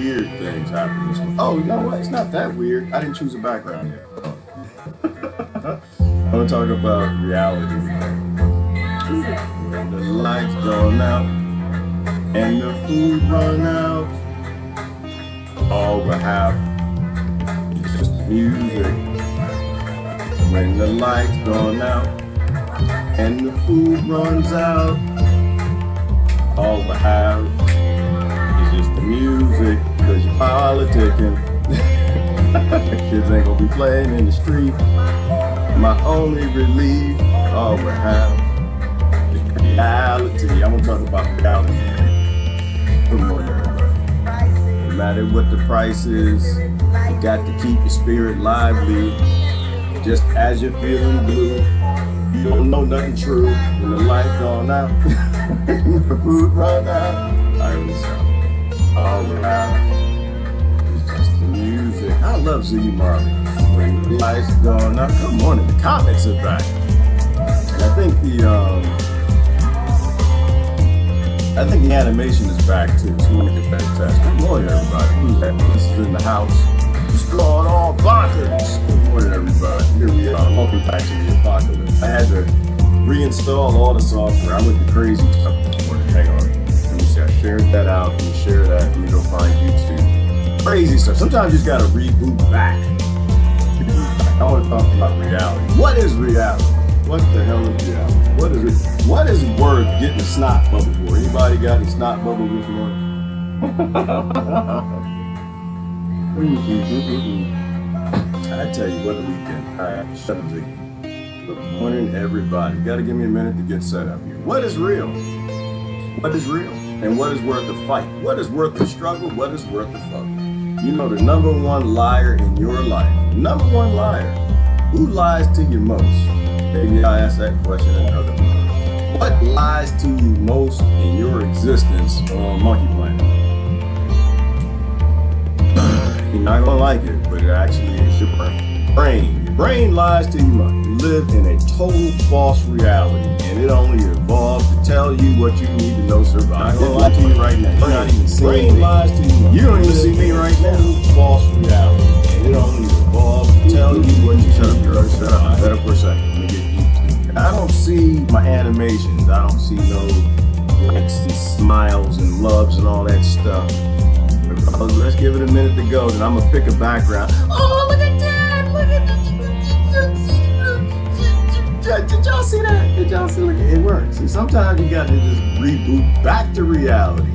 weird things happen this month. Oh, you know what? It's not that weird. I didn't choose a background yet. I want to talk about reality. When the lights gone out and the food run out, all we have is just music. When the lights gone out and the food runs out, all we have is just the music, cause you're politicking. Kids ain't gonna be playing in the street. My only relief, all we have is reality. I'm gonna talk about reality. Good morning, everybody. No matter what the price is, you got to keep your spirit lively. Just as you're feeling blue, you don't know nothing true. When the light gone out, the food run out, I understand. All we have is just the music. I love Ziggy Marley. When the lights gone out, good morning. The comments are back, and I think the animation is back too. So we'll get back to that. Good morning, everybody. Who's that? This is in the house. It's going on bonkers. Good morning, everybody. Here we are. Welcome back to the apocalypse. I had to reinstall all the software. I went to crazy stuff this morning. Hang on. Let me see. I shared that out. Let me share that. Let me go find YouTube. Crazy stuff. Sometimes you just gotta reboot back. I want to talk about reality. What is reality? What the hell is reality? What is worth getting a snot bubble for? Anybody got any snot bubble this morning? I tell you what a weekend. Alright, shut up, Ziggy. Good morning, everybody. Gotta give me a minute to get set up here. What is real? What is real? And what is worth the fight? What is worth the struggle? What is worth the fuck? You know the number one liar in your life. Number one liar. Who lies to you most? Maybe I ask that question another way. What lies to you most in your existence on Monkey Planet? You're not gonna like it, but it actually is your brain. Your brain lies to you much. You live in a total false reality, and it only evolved to tell you what you need to know to survive. I'm not gonna lie to you right now. You're not even seeing me. Brain lies to you much. You don't even see me right now. False reality, and it only evolved to tell you what you should have. Shut up. Shut up for a second. Let me get YouTube. I don't see my animations. I don't see no likes and smiles and loves and all that stuff. Let's give it a minute to go, then I'm gonna pick a background. Oh, look at that! Look at that! Did y'all see that? Did y'all see? Look, it works. See, sometimes you got to just reboot back to reality,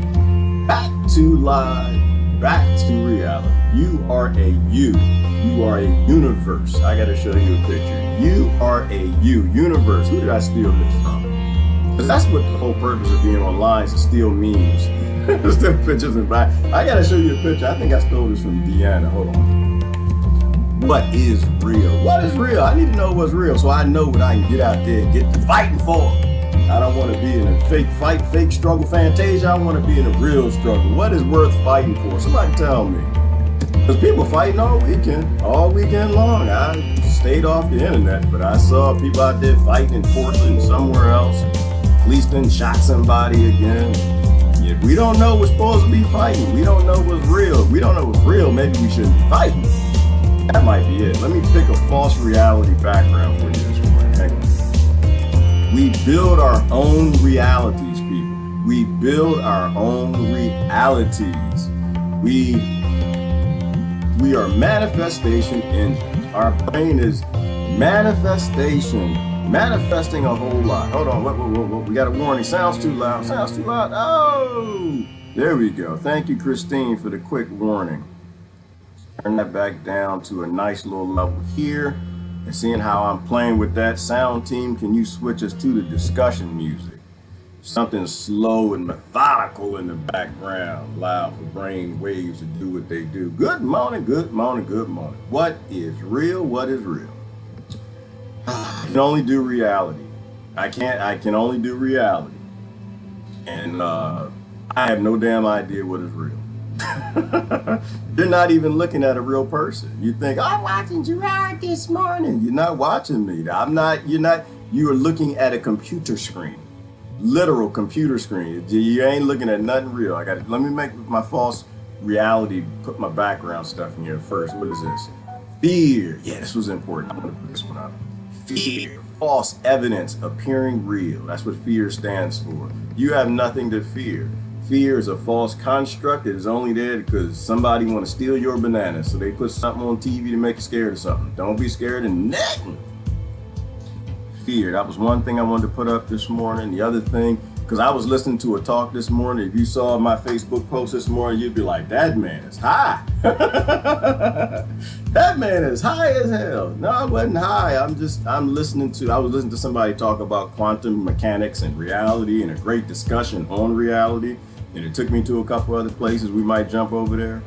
back to life, back to reality. You are a you. You are a universe. I got to show you a picture. You are a universe. Who did I steal this from? Because that's what the whole purpose of being online is, to steal memes. Still pictures and back. I gotta show you a picture. I think I stole this from Deanna. Hold on. What is real? What is real? I need to know what's real so I know what I can get out there and get to fighting for. I don't want to be in a fake fight, fake struggle fantasia. I want to be in a real struggle. What is worth fighting for? Somebody tell me. Because people fighting all weekend long. I stayed off the internet, but I saw people out there fighting in Portland, somewhere else. Police done shot somebody again. If we don't know we're supposed to be fighting, we don't know what's real. If we don't know what's real, maybe we shouldn't be fighting. That might be it. Let me pick a false reality background for you this morning. Hang on. We build our own realities, people. We build our own realities. We are manifestation engines. Our brain is manifesting a whole lot. Hold on, what? We got a warning. Sounds too loud. Sounds too loud. Oh, there we go. Thank you, Christine, for the quick warning. Turn that back down to a nice little level here. And seeing how I'm playing with that sound team, can you switch us to the discussion music? Something slow and methodical in the background, loud for brain waves to do what they do. Good morning, good morning, good morning. What is real? What is real? I can only do reality. I can only do reality. And I have no damn idea what is real. You're not even looking at a real person. You think, I'm watching Gerard this morning. You're not watching me. You are looking at a computer screen. Literal computer screen. You ain't looking at nothing real. Let me make my false reality, put my background stuff in here first. What is this? Fear. Yeah, this was important. I'm going to put this one up. Fear. False evidence appearing real. That's what fear stands for. You have nothing to fear. Fear is a false construct. It is only there because somebody want to steal your bananas. So they put something on TV to make you scared of something. Don't be scared of nothing. Fear. That was one thing I wanted to put up this morning. The other thing, because I was listening to a talk this morning. If you saw my Facebook post this morning, you'd be like, that man is high. That man is high as hell. No, I wasn't high. I was listening to somebody talk about quantum mechanics and reality and a great discussion on reality. And it took me to a couple other places. We might jump over there.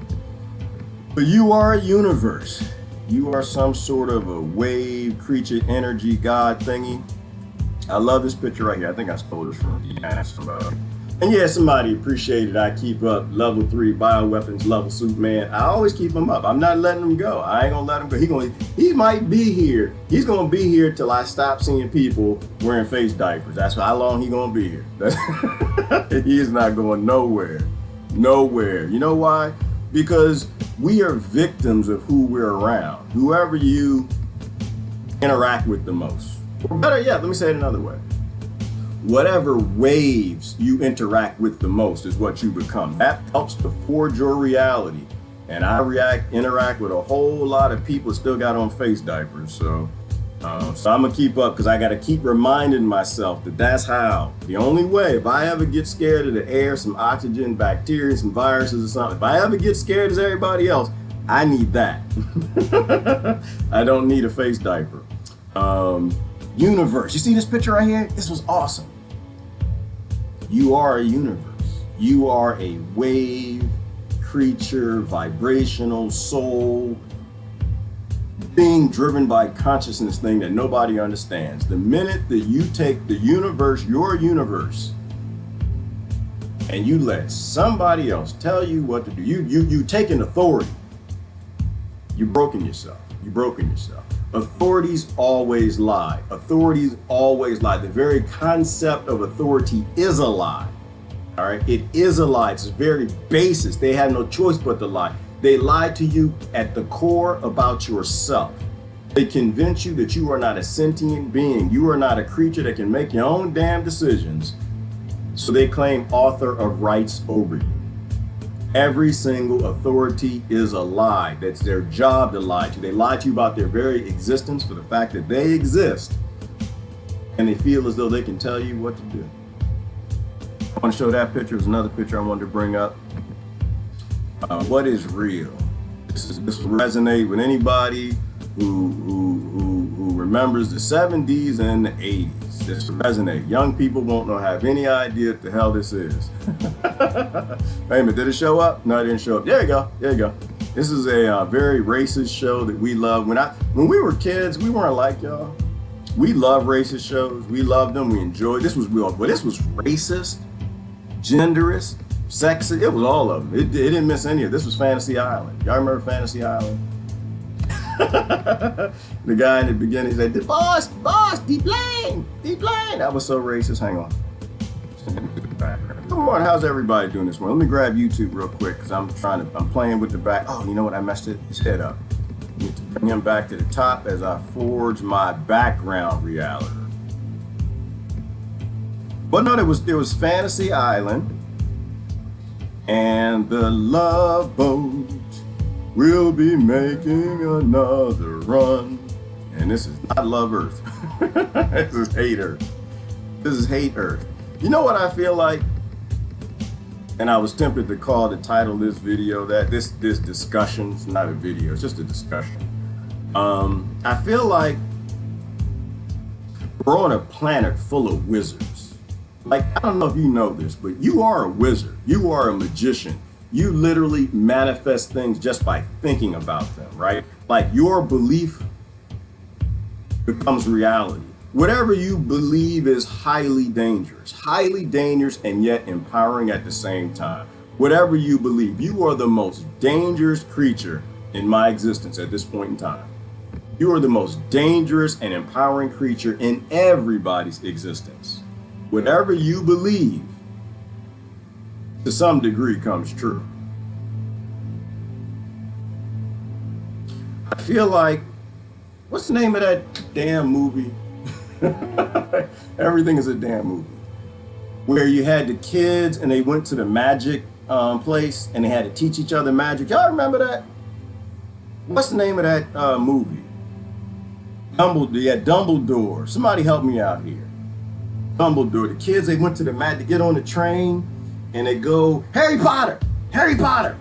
But you are a universe. You are some sort of a wave, creature, energy, God thingy. I love this picture right here. I think I stole this from somebody. And yeah, somebody appreciated I keep up level 3 bioweapons, level Superman. I always keep him up. I'm not letting him go. I ain't gonna let him go. He might be here. He's gonna be here till I stop seeing people wearing face diapers. That's how long he gonna be here. He is not going nowhere. Nowhere. You know why? Because we are victims of who we're around. Whoever you interact with the most. Or better yet, let me say it another way. Whatever waves you interact with the most is what you become. That helps to forge your reality. And I interact with a whole lot of people still got on face diapers. So I'm gonna keep up because I gotta keep reminding myself that that's how. The only way, if I ever get scared of the air, some oxygen, bacteria, some viruses or something, if I ever get scared as everybody else, I need that. I don't need a face diaper. Universe. You see this picture right here? This was awesome. You are a universe. You are a wave, creature, vibrational soul, being driven by consciousness thing that nobody understands. The minute that you take the universe, your universe, and you let somebody else tell you what to do, you take an authority. You've broken yourself. You've broken yourself. Authorities always lie. Authorities always lie. The very concept of authority is a lie. All right, it is a lie. It's the very basis. They have no choice but to lie. They lie to you at the core about yourself. They convince you that you are not a sentient being. You are not a creature that can make your own damn decisions. So they claim author of rights over you. Every single authority is a lie. That's their job to lie to. They lie to you about their very existence for the fact that they exist. And they feel as though they can tell you what to do. I want to show that picture. There's another picture I wanted to bring up. What is real? This will resonate with anybody who remembers the 70s and the 80s. This will resonate. Young people won't have any idea what the hell this is. Wait a minute, did it show up? No, it didn't show up. There you go. There you go. This is a very racist show that we love. When we were kids, we weren't like y'all. We love racist shows. We loved them. We enjoyed. This was real, but this was racist, genderist, sexist. It was all of them. It didn't miss any of it. This was Fantasy Island. Y'all remember Fantasy Island? The guy in the beginning said, "The boss, deplane. That was so racist. Hang on. Good morning. How's everybody doing this morning? Let me grab YouTube real quick because I'm playing with the back. Oh, you know what? I messed his head up. Need to bring him back to the top as I forge my background reality. But no, it was Fantasy Island and the Love Boat will be making another run. And this is not Love Earth. This is Hate Earth. This is Hate Earth. You know what I feel like? And I was tempted to call the title of this video that this discussion. It's not a video, it's just a discussion. I feel like we're on a planet full of wizards. Like, I don't know if you know this, but you are a wizard. You are a magician. You literally manifest things just by thinking about them, right? Like your belief becomes reality. Whatever you believe is highly dangerous and yet empowering at the same time. Whatever you believe, you are the most dangerous creature in my existence at this point in time. You are the most dangerous and empowering creature in everybody's existence. Whatever you believe, to some degree, comes true. feel like, what's the name of that damn movie? Everything is a damn movie. Where you had the kids and they went to the magic place and they had to teach each other magic. Y'all remember that? What's the name of that movie? Dumbledore. Yeah, Dumbledore. Somebody help me out here. Dumbledore. The kids, they went to the mat to get on the train and they go, Harry Potter, Harry Potter.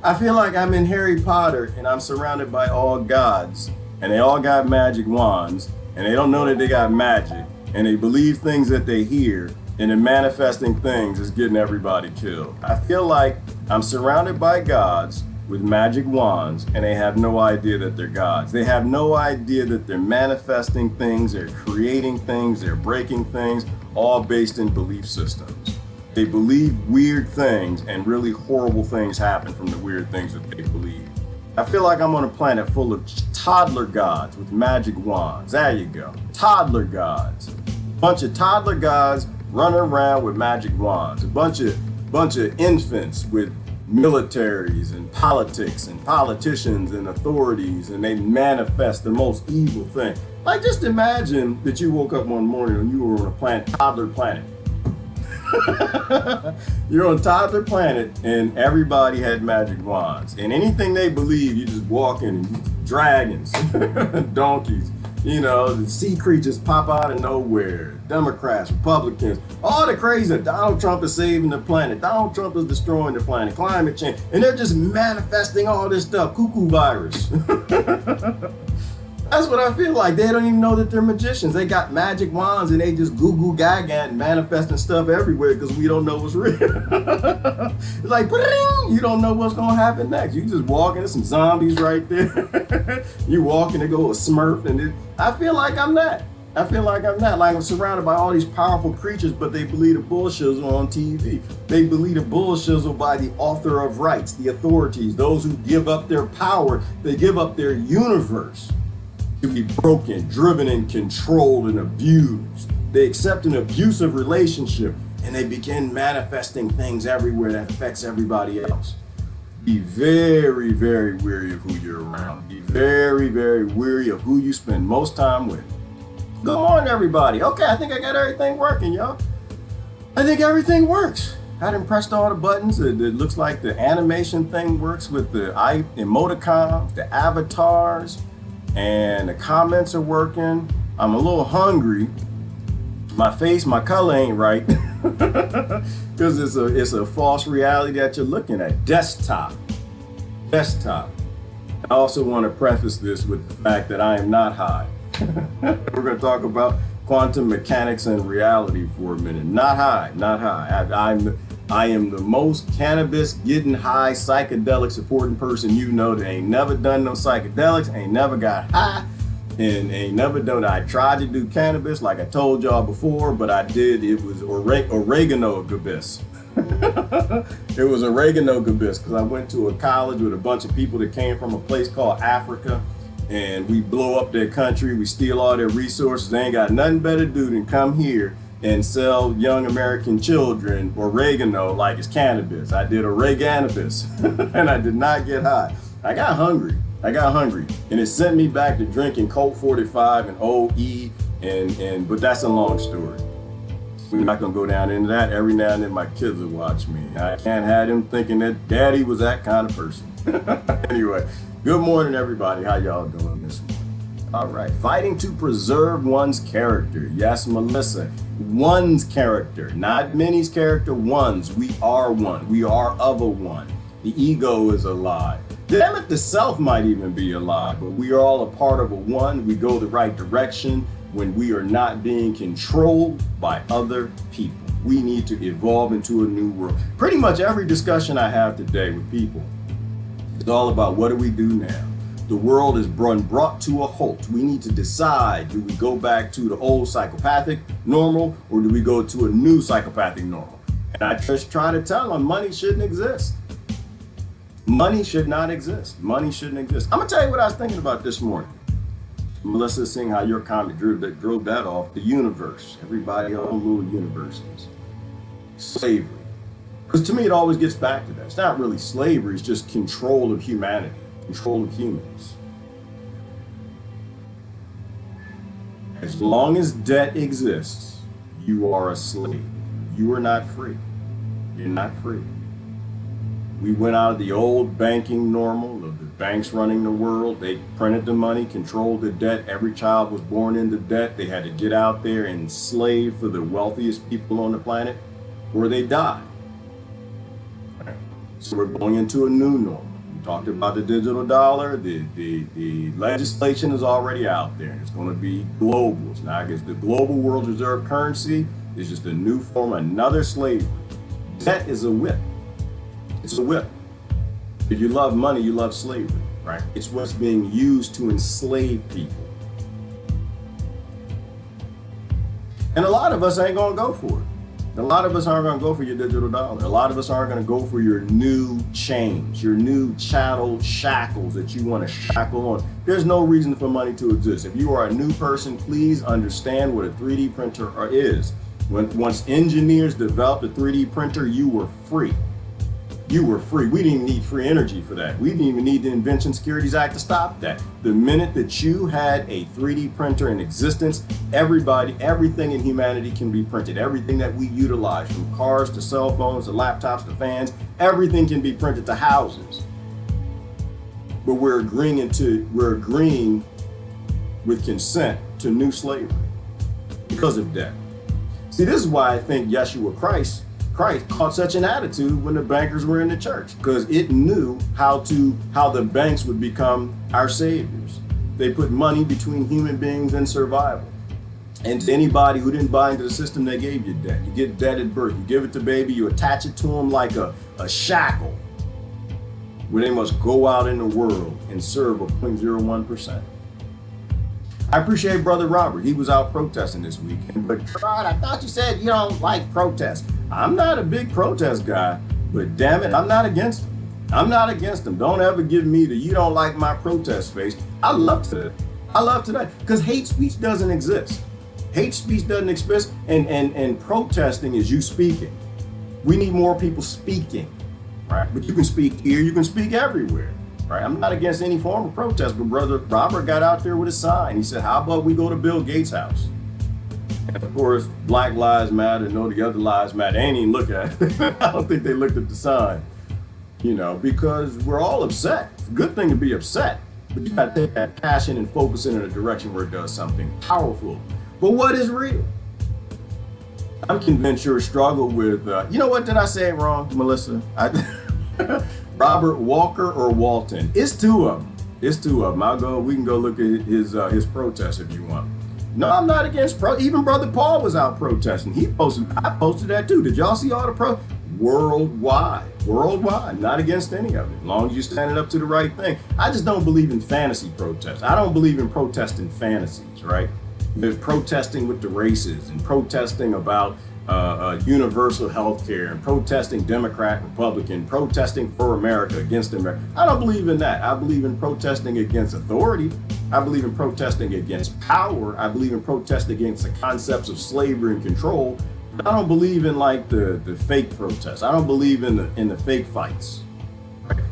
I feel like I'm in Harry Potter and I'm surrounded by all gods and they all got magic wands and they don't know that they got magic and they believe things that they hear and then manifesting things is getting everybody killed. I feel like I'm surrounded by gods with magic wands and they have no idea that they're gods. They have no idea that they're manifesting things, they're creating things, they're breaking things, all based in belief systems. They believe weird things and really horrible things happen from the weird things that they believe. I feel like I'm on a planet full of toddler gods with magic wands. There you go. Toddler gods. Bunch of toddler gods running around with magic wands. A bunch of infants with militaries and politics and politicians and authorities, and they manifest the most evil thing. Like, just imagine that you woke up one morning and you were on a planet, toddler planet. You're on toddler planet and everybody had magic wands. And anything they believe, you just walk in and dragons, donkeys, you know, the sea creatures pop out of nowhere. Democrats, Republicans, all the crazy. Donald Trump is saving the planet. Donald Trump is destroying the planet. Climate change. And they're just manifesting all this stuff. Cuckoo virus. That's what I feel like. They don't even know that they're magicians. They got magic wands and they just goo goo gaga and manifesting stuff everywhere because we don't know what's real. It's like, you don't know what's gonna happen next. You just walk into some zombies right there. You walk and they go a Smurf and I feel like I'm that. I feel like I'm not. Like, I'm surrounded by all these powerful creatures, but they believe the bullshizzle on TV. They believe the bullshizzle by the author of rights, the authorities, those who give up their power. They give up their universe to be broken, driven, and controlled and abused. They accept an abusive relationship and they begin manifesting things everywhere that affects everybody else. Be very, very wary of who you're around. Be very, very wary of who you spend most time with. Good morning, everybody. Okay, I think I got everything working, y'all. I think everything works. I done pressed all the buttons. It looks like the animation thing works with the emoticons, the avatars, and the comments are working. I'm a little hungry. My color ain't right because it's a false reality that you're looking at. Desktop. I also want to preface this with the fact that I am not high. We're going to talk about quantum mechanics and reality for a minute. Not high. I am the most cannabis getting high psychedelic supporting person you know that ain't never done no psychedelics, ain't never got high, and ain't never done. I tried to do cannabis like I told y'all before, but it was oregano gabis. It was oregano gabis because I went to a college with a bunch of people that came from a place called Africa. And we blow up their country, we steal all their resources. They ain't got nothing better to do than come here and sell young American children oregano like it's cannabis. I did oreganabis and I did not get high. I got hungry and it sent me back to drinking Colt 45 and OE but that's a long story. We're not gonna go down into that. Every now and then my kids will watch me. I can't have them thinking that daddy was that kind of person. Anyway. Good morning, everybody. How y'all doing this morning? All right. Fighting to preserve one's character. Yes, Melissa. One's character. Not many's character. One's. We are one. We are of a one. The ego is a lie. Damn it, the self might even be a lie. But we are all a part of a one. We go the right direction when we are not being controlled by other people. We need to evolve into a new world. Pretty much every discussion I have today with people, it's all about what do we do now? The world is brought to a halt. We need to decide, do we go back to the old psychopathic normal or do we go to a new psychopathic normal? And I just try to tell them money shouldn't exist. Money should not exist. Money shouldn't exist. I'm gonna tell you what I was thinking about this morning. Melissa, seeing how your comment drove that off, the universe. Everybody on little universes. Slavery. Because to me, it always gets back to that. It's not really slavery, it's just control of humanity. control of humans. As long as debt exists, you are a slave. You are not free. You're not free. We went out of the old banking normal of the banks running the world. They printed the money, controlled the debt. Every child was born into debt. They had to get out there and slave for the wealthiest people on the planet, or they die. So we're going into a new normal. We talked about the digital dollar. The legislation is already out there. It's going to be global. It's not, it's the global world reserve currency is just a new form, another slavery. Debt is a whip. It's a whip. If you love money, you love slavery, right? It's what's being used to enslave people. And a lot of us ain't gonna go for it. A lot of us aren't gonna go for your digital dollar. A lot of us aren't gonna go for your new change, your new chattel shackles that you wanna shackle on. There's no reason for money to exist. If you are a new person, please understand what a 3D printer is. Once engineers developed a 3D printer, you were free. You were free. We didn't even need free energy for that. We didn't even need the Invention Securities Act to stop that. The minute that you had a 3D printer in existence, everything in humanity can be printed. Everything that we utilize, from cars to cell phones to laptops to fans, everything can be printed to houses. But we're agreeing with consent to new slavery because of debt. See, this is why I think Yeshua Christ caught such an attitude when the bankers were in the church, because it knew how the banks would become our saviors. They put money between human beings and survival. And to anybody who didn't buy into the system, they gave you debt. You get debt at birth. You give it to baby, you attach it to them like a shackle, where they must go out in the world and serve a 0.01%. I appreciate Brother Robert. He was out protesting this weekend. But Rod, I thought you said you don't like protests. I'm not a big protest guy, but damn it, I'm not against them. I'm not against them. Don't ever give me the you don't like my protest face. I love today. Because hate speech doesn't exist. Hate speech doesn't exist, and protesting is you speaking. We need more people speaking, right? But you can speak here, you can speak everywhere. Right? I'm not against any form of protest, but Brother Robert got out there with a sign. He said, how about we go to Bill Gates' house? And of course, Black Lives Matter, no, the other lives matter. They ain't even look at it. I don't think they looked at the sign, because we're all upset. It's a good thing to be upset, but you gotta take that passion and focus it in a direction where it does something powerful. But what is real? I'm convinced you're a struggle with, what, did I say it wrong, Melissa? Robert Walker or Walton. It's two of them. We can go look at his protest if you want. No, I'm not against even Brother Paul was out protesting. I posted that too. Did y'all see all the worldwide, not against any of it, as long as you're standing up to the right thing. I just don't believe in fantasy protests. I don't believe in protesting fantasies, right? They're protesting with the races and protesting about universal health care and protesting Democrat, Republican, protesting for America, against America. I don't believe in that. I believe in protesting against authority. I believe in protesting against power. I believe in protesting against the concepts of slavery and control. But I don't believe in like the fake protests. I don't believe in the fake fights.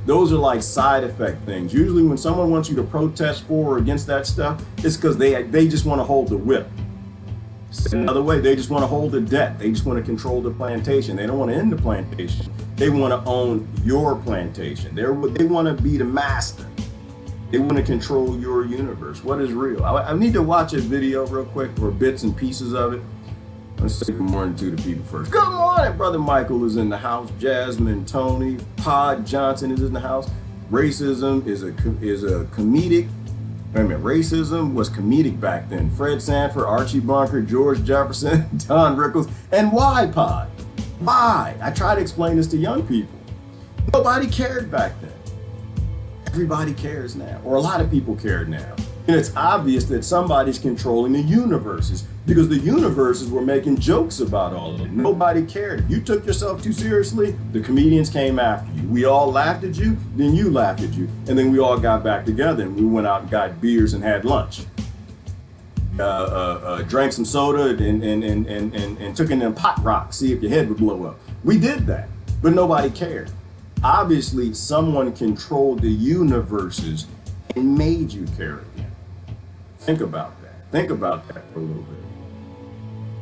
Those are like side effect things. Usually when someone wants you to protest for or against that stuff, it's because they just want to hold the whip. Another way, they just want to hold the debt. They just want to control the plantation. They don't want to end the plantation. They want to own your plantation. They want to be the master. They want to control your universe. What is real? I need to watch a video real quick, or bits and pieces of it. Let's say good morning to the people first. Good morning, Brother Michael is in the house. Jasmine, Tony, Pod Johnson is in the house. Racism is a comedic. Wait a minute, racism was comedic back then. Fred Sanford, Archie Bunker, George Jefferson, Don Rickles. And why, Pod? Why? I try to explain this to young people. Nobody cared back then. Everybody cares now, or a lot of people care now. And it's obvious that somebody's controlling the universes, because the universes were making jokes about all of it. Nobody cared. If you took yourself too seriously, the comedians came after you. We all laughed at you, then you laughed at you, and then we all got back together and we went out and got beers and had lunch. Drank some soda and took in them pot rocks, see if your head would blow up. We did that, but nobody cared. Obviously, someone controlled the universes and made you care again. Think about that. Think about that for a little bit.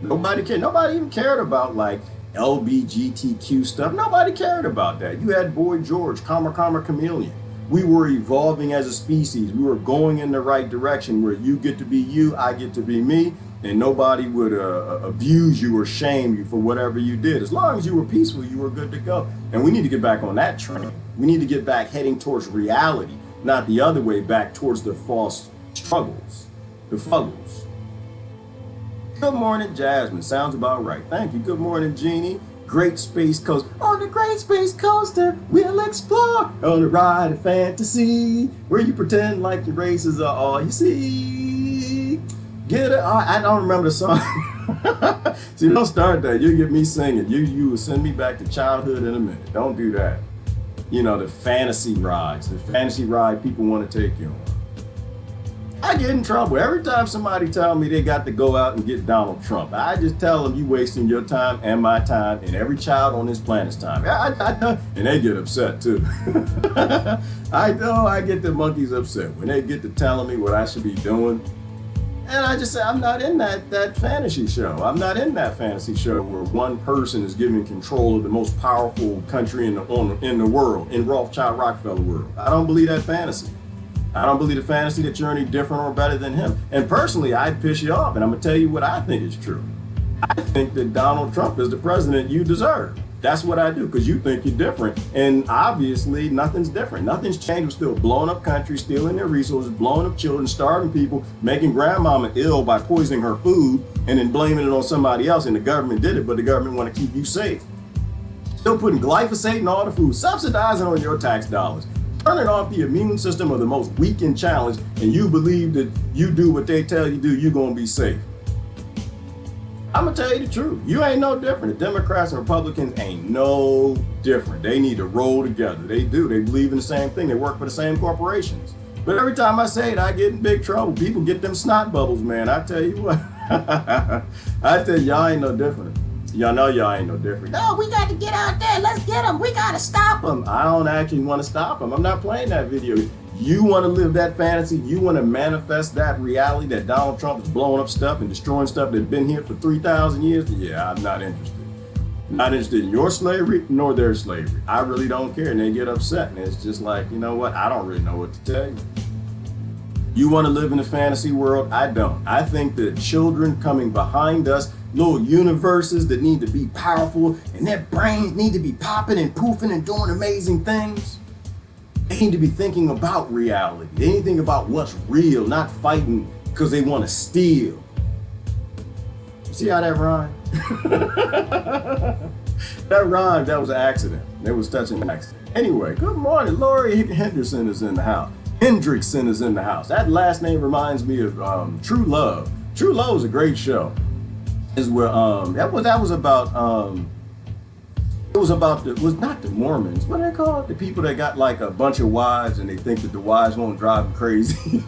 Nobody cared. Nobody even cared about like LBGTQ stuff. Nobody cared about that. You had Boy George, comma, chameleon. We were evolving as a species. We were going in the right direction where you get to be you, I get to be me, and nobody would abuse you or shame you for whatever you did. As long as you were peaceful, you were good to go. And we need to get back on that train. We need to get back heading towards reality, not the other way back towards the false struggles, the fuggles. Good morning, Jasmine. Sounds about right. Thank you. Good morning, Jeannie. Great Space Coast. On the Great Space Coaster, we'll explore on the ride of fantasy, where you pretend like your races are all you see. Get it? I don't remember the song. See, don't start that. You'll get me singing. You will send me back to childhood in a minute. Don't do that. You know, the fantasy rides, the fantasy ride people want to take you on. I get in trouble every time somebody tell me they got to go out and get Donald Trump. I just tell them, you wasting your time and my time and every child on this planet's time. And they get upset too. I know I get the monkeys upset when they get to telling me what I should be doing. And I just say, I'm not in that fantasy show. I'm not in that fantasy show where one person is giving control of the most powerful country in the world, in Rothschild Rockefeller world. I don't believe that fantasy. I don't believe the fantasy that you're any different or better than him. And personally, I'd piss you off, and I'm gonna tell you what I think is true. I think that Donald Trump is the president you deserve. That's what I do, because you think you're different. And obviously, nothing's different. Nothing's changed. We're still blowing up countries, stealing their resources, blowing up children, starving people, making grandmama ill by poisoning her food, and then blaming it on somebody else. And the government did it, but the government want to keep you safe. Still putting glyphosate in all the food, subsidizing on your tax dollars. Turning off the immune system of the most weak and challenged, and you believe that you do what they tell you to do, you're gonna be safe. I'm gonna tell you the truth. You ain't no different. The Democrats and Republicans ain't no different. They need to roll together. They do. They believe in the same thing. They work for the same corporations. But every time I say it, I get in big trouble. People get them snot bubbles, man. I tell you what. I tell you, y'all ain't no different. Y'all know y'all ain't no different. No, we got to get out there. Let's get them. We got to stop them. I don't actually want to stop them. I'm not playing that video. You want to live that fantasy. You want to manifest that reality that Donald Trump is blowing up stuff and destroying stuff that's been here for 3,000 years. Yeah, I'm not interested. Not interested in your slavery nor their slavery. I really don't care. And they get upset. And it's just like, you know what? I don't really know what to tell you. You want to live in a fantasy world? I don't. I think that children coming behind us, little universes that need to be powerful and their brains need to be popping and poofing and doing amazing things. They need to be thinking about reality. They need to think about what's real, not fighting because they want to steal. See how that rhymed? That rhymed, that was an accident. That was touching an accident. Anyway, good morning. Lori Henderson is in the house. Hendrickson is in the house. That last name reminds me of True Love. True Love is a great show. Is where that was about it was about it was not the Mormons, what are they called? The people that got like a bunch of wives and they think that the wives won't drive them crazy.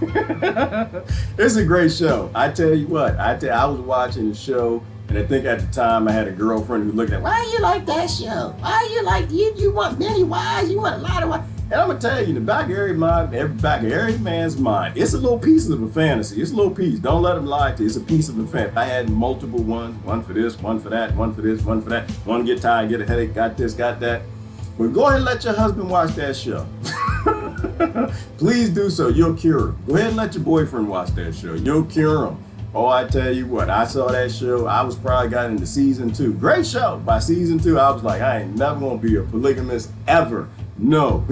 It's a great show. I tell you what, I was watching the show, and I think at the time I had a girlfriend who looked at, why you like that show? Why you like you want many wives? You want a lot of wives? And I'm gonna tell you, in the back of every man's mind, it's a little piece of a fantasy. It's a little piece. Don't let them lie to you. It's a piece of a fantasy. I had multiple ones, one for this, one for that, one for this, one for that. One get tired, get a headache, got this, got that. Well, go ahead and let your husband watch that show. Please do so. You'll cure him. Go ahead and let your boyfriend watch that show. You'll cure him. Oh, I tell you what, I saw that show. I was probably got into season 2. Great show. By season 2, I was like, I ain't never gonna be a polygamist ever. No,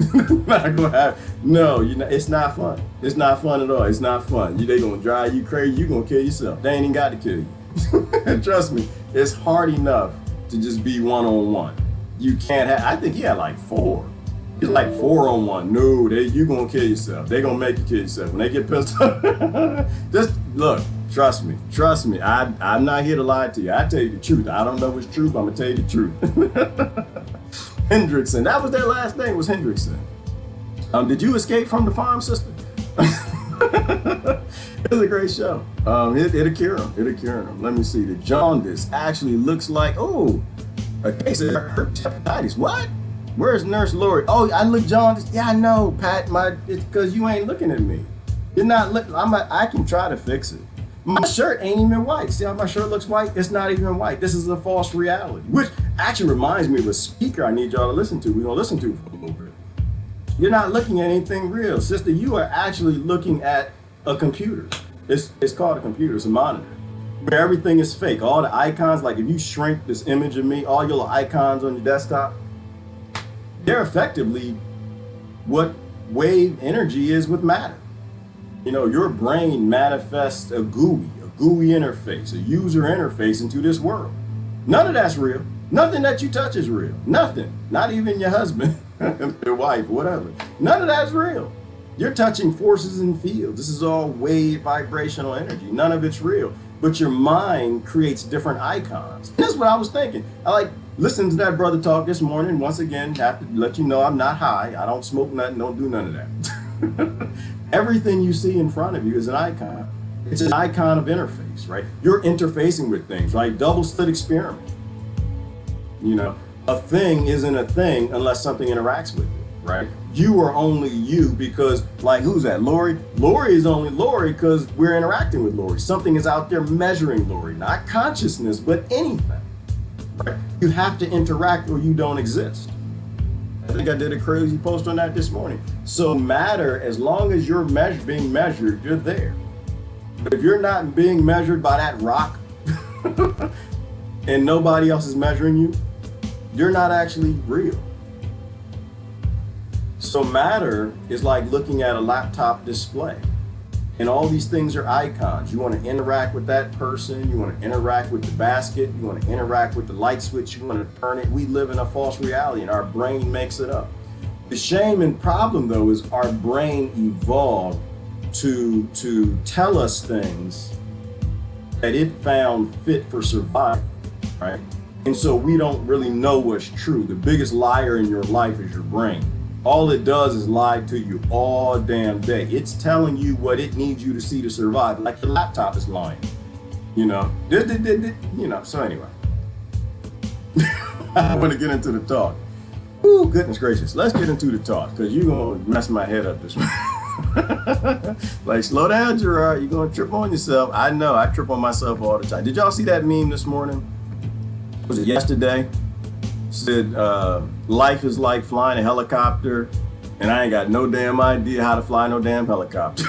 not gonna have. No, it's not fun. It's not fun at all. It's not fun. They gonna drive you crazy. You gonna kill yourself. They ain't even got to kill you. Trust me, it's hard enough to just be one-on-one. You can't have. I think he had like 4. It's like 4-on-1. No, you gonna kill yourself. They gonna make you kill yourself when they get pissed off. Just look. Trust me. Trust me. I'm not here to lie to you. I tell you the truth. I don't know what's true, but I'm gonna tell you the truth. Hendrickson. That was their last name, was Hendrickson. Did you escape from the farm system? It was a great show. It'll cure him. It'll cure him. Let me see. The jaundice actually looks like, a case of hepatitis. What? Where's Nurse Lori? Oh, I look, John. Yeah, I know, Pat. It's because you ain't looking at me. You're not looking. I can try to fix it. My shirt ain't even white. See how my shirt looks white? It's not even white. This is a false reality, which actually reminds me of a speaker I need y'all to listen to. We're gonna listen to it for a little bit. You're not looking at anything real, sister. You are actually looking at a computer. It's called a computer. It's a monitor. Where everything is fake. All the icons, like if you shrink this image of me, all your icons on your desktop, they're effectively what wave energy is with matter. You know, your brain manifests a GUI interface, a user interface into this world. None of that's real. Nothing that you touch is real. Nothing. Not even your husband, your wife, whatever. None of that's real. You're touching forces and fields. This is all wave vibrational energy. None of it's real. But your mind creates different icons. And that's what I was thinking. I like listened to that brother talk this morning. Once again, have to let you know I'm not high. I don't smoke nothing, don't do none of that. Everything you see in front of you is an icon. It's an icon of interface, right? You're interfacing with things, right? Double slit experiment. You know, a thing isn't a thing unless something interacts with it, right? You are only you because, like, who's that? Lori? Lori is only Lori because we're interacting with Lori. Something is out there measuring Lori, not consciousness, but anything, right? You have to interact or you don't exist. I think I did a crazy post on that this morning. So matter, as long as you're being measured, you're there. But if you're not being measured by that rock and nobody else is measuring you, you're not actually real. So matter is like looking at a laptop display. And all these things are icons. You want to interact with that person. You want to interact with the basket. You want to interact with the light switch. You want to turn it. We live in a false reality and our brain makes it up. The shame and problem, though, is our brain evolved to tell us things that it found fit for survival, right? And so we don't really know what's true. The biggest liar in your life is your brain. All it does is lie to you all damn day. It's telling you what it needs you to see to survive, like the laptop is lying. You know, so anyway. I want to get into the talk. Ooh, goodness gracious. Let's get into the talk, because you're going to mess my head up this morning. Like, slow down, Gerard. You're going to trip on yourself. I know, I trip on myself all the time. Did y'all see that meme this morning? Was it yesterday? Said, life is like flying a helicopter, and I ain't got no damn idea how to fly no damn helicopter.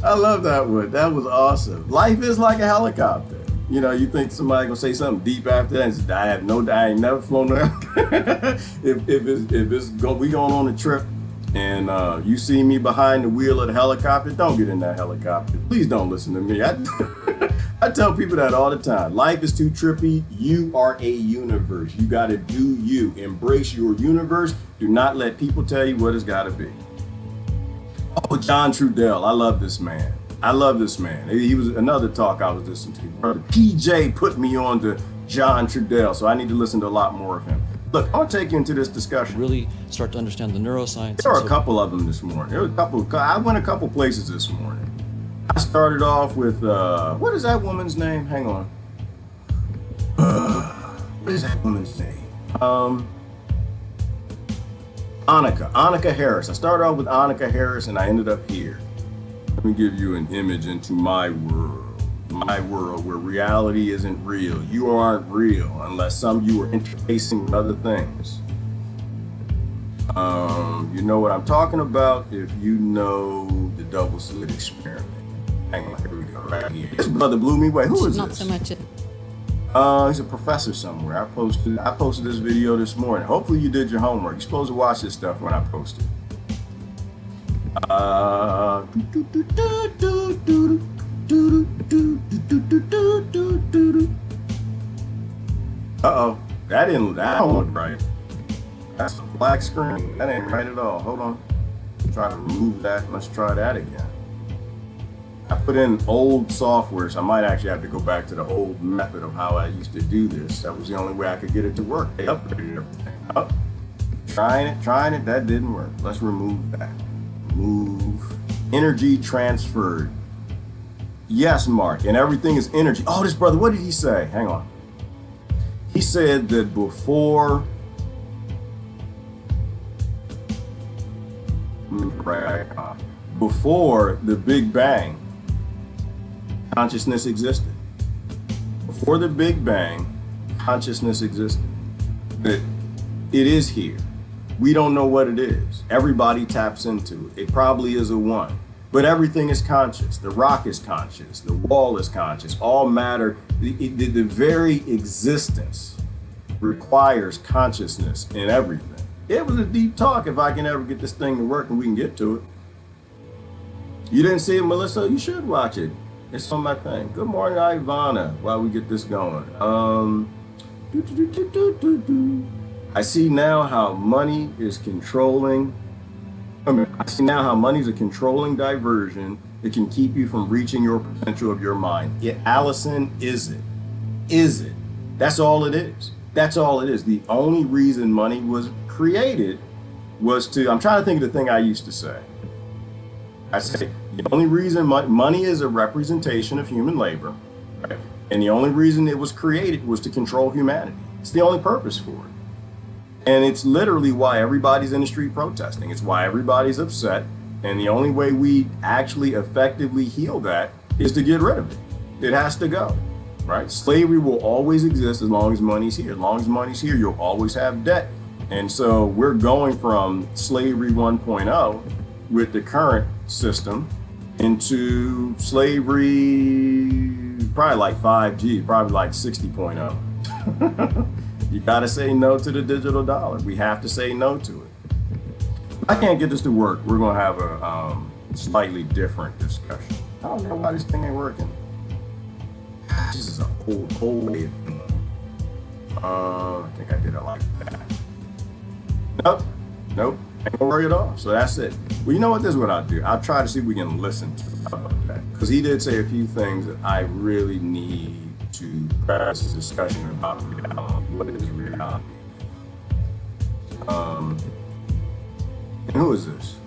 I love that one. That was awesome. Life is like a helicopter. You know, you think somebody gonna say something deep after that and say, I ain't never flown no helicopter. We going on a trip and you see me behind the wheel of the helicopter, don't get in that helicopter. Please don't listen to me. I tell people that all the time. Life is too trippy. You are a universe. You got to do you. Embrace your universe. Do not let people tell you what it's got to be. Oh, John Trudell. I love this man. He was another talk I was listening to. Brother PJ put me on to John Trudell, so I need to listen to a lot more of him. Look, I'm going to take you into this discussion. Really start to understand the neuroscience. There are a couple of them this morning. I went a couple places this morning. I started off with, what is that woman's name? Hang on. What is that woman's name? Annaka Harris. I started off with Annaka Harris and I ended up here. Let me give you an image into my world where reality isn't real. You aren't real unless some of you are interfacing with other things. You know what I'm talking about if you know the double slit experiment. Hang on, here we go, right here. This brother blew me away. Who is Not this? so much. He's a professor somewhere. I posted this video this morning. Hopefully you did your homework. You're supposed to watch this stuff when I post it. Uh-oh, that don't look right. That's a black screen. That ain't right at all. Hold on. Try to remove that. Let's try that again. I put in old software, so I might actually have to go back to the old method of how I used to do this. That was the only way I could get it to work. They upgraded everything. Oh, trying it, that didn't work. Let's remove that. Move. Energy transferred. Yes, Mark, and everything is energy. Oh, this brother, what did he say? Hang on. He said that before the Big Bang, consciousness existed. Before the Big Bang, consciousness existed. That it is here. We don't know what it is. Everybody taps into it. It probably is a one. But everything is conscious. The rock is conscious. The wall is conscious. All matter, the very existence requires consciousness in everything. It was a deep talk. If I can ever get this thing to work and we can get to it. You didn't see it, Melissa? You should watch it. It's on my thing. Good morning, Ivana, while we get this going. I see now how money is controlling. I see now how money is a controlling diversion that can keep you from reaching your potential of your mind. Allison, is it? Is it? That's all it is. That's all it is. The only reason money was created was to, I'm trying to think of the thing I used to say. I say, the only reason money is a representation of human labor, right? And the only reason it was created was to control humanity. It's the only purpose for it. And it's literally why everybody's in the street protesting. It's why everybody's upset. And the only way we actually effectively heal that is to get rid of it. It has to go, right? Slavery will always exist as long as money's here. As long as money's here, you'll always have debt. And so we're going from slavery 1.0 with the current system into slavery, probably like 5G, probably like 60.0. You gotta say no to the digital dollar. We have to say no to it. I can't get this to work. We're gonna have a slightly different discussion. I don't know why this thing ain't working. This is an old way of doing it. I think I did it like that. Nope. Ain't gonna work at all. So that's it. Well, you know what? This is what I'll do. I'll try to see if we can listen to about that. Because he did say a few things that I really need to press this discussion about reality. What is reality? And who is this?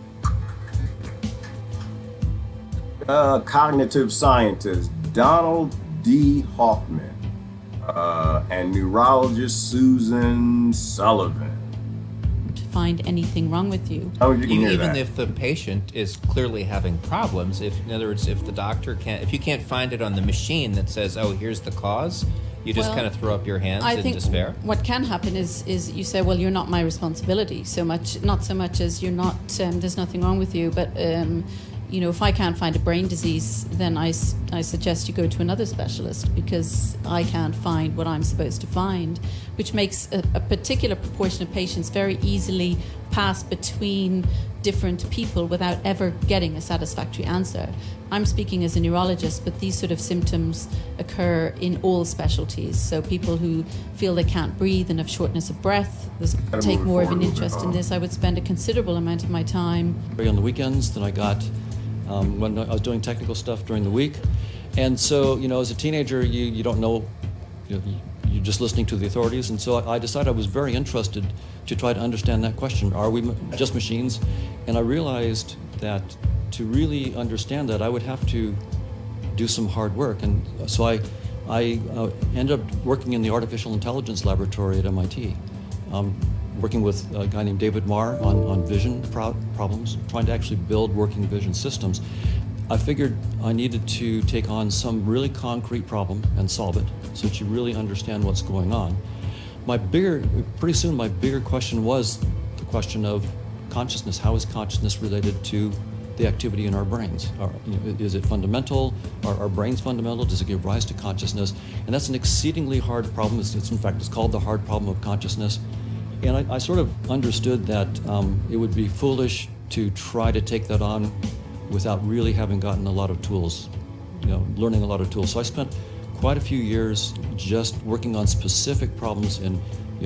Cognitive scientist Donald D. Hoffman and neurologist Susan Sullivan. Find anything wrong with you. Oh, you can hear Even that. if the patient is clearly having problems, in other words, if the doctor if you can't find it on the machine that says, "Oh, here's the cause," you just kind of throw up your hands in despair. What can happen is you say, "Well, you're not my responsibility." Not so much as you're not. There's nothing wrong with you, but if I can't find a brain disease, then I suggest you go to another specialist because I can't find what I'm supposed to find, which makes a particular proportion of patients very easily pass between different people without ever getting a satisfactory answer. I'm speaking as a neurologist, but these sort of symptoms occur in all specialties. So people who feel they can't breathe and have shortness of breath, take more of an interest in this. I would spend a considerable amount of my time on the weekends than I got when I was doing technical stuff during the week. And so, as a teenager, you don't know, you're just listening to the authorities. And so I decided I was very interested to try to understand that question. Are we just machines? And I realized that to really understand that, I would have to do some hard work. And so I ended up working in the artificial intelligence laboratory at MIT, working with a guy named David Marr on vision problems, trying to actually build working vision systems. I figured I needed to take on some really concrete problem and solve it so that you really understand what's going on. Pretty soon my bigger question was the question of consciousness. How is consciousness related to the activity in our brains? Is it fundamental? Are our brains fundamental? Does it give rise to consciousness? And that's an exceedingly hard problem. In fact, it's called the hard problem of consciousness. And I sort of understood that it would be foolish to try to take that on without really having gotten a lot of tools, learning a lot of tools. So I spent quite a few years just working on specific problems in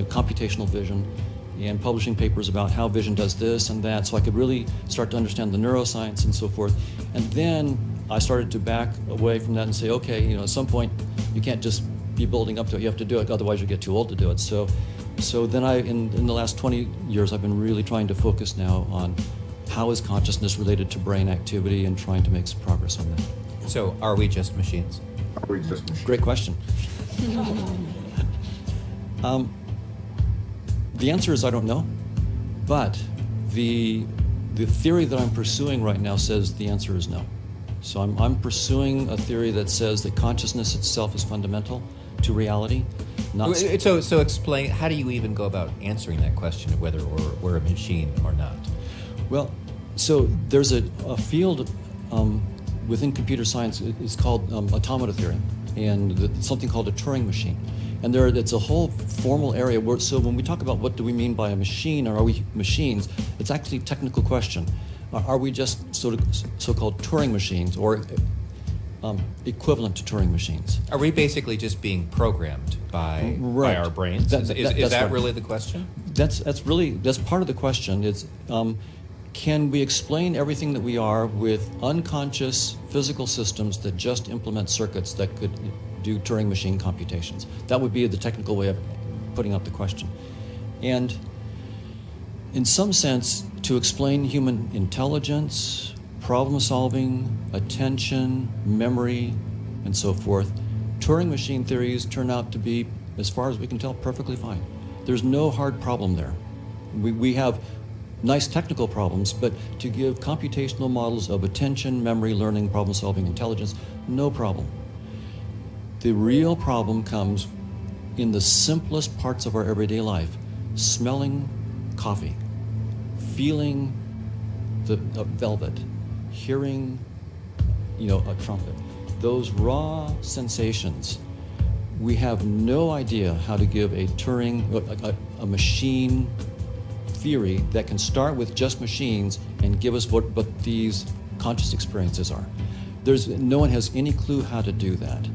computational vision and publishing papers about how vision does this and that, so I could really start to understand the neuroscience and so forth. And then I started to back away from that and say, okay, at some point you can't just be building up to it, you have to do it, otherwise you get too old to do it. So then in the last 20 years, I've been really trying to focus now on how is consciousness related to brain activity and trying to make some progress on that. So are we just machines? Are we just machines? Great question. The answer is I don't know, but the theory that I'm pursuing right now says the answer is no. So I'm pursuing a theory that says that consciousness itself is fundamental to reality. So explain, how do you even go about answering that question of whether we're a machine or not? Well, so there's a field within computer science. It's called automata theory, and something called a Turing machine. And it's a whole formal area so when we talk about what do we mean by a machine, or are we machines, it's actually a technical question. Are we just so-called Turing machines, or equivalent to Turing machines? Are we basically just being programmed by our brains? Is that right. Really the question? That's part of the question. Is can we explain everything that we are with unconscious physical systems that just implement circuits that could do Turing machine computations? That would be the technical way of putting out the question. And in some sense, to explain human intelligence, problem solving, attention, memory, and so forth, Turing machine theories turn out to be, as far as we can tell, perfectly fine. There's no hard problem there. We have nice technical problems, but to give computational models of attention, memory, learning, problem solving, intelligence, no problem. The real problem comes in the simplest parts of our everyday life: smelling coffee, feeling the velvet, hearing, a trumpet. Those raw sensations, we have no idea how to give a Turing, a machine theory that can start with just machines and give us what these conscious experiences are. No one has any clue how to do that.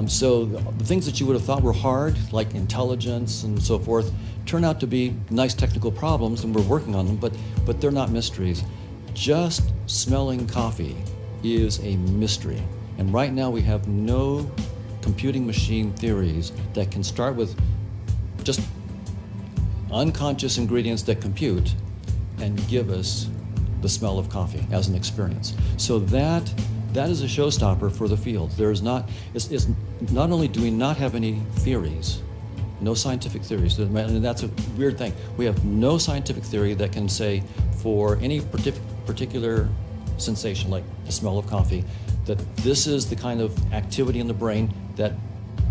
So the things that you would have thought were hard, like intelligence and so forth, turn out to be nice technical problems, and we're working on them, but they're not mysteries. Just smelling coffee is a mystery. And right now we have no computing machine theories that can start with just unconscious ingredients that compute and give us the smell of coffee as an experience. So that is a showstopper for the field. It's not only do we not have any theories, no scientific theories, and that's a weird thing. We have no scientific theory that can say for any particular sensation, like the smell of coffee, that this is the kind of activity in the brain that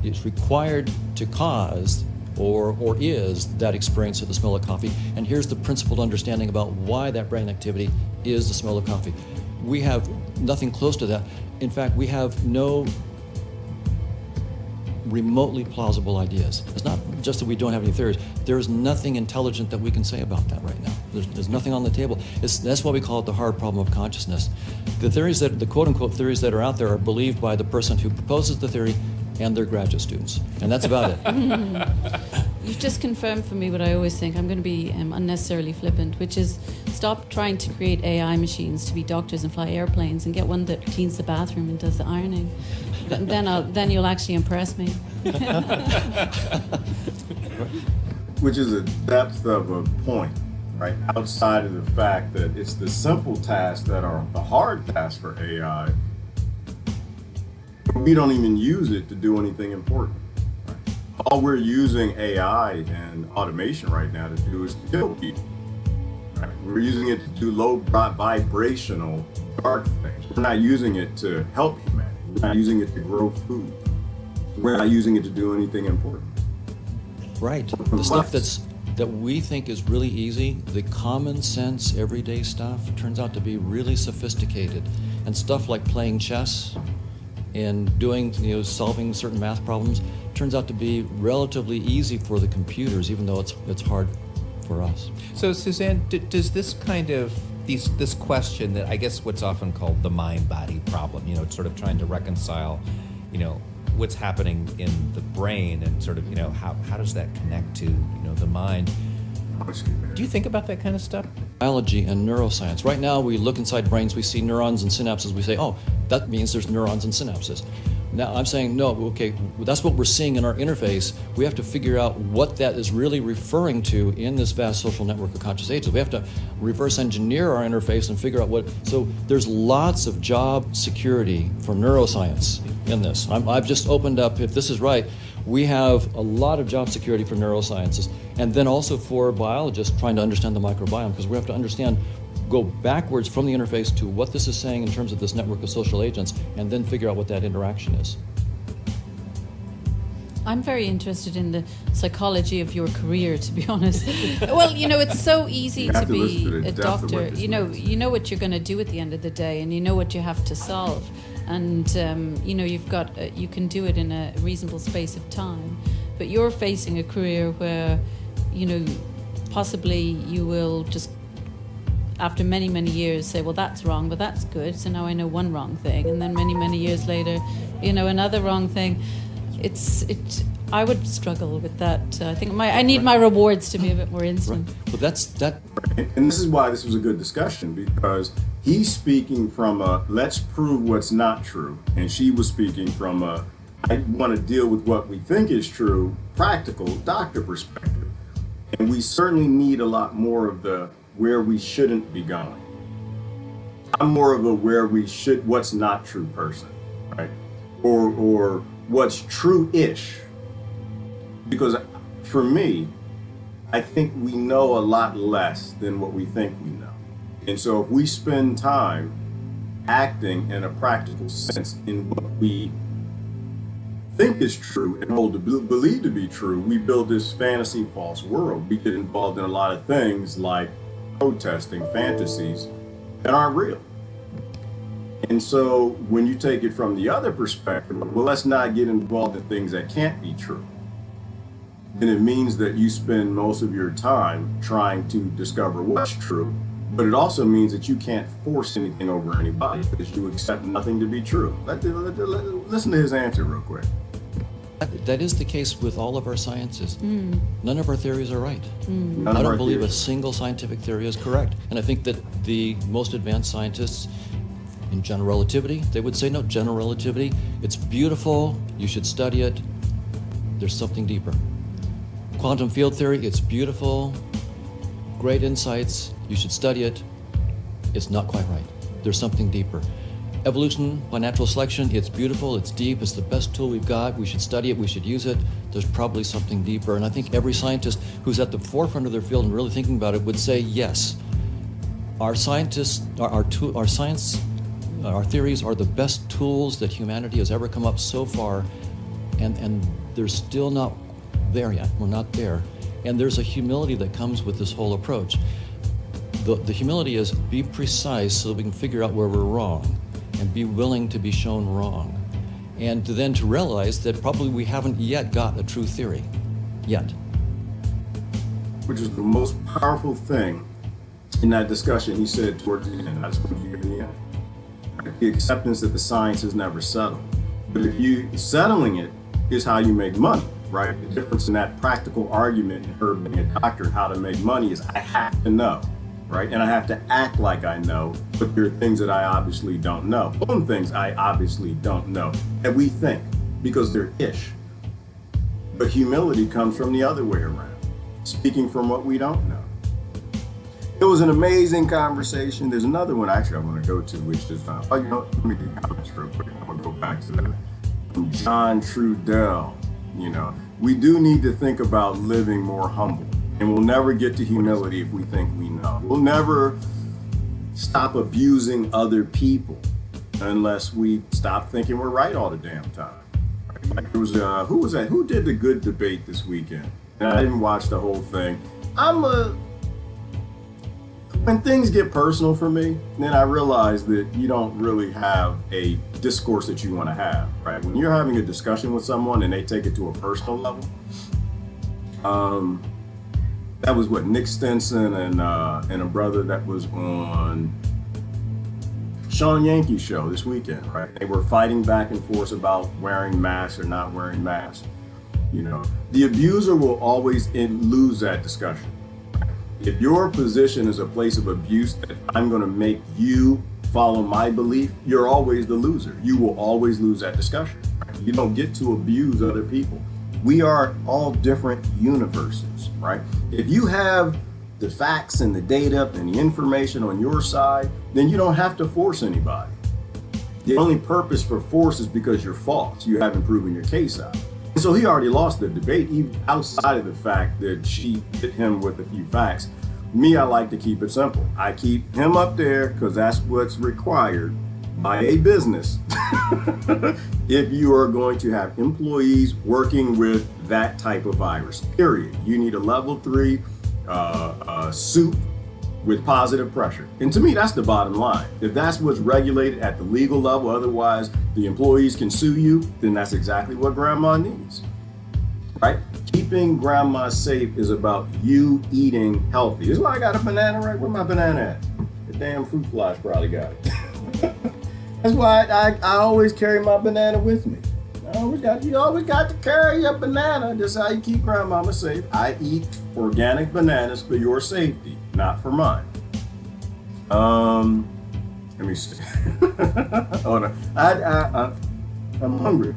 is required to cause or is that experience of the smell of coffee. And here's the principled understanding about why that brain activity is the smell of coffee. We have nothing close to that. In fact, we have no remotely plausible ideas. It's not just that we don't have any theories. There's nothing intelligent that we can say about that right now. There's nothing on the table. That's why we call it the hard problem of consciousness. The quote-unquote theories that are out there are believed by the person who proposes the theory and their graduate students. And that's about it. You've just confirmed for me what I always think. I'm going to be unnecessarily flippant, which is stop trying to create AI machines to be doctors and fly airplanes, and get one that cleans the bathroom and does the ironing. Then you'll actually impress me. Which is a depth of a point, right? Outside of the fact that it's the simple tasks that are the hard tasks for AI. We don't even use it to do anything important. Right? All we're using AI and automation right now to do is to kill people. Right? We're using it to do low vibrational dark things. We're not using it to help humanity. We're not using it to grow food. We're not using it to do anything important. Right. The stuff that we think is really easy, the common sense, everyday stuff, turns out to be really sophisticated. And stuff like playing chess and doing, solving certain math problems turns out to be relatively easy for the computers, even though it's hard for us. So, Suzanne, does this kind of this question that I guess what's often called the mind-body problem, it's sort of trying to reconcile, what's happening in the brain and sort of, how does that connect to, the mind? Do you think about that kind of stuff? Biology and neuroscience. Right now, we look inside brains, we see neurons and synapses, we say, oh, that means there's neurons and synapses. Now, I'm saying, no, okay, that's what we're seeing in our interface. We have to figure out what that is really referring to in this vast social network of conscious agents. We have to reverse engineer our interface and figure out so there's lots of job security for neuroscience in this. I've just opened up, if this is right, We have a lot of job security for neurosciences, and then also for biologists trying to understand the microbiome, because we have to understand, go backwards from the interface to what this is saying in terms of this network of social agents, and then figure out what that interaction is. I'm very interested in the psychology of your career, to be honest. Well, you know, it's so easy You to have to listen to be the a depth of what doctor. this means. You know what you're going to do at the end of the day, and you know what you have to solve, and you know you've got you can do it in a reasonable space of time. But you're facing a career where, you know, possibly you will just, after many, many years, say, well, that's wrong, but that's good. So now I know one wrong thing, and then many, many years later, you know, another wrong thing. I would struggle with that. I think I need my rewards to be a bit more instant. Right. But that's that. And this is why this was a good discussion, because he's speaking from a let's prove what's not true, and she was speaking from a I want to deal with what we think is true, practical doctor perspective. And we certainly need a lot more of the where we shouldn't be going. I'm more of a where we should, what's not true person, right? Or what's true-ish. Because for me, I think we know a lot less than what we think we know. And so if we spend time acting in a practical sense in what we think is true and hold to believe to be true, we build this fantasy false world. We get involved in a lot of things like protesting fantasies that aren't real. And so when you take it from the other perspective, well, let's not get involved in things that can't be true. Then it means that you spend most of your time trying to discover what's true, but it also means that you can't force anything over anybody because you accept nothing to be true. Listen to his answer real quick. That is the case with all of our sciences. None of our theories are right. None I of don't our believe a theories. single scientific theory is correct. And I think that the most advanced scientists in general relativity, they would say, no, general relativity, it's beautiful, you should study it, there's something deeper. Quantum field theory, it's beautiful, great insights, you should study it, it's not quite right. There's something deeper. Evolution by natural selection, it's beautiful, it's deep, it's the best tool we've got, we should study it, we should use it, there's probably something deeper. And I think every scientist who's at the forefront of their field and really thinking about it would say, yes, our scientists, our science, our theories are the best tools that humanity has ever come up so far, and they're still not there yet. We're not there. And there's a humility that comes with this whole approach. The humility is be precise so that we can figure out where we're wrong and be willing to be shown wrong. And then to realize that probably we haven't yet got a true theory. Yet. Which is the most powerful thing in that discussion he said towards the end. I just want you to hear the end. The acceptance that the science is never settled. But if you settling it is how you make money, right? The difference in that practical argument in her being a doctor and how to make money is I have to know, right? And I have to act like I know, but there are things that I obviously don't know. Some things I obviously don't know that we think because they're ish. But humility comes from the other way around, speaking from what we don't know. It was an amazing conversation. There's another one actually I want to go to, which is, let me do comments real quick. I'm going to go back to that. From John Trudell, we do need to think about living more humble. And we'll never get to humility if we think we know. We'll never stop abusing other people unless we stop thinking we're right all the damn time. Like there was, who was that? Who did the good debate this weekend? And I didn't watch the whole thing. When things get personal for me, then I realize that you don't really have a discourse that you want to have, right? When you're having a discussion with someone and they take it to a personal level, that was what Nick Stinson and a brother that was on Sean Yankee's show this weekend, right? They were fighting back and forth about wearing masks or not wearing masks. The abuser will always lose that discussion. If your position is a place of abuse that I'm going to make you follow my belief, you're always the loser. You will always lose that discussion. Right? You don't get to abuse other people. We are all different universes, right? If you have the facts and the data and the information on your side, then you don't have to force anybody. The only purpose for force is because you're false. You haven't proven your case out. So he already lost the debate, even outside of the fact that she hit him with a few facts. Me, I like to keep it simple. I keep him up there because that's what's required by a business if you are going to have employees working with that type of virus, period. You need a level 3 suit with positive pressure. And to me, that's the bottom line. If that's what's regulated at the legal level, otherwise the employees can sue you, then that's exactly what grandma needs, right? Keeping grandma safe is about you eating healthy. This is why I got a banana, right? Where my banana at? The damn fruit flies probably got it. That's why I always carry my banana with me. You always got to carry your banana. That's how you keep grandmama safe. I eat organic bananas for your safety, not for mine. Let me see. Hold on. I'm hungry.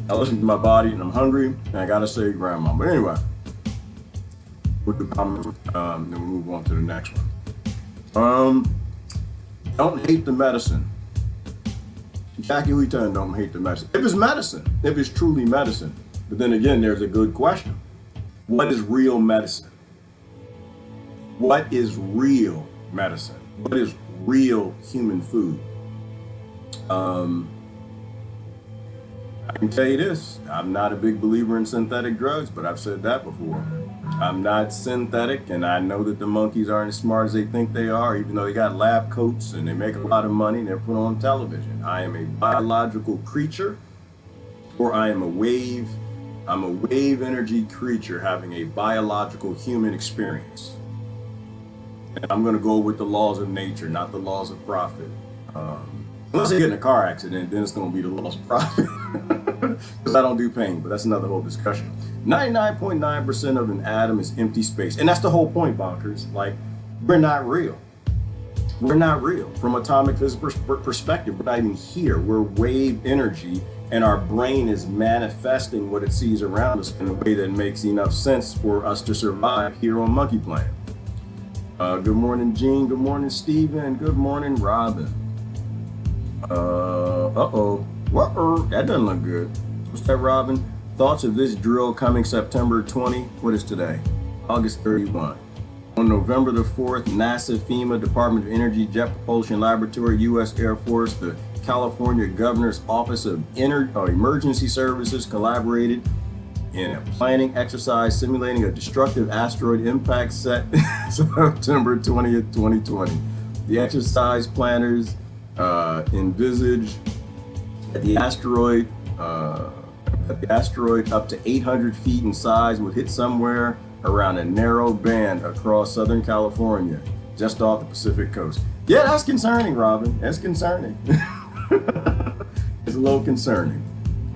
I listen to my body and I'm hungry and I gotta save grandma. But anyway, with the comments, then we move on to the next one. Don't hate the medicine. Jackie Lee-Ton, don't hate the medicine. If it's medicine, if it's truly medicine. But then again, there's a good question. What is real medicine? What is real medicine? What is real human food? I can tell you this, I'm not a big believer in synthetic drugs, but I've said that before. I'm not synthetic, and I know that the monkeys aren't as smart as they think they are, even though they got lab coats and they make a lot of money and they're put on television. I am a biological creature, or I'm a wave energy creature having a biological human experience. And I'm gonna go with the laws of nature, not the laws of profit. Unless I get in a car accident, then it's gonna be the laws of profit. Because I don't do pain, but that's another whole discussion. 99.9% of an atom is empty space. And that's the whole point, bonkers. Like, we're not real. We're not real. From atomic physics perspective, we're not even here. We're wave energy, and our brain is manifesting what it sees around us in a way that makes enough sense for us to survive here on Monkey Planet. Good morning, Gene. Good morning, Steven. Good morning, Robin. That doesn't look good. What's that, Robin? Thoughts of this drill coming September 20? What is today? August 31. On November the 4th, NASA, FEMA, Department of Energy, Jet Propulsion Laboratory, U.S. Air Force, the California Governor's Office of Emergency Services collaborated in a planning exercise simulating a destructive asteroid impact set September 20th, 2020. The exercise planners envisage that the asteroid up to 800 feet in size would hit somewhere around a narrow band across Southern California, just off the Pacific coast. Yeah, that's concerning, Robin. That's concerning. It's a little concerning.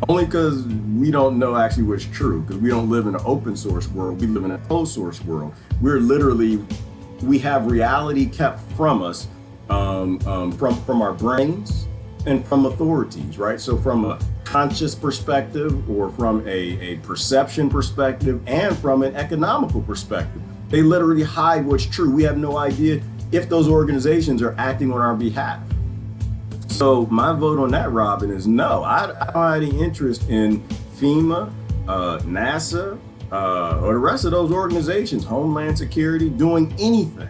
Only because we don't know actually what's true, because we don't live in an open source world. We live in a closed source world. We have reality kept from us, from our brains and from authorities, right? So from a conscious perspective, or from a perception perspective, and from an economical perspective, they literally hide what's true. We have no idea if those organizations are acting on our behalf. So my vote on that, Robin, is no. I don't have any interest in FEMA, NASA, or the rest of those organizations, Homeland Security, doing anything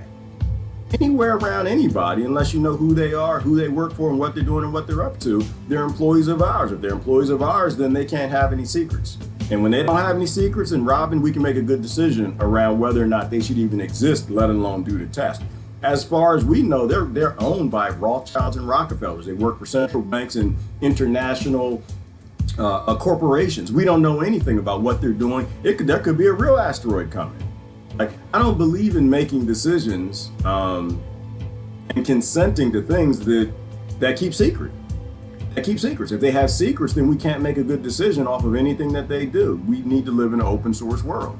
anywhere around anybody unless you know who they are, who they work for, and what they're doing and what they're up to. They're employees of ours. If they're employees of ours, then they can't have any secrets. And when they don't have any secrets, then Robin, we can make a good decision around whether or not they should even exist, let alone do the test. As far as we know, they're owned by Rothschilds and Rockefellers. They work for central banks and international corporations. We don't know anything about what they're doing. There could be a real asteroid coming. Like, I don't believe in making decisions and consenting to things that keep secret. That keep secrets. If they have secrets, then we can't make a good decision off of anything that they do. We need to live in an open source world.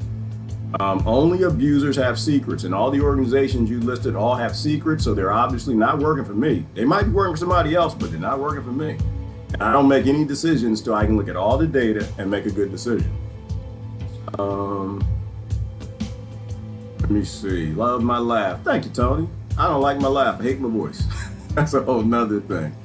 Only abusers have secrets, and all the organizations you listed all have secrets, so they're obviously not working for me. They might be working for somebody else, but they're not working for me. And I don't make any decisions till I can look at all the data and make a good decision. Let me see. Love my laugh. Thank you, Tony. I don't like my laugh. I hate my voice. That's a whole nother thing.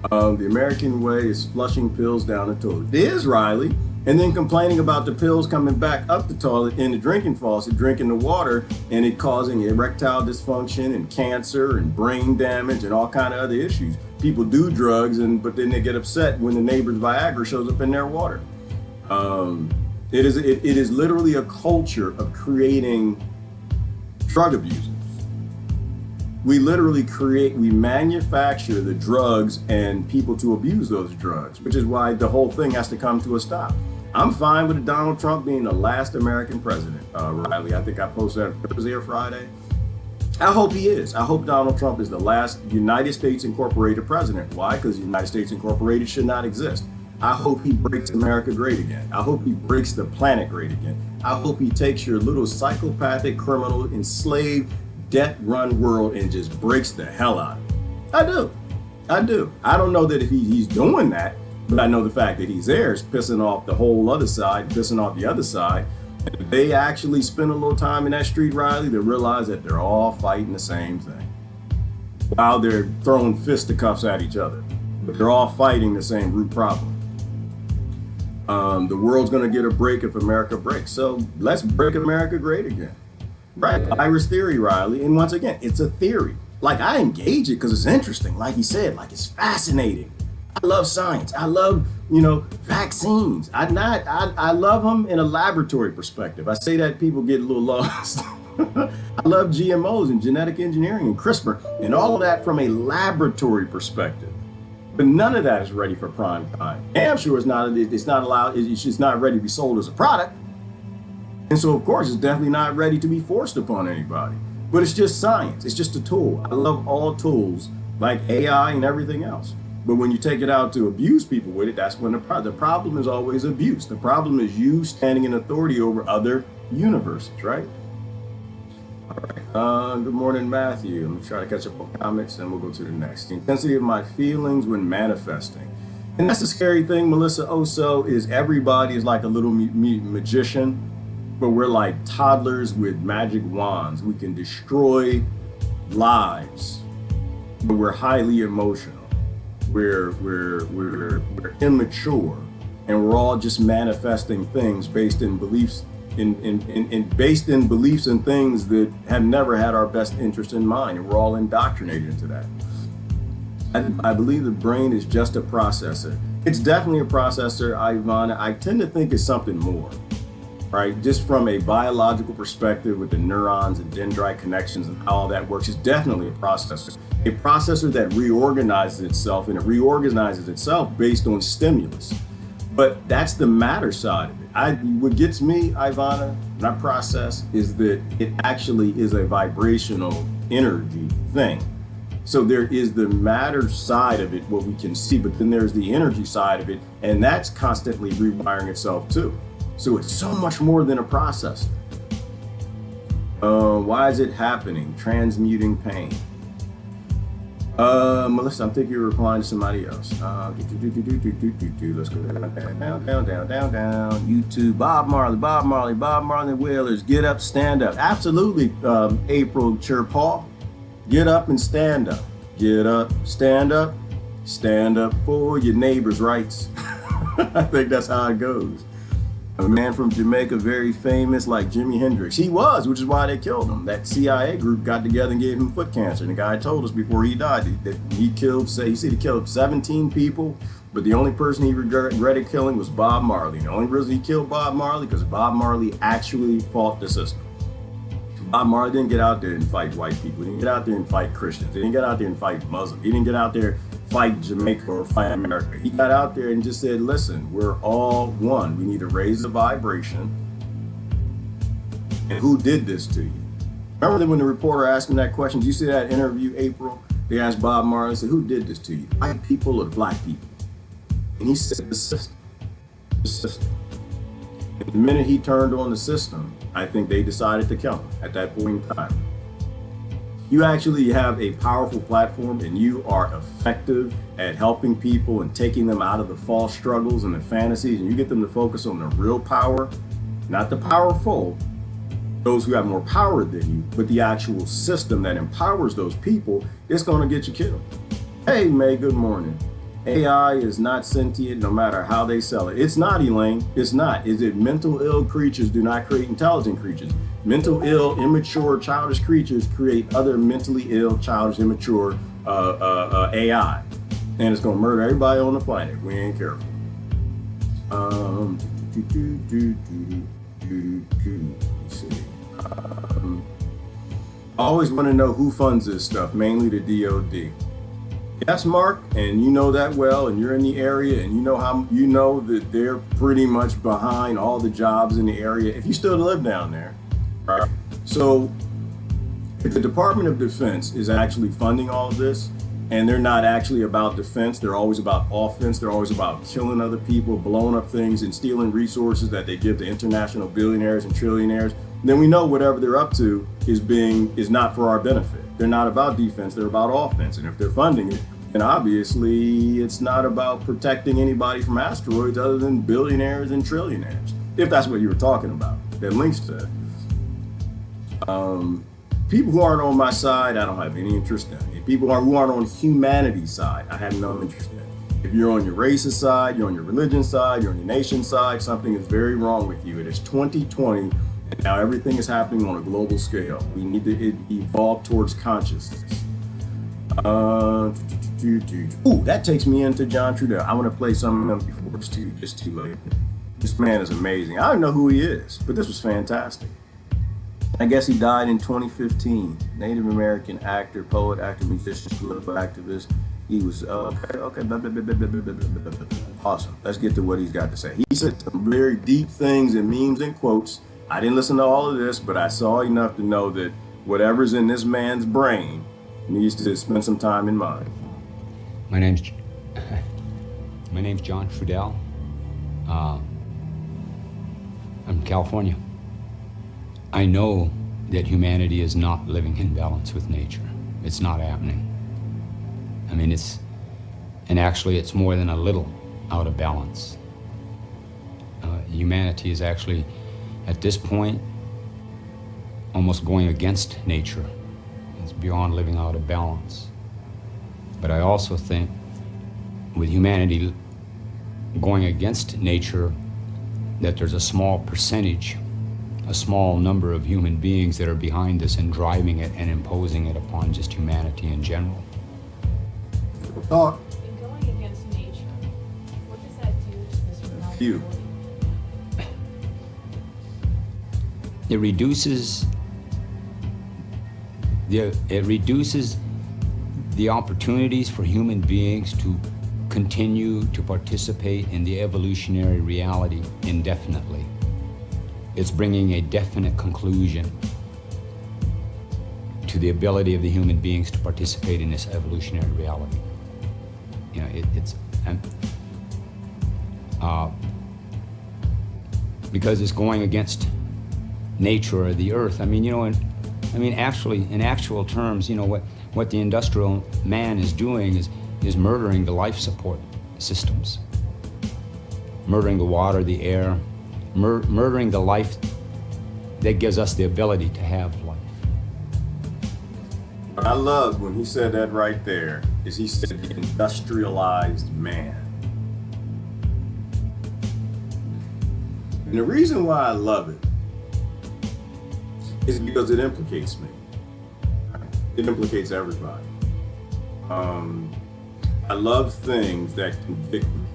The American way is flushing pills down the toilet. It is, Riley. And then complaining about the pills coming back up the toilet in the drinking faucet, drinking the water, and it causing erectile dysfunction and cancer and brain damage and all kind of other issues. People do drugs, but then they get upset when the neighbor's Viagra shows up in their water. It is literally a culture of creating drug abusers. We literally we manufacture the drugs and people to abuse those drugs, which is why the whole thing has to come to a stop. I'm fine with Donald Trump being the last American president, Riley. I think I posted that Thursday or Friday. I hope he is. I hope Donald Trump is the last United States Incorporated president. Why? Because the United States Incorporated should not exist. I hope he breaks America great again. I hope he breaks the planet great again. I hope he takes your little psychopathic, criminal, enslaved, debt-run world and just breaks the hell out of it. I do. I don't know that if he's doing that, but I know the fact that he's there is pissing off the whole other side, pissing off the other side. If they actually spend a little time in that street, Riley, they realize that they're all fighting the same thing while they're throwing fisticuffs at each other. But they're all fighting the same root problem. The world's going to get a break if America breaks. So let's break America great again. Right? Virus theory, Riley. And once again, it's a theory. Like, I engage it because it's interesting. Like he said, like, it's fascinating. I love science. I love, vaccines. I love them in a laboratory perspective. I say that people get a little lost. I love GMOs and genetic engineering and CRISPR and all of that from a laboratory perspective. But none of that is ready for prime time. Damn sure it's not allowed. It's just not ready to be sold as a product. And so, of course, it's definitely not ready to be forced upon anybody. But it's just science. It's just a tool. I love all tools like AI and everything else. But when you take it out to abuse people with it, that's when the problem is always abuse. The problem is you standing in authority over other universes, right? All right. Good morning, Matthew. I'm going to try to catch up on comments and we'll go to the next. The intensity of my feelings when manifesting. And that's the scary thing, Melissa Oso, is everybody is like a little magician, but we're like toddlers with magic wands. We can destroy lives, but we're highly emotional. We're immature, and we're all just manifesting things based in beliefs based in beliefs and things that have never had our best interest in mind, and we're all indoctrinated into that. I believe the brain is just a processor. It's definitely a processor, Ivana. I tend to think it's something more, right? Just from a biological perspective with the neurons and dendrite connections and how all that works, it's definitely a processor. A processor that reorganizes itself, and it reorganizes itself based on stimulus. But that's the matter side of it. What gets me, Ivana, when I process, is that it actually is a vibrational energy thing. So there is the matter side of it, what we can see, but then there's the energy side of it, and that's constantly rewiring itself too. So it's so much more than a processor. Why is it happening? Transmuting pain. Melissa, I'm thinking you're replying to somebody else. Let's go down. YouTube, Bob Marley, Whalers, get up, stand up. Absolutely, April Chirpaw. Get up and stand up. Get up, stand up. Stand up for your neighbor's rights. I think that's how it goes. A man from Jamaica, very famous, like Jimi Hendrix. He was, which is why they killed him. That CIA group got together and gave him foot cancer. And the guy told us before he died that he killed 17 people, but the only person he regretted killing was Bob Marley. And the only reason he killed Bob Marley because Bob Marley actually fought the system. Bob Marley didn't get out there and fight white people. He didn't get out there and fight Christians. He didn't get out there and fight Muslims. He didn't get out there fight Jamaica or fight America. He got out there and just said, listen, we're all one. We need to raise the vibration. And who did this to you? Remember that when the reporter asked him that question, did you see that interview, April? They asked Bob Marley, said, who did this to you? White people or black people? And he said, the system. The system. And the minute he turned on the system, I think they decided to kill him at that point in time. You actually have a powerful platform and you are effective at helping people and taking them out of the false struggles and the fantasies, and you get them to focus on the real power, not the powerful, those who have more power than you, but the actual system that empowers those people, it's going to get you killed. Hey, May, good morning. AI is not sentient no matter how they sell it. It's not, Elaine. It's not. Is it mental ill creatures do not create intelligent creatures? Mental ill, immature, childish creatures create other mentally ill, childish, immature AI. And it's going to murder everybody on the planet if we ain't careful. Let's see. I always want to know who funds this stuff, mainly the DOD. Yes, Mark, and you know that well, and you're in the area, and you know that they're pretty much behind all the jobs in the area, if you still live down there, right? So if the Department of Defense is actually funding all of this, and they're not actually about defense, they're always about offense, they're always about killing other people, blowing up things, and stealing resources that they give to international billionaires and trillionaires, then we know whatever they're up to is not for our benefit. They're not about defense, they're about offense. And if they're funding it, then obviously it's not about protecting anybody from asteroids other than billionaires and trillionaires. If that's what you were talking about, that links to it. People who aren't on my side, I don't have any interest in. People who aren't on humanity's side, I have no interest in. If you're on your racist side, you're on your religion side, you're on your nation side, something is very wrong with you. It is 2020. And now everything is happening on a global scale. We need to evolve towards consciousness. Ooh, that takes me into John Trudell. I want to play some of them before it's too late. This man is amazing. I don't know who he is, but this was fantastic. I guess he died in 2015. Native American actor, poet, actor, musician, political activist. He was, okay. Awesome. Let's get to what he's got to say. He said some very deep things in memes and quotes. I didn't listen to all of this, but I saw enough to know that whatever's in this man's brain needs to spend some time in mine. My name's John Trudell. I'm from California. I know that humanity is not living in balance with nature. It's not happening. I mean, it's more than a little out of balance. Humanity is actually, at this point, almost going against nature. It's beyond living out of balance. But I also think with humanity going against nature, that there's a small percentage, a small number of human beings that are behind this and driving it and imposing it upon just humanity in general. Talk. In going against nature, what does that do to this reality? Few. It reduces the opportunities for human beings to continue to participate in the evolutionary reality indefinitely. It's bringing a definite conclusion to the ability of the human beings to participate in this evolutionary reality. You know, because it's going against nature or the earth. I mean, actually, in actual terms, what the industrial man is doing is murdering the life support systems, murdering the water, the air, murdering the life that gives us the ability to have life. What I loved when he said that right there is he said the industrialized man. And the reason why I love it is because it implicates me. It implicates everybody. I love things that convict me.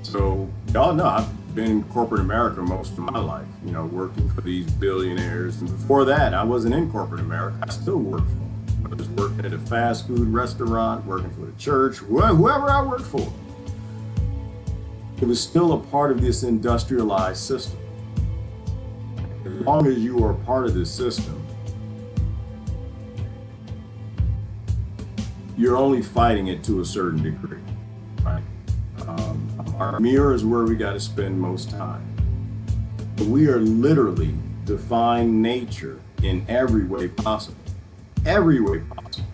So y'all know I've been in corporate America most of my life, working for these billionaires. And before that, I wasn't in corporate America. I still worked for them. I was working at a fast food restaurant, working for the church, whoever I worked for. It was still a part of this industrialized system. As long as you are a part of this system, you're only fighting it to a certain degree, right? Our mirror is where we got to spend most time. But we are literally defying nature in every way possible. Every way possible.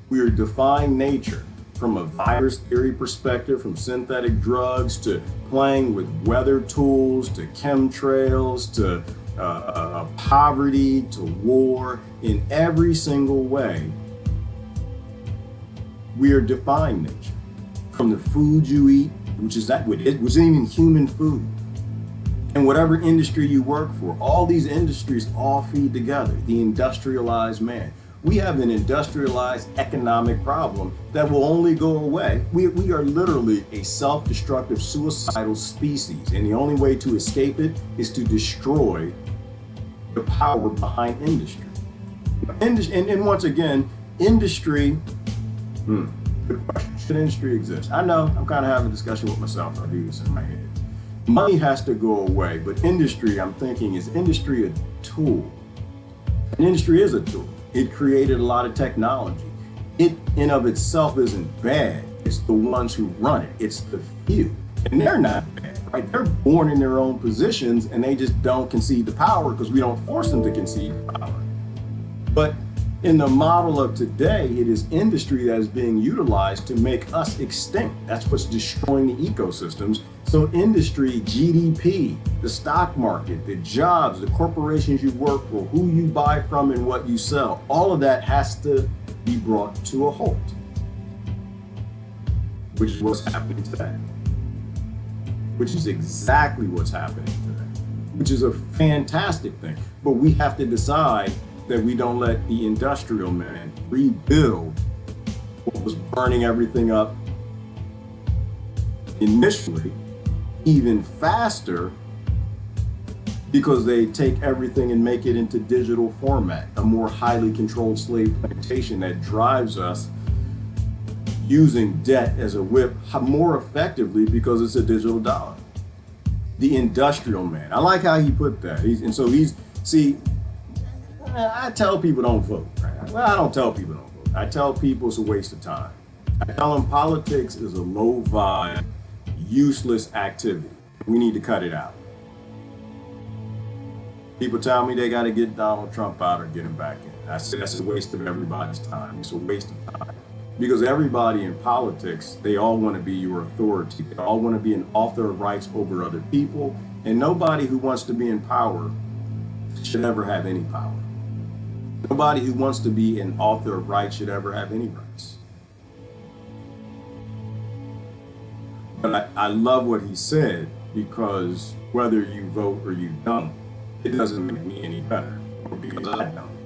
We are defying nature from a virus theory perspective, from synthetic drugs to playing with weather tools, to chemtrails, to poverty, to war. In every single way, we are defying nature. from the food you eat, which isn't even human food, and whatever industry you work for. All these industries all feed together. The industrialized man. We have an industrialized economic problem that will only go away. We are literally a self-destructive, suicidal species, and the only way to escape it is to destroy the power behind industry. And once again, industry, good question. Should industry exist? I know, I'm kind of having a discussion with myself. I do this in my head. Money has to go away, but industry, I'm thinking, is industry a tool? And industry is a tool. It created a lot of technology. It in of itself isn't bad. It's the ones who run it. It's the few. And they're not bad, right? They're born in their own positions and they just don't concede the power because we don't force them to concede the power. But in the model of today, it is industry that is being utilized to make us extinct. That's what's destroying the ecosystems. So industry, GDP, the stock market, the jobs, the corporations you work for, who you buy from and what you sell, all of that has to be brought to a halt, which is what's happening today. Which is exactly what's happening today, which is a fantastic thing. But we have to decide that we don't let the industrial man rebuild what was burning everything up initially, even faster, because they take everything and make it into digital format, a more highly controlled slave plantation that drives us using debt as a whip more effectively because it's a digital dollar. The industrial man. I like how he put that. I tell people don't vote. Right? Well, I don't tell people don't vote. I tell people it's a waste of time. I tell them politics is a low vibe, useless activity. We need to cut it out. People tell me they got to get Donald Trump out or get him back in. I say that's a waste of everybody's time. It's a waste of time. Because everybody in politics, they all want to be your authority. They all want to be an author of rights over other people. And nobody who wants to be in power should ever have any power. Nobody who wants to be an author of rights should ever have any rights. But I love what he said, because whether you vote or you don't, it doesn't make me any better, or because I don't.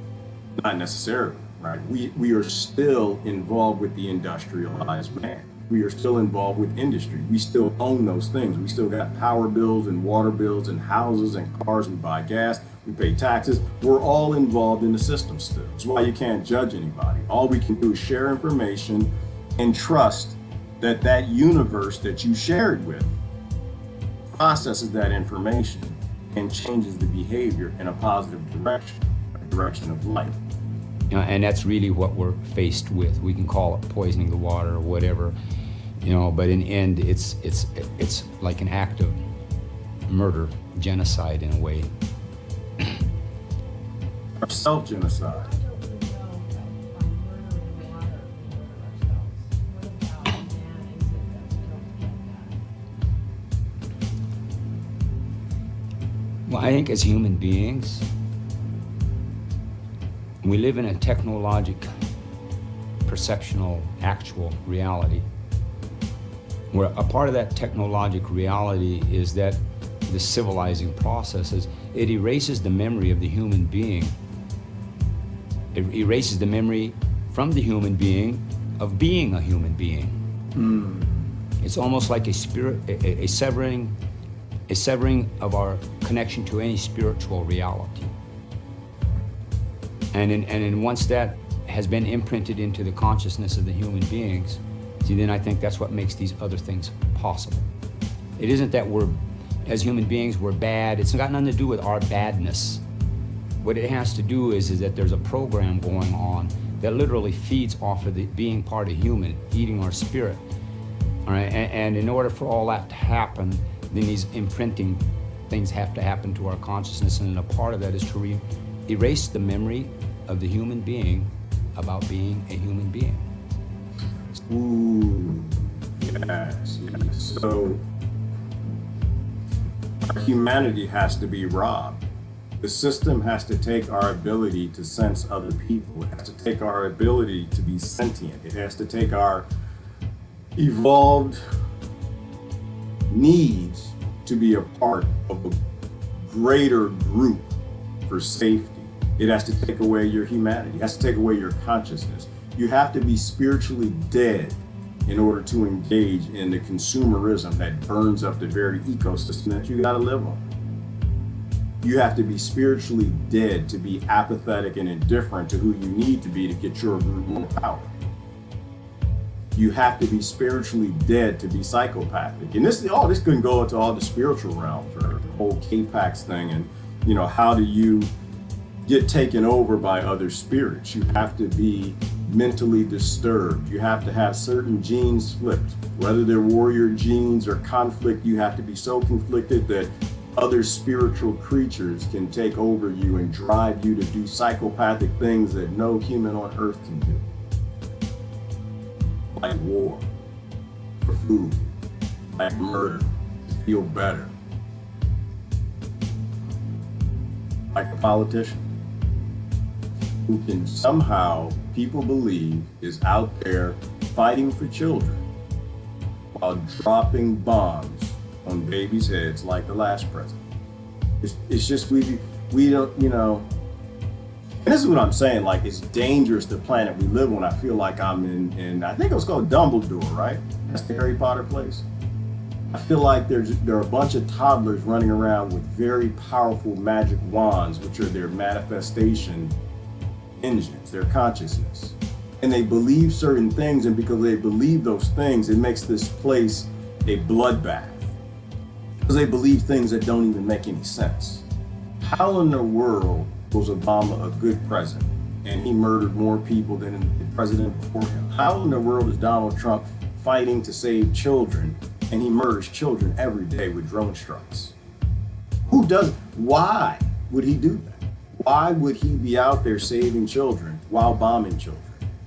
Not necessarily, right? We are still involved with the industrialized man. We are still involved with industry. We still own those things. We still got power bills and water bills and houses and cars. We buy gas. We pay taxes. We're all involved in the system still. That's why you can't judge anybody. All we can do is share information and trust that that universe that you shared with processes that information and changes the behavior in a positive direction, a direction of light. You know, and that's really what we're faced with. We can call it poisoning the water or whatever, but in the end, it's like an act of murder, genocide in a way. Or self-genocide. Well, I think as human beings, we live in a technologic, perceptional, actual reality, where a part of that technologic reality is that the civilizing processes, it erases the memory of the human being. It erases the memory from the human being of being a human being. It's almost like a spirit, a severing of our connection to any spiritual reality. And once that has been imprinted into the consciousness of the human beings, then I think that's what makes these other things possible. It isn't that as human beings, we're bad. It's got nothing to do with our badness. What it has to do is that there's a program going on that literally feeds off of the being part of human, eating our spirit. All right, and in order for all that to happen, then these imprinting things have to happen to our consciousness, and a part of that is to erase the memory of the human being about being a human being. Ooh, yes. So our humanity has to be robbed. The system has to take our ability to sense other people. It has to take our ability to be sentient. It has to take our evolved needs to be a part of a greater group for safety. It has to take away your humanity. It has to take away your consciousness. You have to be spiritually dead in order to engage in the consumerism that burns up the very ecosystem that you got to live on. You have to be spiritually dead to be apathetic and indifferent to who you need to be to get your group more power. You have to be spiritually dead to be psychopathic. And this can go into all the spiritual realms, or the whole K-Pax thing, and how do you get taken over by other spirits? You have to be mentally disturbed. You have to have certain genes flipped, whether they're warrior genes or conflict. You have to be so conflicted that other spiritual creatures can take over you and drive you to do psychopathic things that no human on earth can do. Like war, for food, like murder, to feel better. Like a politician who can somehow, people believe, is out there fighting for children while dropping bombs on babies' heads like the last president. It's just, we don't, and this is what I'm saying, like, it's dangerous, the planet we live on. I feel like I'm in I think it was called Dumbledore, right? That's the Harry Potter place. I feel like there are a bunch of toddlers running around with very powerful magic wands, which are their manifestation engines, their consciousness. And they believe certain things, and because they believe those things, it makes this place a bloodbath. Because they believe things that don't even make any sense. How in the world was Obama a good president and he murdered more people than the president before him? How in the world is Donald Trump fighting to save children and he murders children every day with drone strikes? Why would he do that? Why would he be out there saving children while bombing children?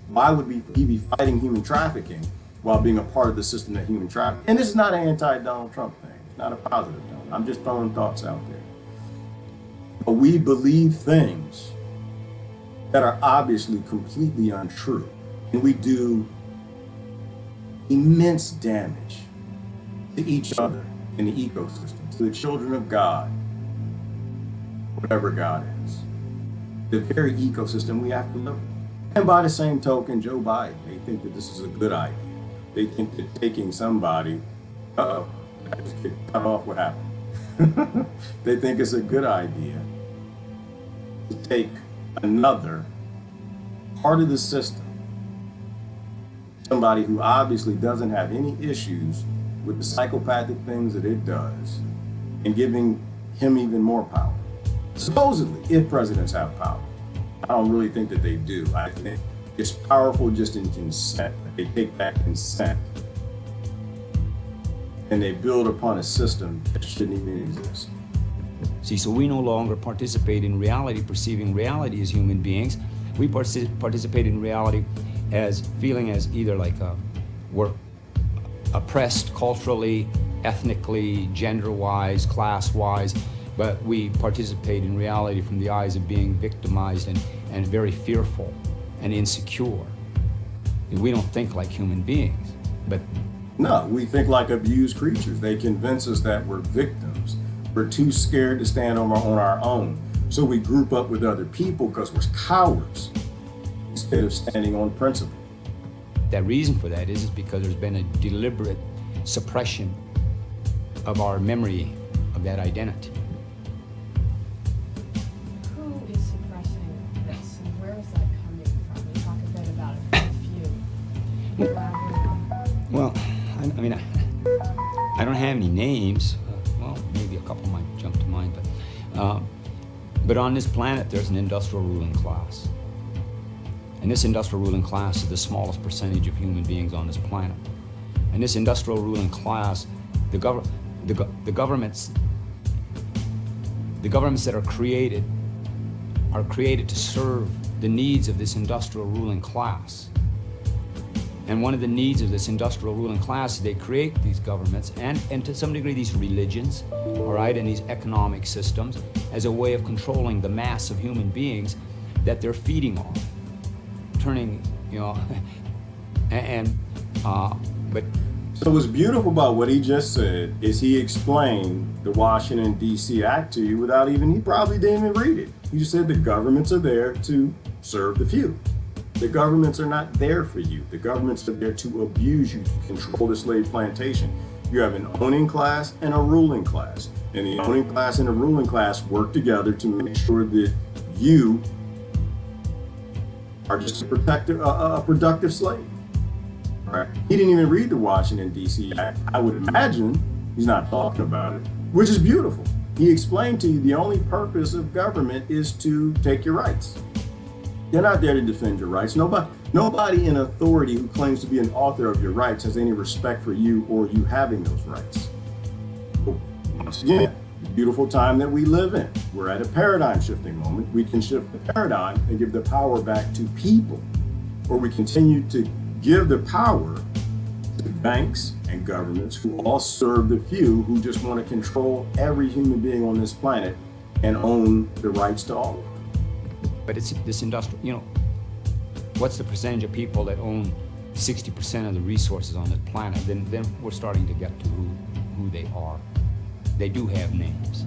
Why would he be fighting human trafficking while being a part of the system that human trafficking? And this is not an anti-Donald Trump thing. It's not a positive note. I'm just throwing thoughts out there. But we believe things that are obviously completely untrue. And we do immense damage to each other in the ecosystem, to the children of God, whatever God is, the very ecosystem we have to live in. And by the same token, Joe Biden, they think that this is a good idea. They think that taking somebody, I just get cut off, what happened? They think it's a good idea to take another part of the system, somebody who obviously doesn't have any issues with the psychopathic things that it does, and giving him even more power. Supposedly, if presidents have power. I don't really think that they do. I think it's powerful just in consent. They take that consent and they build upon a system that shouldn't even exist. See, so we no longer participate in reality, perceiving reality as human beings. We participate in reality as feeling as either like we're oppressed culturally, ethnically, gender-wise, class-wise, but we participate in reality from the eyes of being victimized and very fearful and insecure. We don't think like human beings, but... No, we think like abused creatures. They convince us that we're victims. We're too scared to stand on our own. So we group up with other people because we're cowards instead of standing on principle. That reason for that is because there's been a deliberate suppression of our memory of that identity. Who is suppressing this, and where is that coming from? We talk a bit about it, a few. Well, I mean, I don't have any names. Well, maybe a couple might jump to mind, but on this planet, there's an industrial ruling class. And this industrial ruling class is the smallest percentage of human beings on this planet. And this industrial ruling class, the governments that are created to serve the needs of this industrial ruling class. And one of the needs of this industrial ruling class is they create these governments and to some degree these religions, all right, and these economic systems as a way of controlling the mass of human beings that they're feeding on. Turning, and But So what's beautiful about what he just said is he explained the Washington, D.C. Act to you without even, he probably didn't even read it. He just said the governments are there to serve the few. The governments are not there for you. The governments are there to abuse you, to control the slave plantation. You have an owning class and a ruling class. And the owning class and the ruling class work together to make sure that you are just a productive slave. Right? He didn't even read the Washington, D.C. Act. I would imagine he's not talking about it, which is beautiful. He explained to you the only purpose of government is to take your rights. They're not there to defend your rights. Nobody in authority who claims to be an author of your rights has any respect for you or you having those rights. Once again, the beautiful time that we live in. We're at a paradigm shifting moment. We can shift the paradigm and give the power back to people, or we continue to give the power to banks and governments who all serve the few, who just want to control every human being on this planet and own the rights to all of them. But it's this industrial, what's the percentage of people that own 60% of the resources on the planet? Then we're starting to get to who they are. They do have names.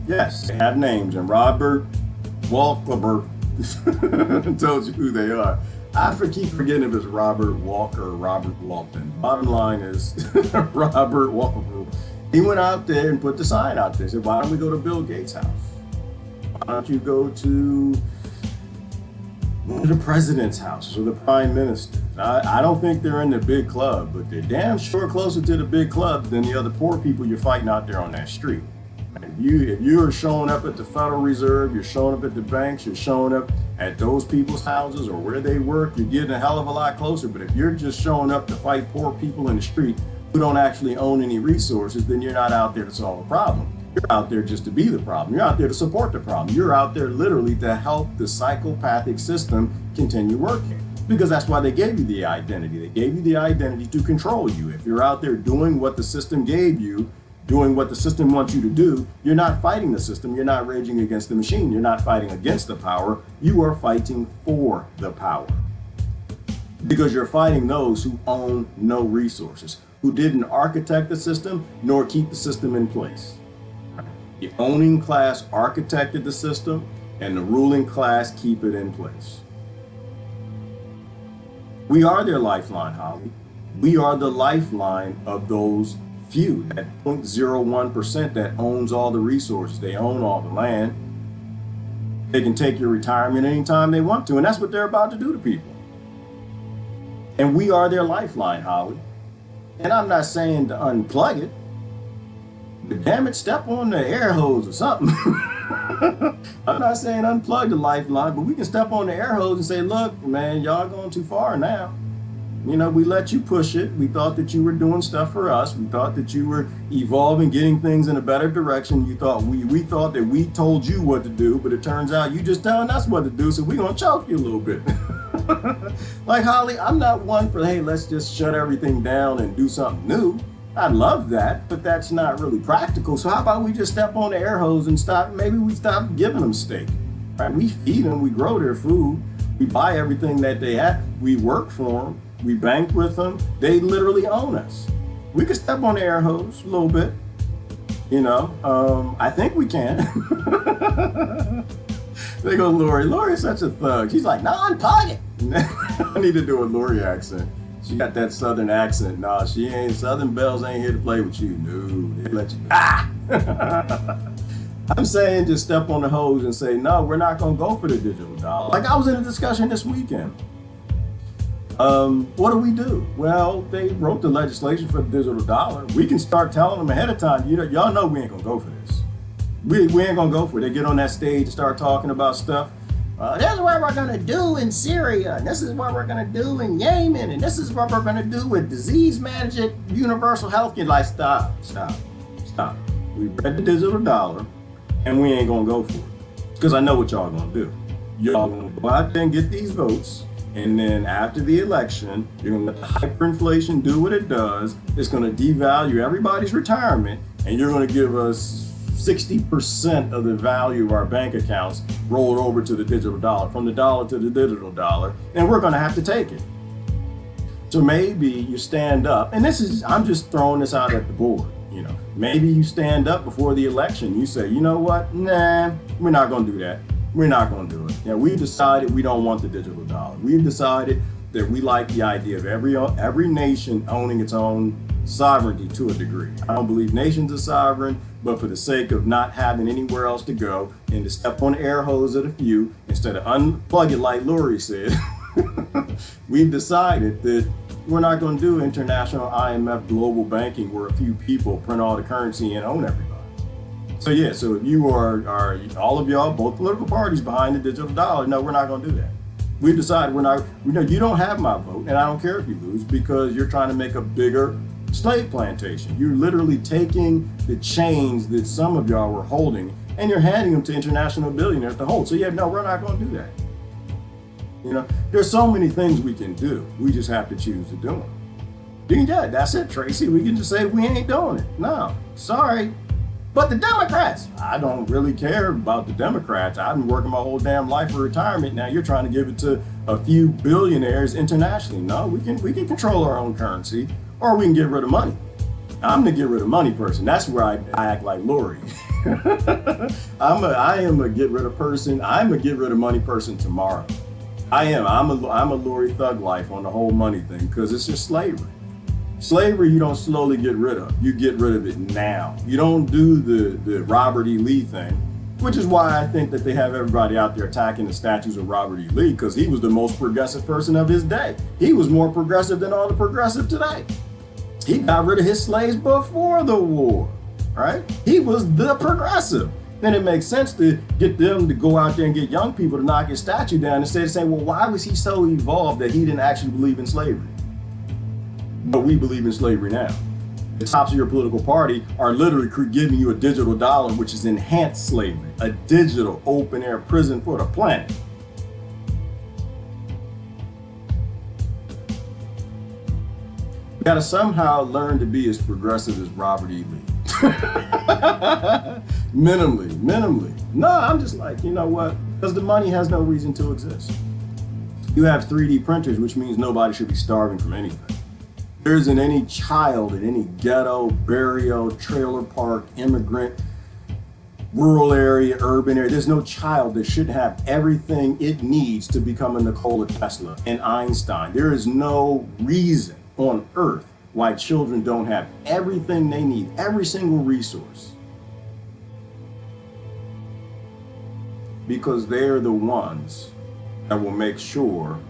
Yes, they have names, and Robert Walker told you who they are. I keep forgetting if it's Robert Walker or Robert Walton. Bottom line is Robert Walker. He went out there and put the sign out there. He said, why don't we go to Bill Gates' house? Why don't you go to the president's house or the prime minister? I don't think they're in the big club, but they're damn sure closer to the big club than the other poor people you're fighting out there on that street. If you are showing up at the Federal Reserve, you're showing up at the banks, you're showing up at those people's houses or where they work, you're getting a hell of a lot closer. But if you're just showing up to fight poor people in the street who don't actually own any resources, then you're not out there to solve a problem. You're out there just to be the problem. You're out there to support the problem. You're out there literally to help the psychopathic system continue working. Because that's why they gave you the identity. They gave you the identity to control you. If you're out there doing what the system gave you, doing what the system wants you to do, you're not fighting the system. You're not raging against the machine. You're not fighting against the power. You are fighting for the power. Because you're fighting those who own no resources, who didn't architect the system nor keep the system in place. The owning class architected the system, and the ruling class keep it in place. We are their lifeline, Holly. We are the lifeline of those few, that 0.01% that owns all the resources. They own all the land. They can take your retirement anytime they want to, and that's what they're about to do to people. And we are their lifeline, Holly. And I'm not saying to unplug it, but damn it, step on the air hose or something. I'm not saying unplug the lifeline, but we can step on the air hose and say, look, man, y'all going too far now. We let you push it. We thought that you were doing stuff for us. We thought that you were evolving, getting things in a better direction. You thought we thought that we told you what to do, but it turns out you just telling us what to do, so we're going to choke you a little bit. Like, Holly, I'm not one for, hey, let's just shut everything down and do something new. I love that, but that's not really practical. So how about we just step on the air hose and maybe we stop giving them steak, right? We feed them, we grow their food, we buy everything that they have, we work for them, we bank with them, they literally own us. We could step on the air hose a little bit, I think we can. They go, Lori. Lori's such a thug. She's like, no, unplug it. I need to do a Lori accent. She got that Southern accent. Nah, she ain't. Southern Bells ain't here to play with you. No, they let you. I'm saying just step on the hose and say, no, we're not going to go for the digital dollar. Like I was in a discussion this weekend. What do? Well, they wrote the legislation for the digital dollar. We can start telling them ahead of time, y'all know we ain't going to go for this. We ain't going to go for it. They get on that stage and start talking about stuff. This is what we're going to do in Syria, and this is what we're going to do in Yemen, and this is what we're going to do with disease management, universal health care. Like, stop. We read the digital dollar, and we ain't going to go for it. Because I know what y'all going to do. Y'all going to go out there and get these votes, and then after the election, you're going to let the hyperinflation do what it does. It's going to devalue everybody's retirement, and you're going to give us 60% of the value of our bank accounts rolled over to the digital dollar, from the dollar to the digital dollar, and we're going to have to take it. So maybe you stand up, and I'm just throwing this out at the board. Maybe you stand up before the election. You say, you know what? Nah, we're not going to do that. We're not going to do it. We've decided we don't want the digital dollar. We've decided that we like the idea of every nation owning its own sovereignty to a degree. I don't believe nations are sovereign, but for the sake of not having anywhere else to go and to step on the air hose of the few, instead of unplug it like Lori said, we've decided that we're not going to do international IMF global banking where a few people print all the currency and own everybody. So if you are all of y'all, both political parties behind the digital dollar, no, we're not going to do that. We've decided you don't have my vote, and I don't care if you lose, because you're trying to make a bigger slave plantation. You're literally taking the chains that some of y'all were holding and you're handing them to international billionaires to hold. So we're not going to do that. There's so many things we can do. We just have to choose to do them. That's it, Tracy. We can just say we ain't doing it. No, sorry. But the Democrats, I don't really care about the Democrats. I've been working my whole damn life for retirement. Now you're trying to give it to a few billionaires internationally. No, we can control our own currency, or we can get rid of money. I'm the get rid of money person. That's where I act like Lori. I am a get rid of person. I'm a get rid of money person tomorrow. I am. I'm a Lori Thug Life on the whole money thing, because it's just slavery. Slavery you don't slowly get rid of. You get rid of it now. You don't do the Robert E. Lee thing, which is why I think that they have everybody out there attacking the statues of Robert E. Lee, because he was the most progressive person of his day. He was more progressive than all the progressive today. He got rid of his slaves before the war, right? He was the progressive. Then it makes sense to get them to go out there and get young people to knock his statue down instead of saying, well, why was he so evolved that he didn't actually believe in slavery? But we believe in slavery now. The tops of your political party are literally giving you a digital dollar, which is enhanced slavery, a digital open air prison for the planet. We gotta somehow learn to be as progressive as Robert E. Lee. Minimally. No, I'm just like, you know what? Because the money has no reason to exist. You have 3D printers, which means nobody should be starving from anything. There isn't any child in any ghetto, barrio, trailer park, immigrant, rural area, urban area. There's no child that should have everything it needs to become a Nikola Tesla and Einstein. There is no reason on earth why children don't have everything they need, every single resource. Because they're the ones that will make sure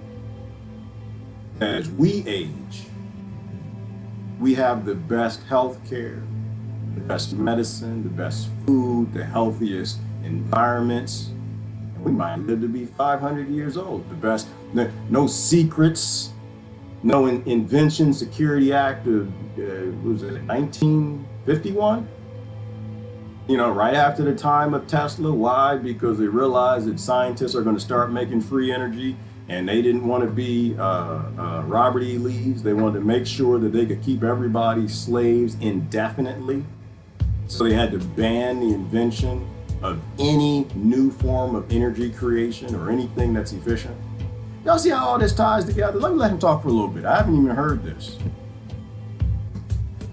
that as we age, we have the best health care, the best medicine, the best food, the healthiest environments. And we might live to be 500 years old. The best, no secrets, no Invention Security Act of, what was it, 1951? Right after the time of Tesla. Why? Because they realized that scientists are going to start making free energy, and they didn't want to be Robert E. Lee's. They wanted to make sure that they could keep everybody slaves indefinitely. So they had to ban the invention of any new form of energy creation or anything that's efficient. Y'all see how all this ties together? Let me let him talk for a little bit. I haven't even heard this.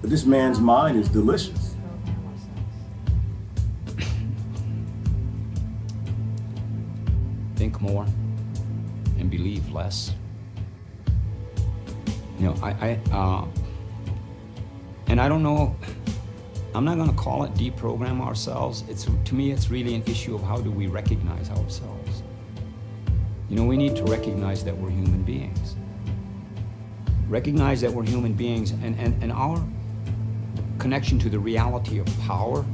But this man's mind is delicious. Think more and believe less. And I don't know, I'm not going to call it deprogram ourselves. To me, it's really an issue of how do we recognize ourselves. We need to recognize that we're human beings. Recognize that we're human beings, and our connection to the reality of power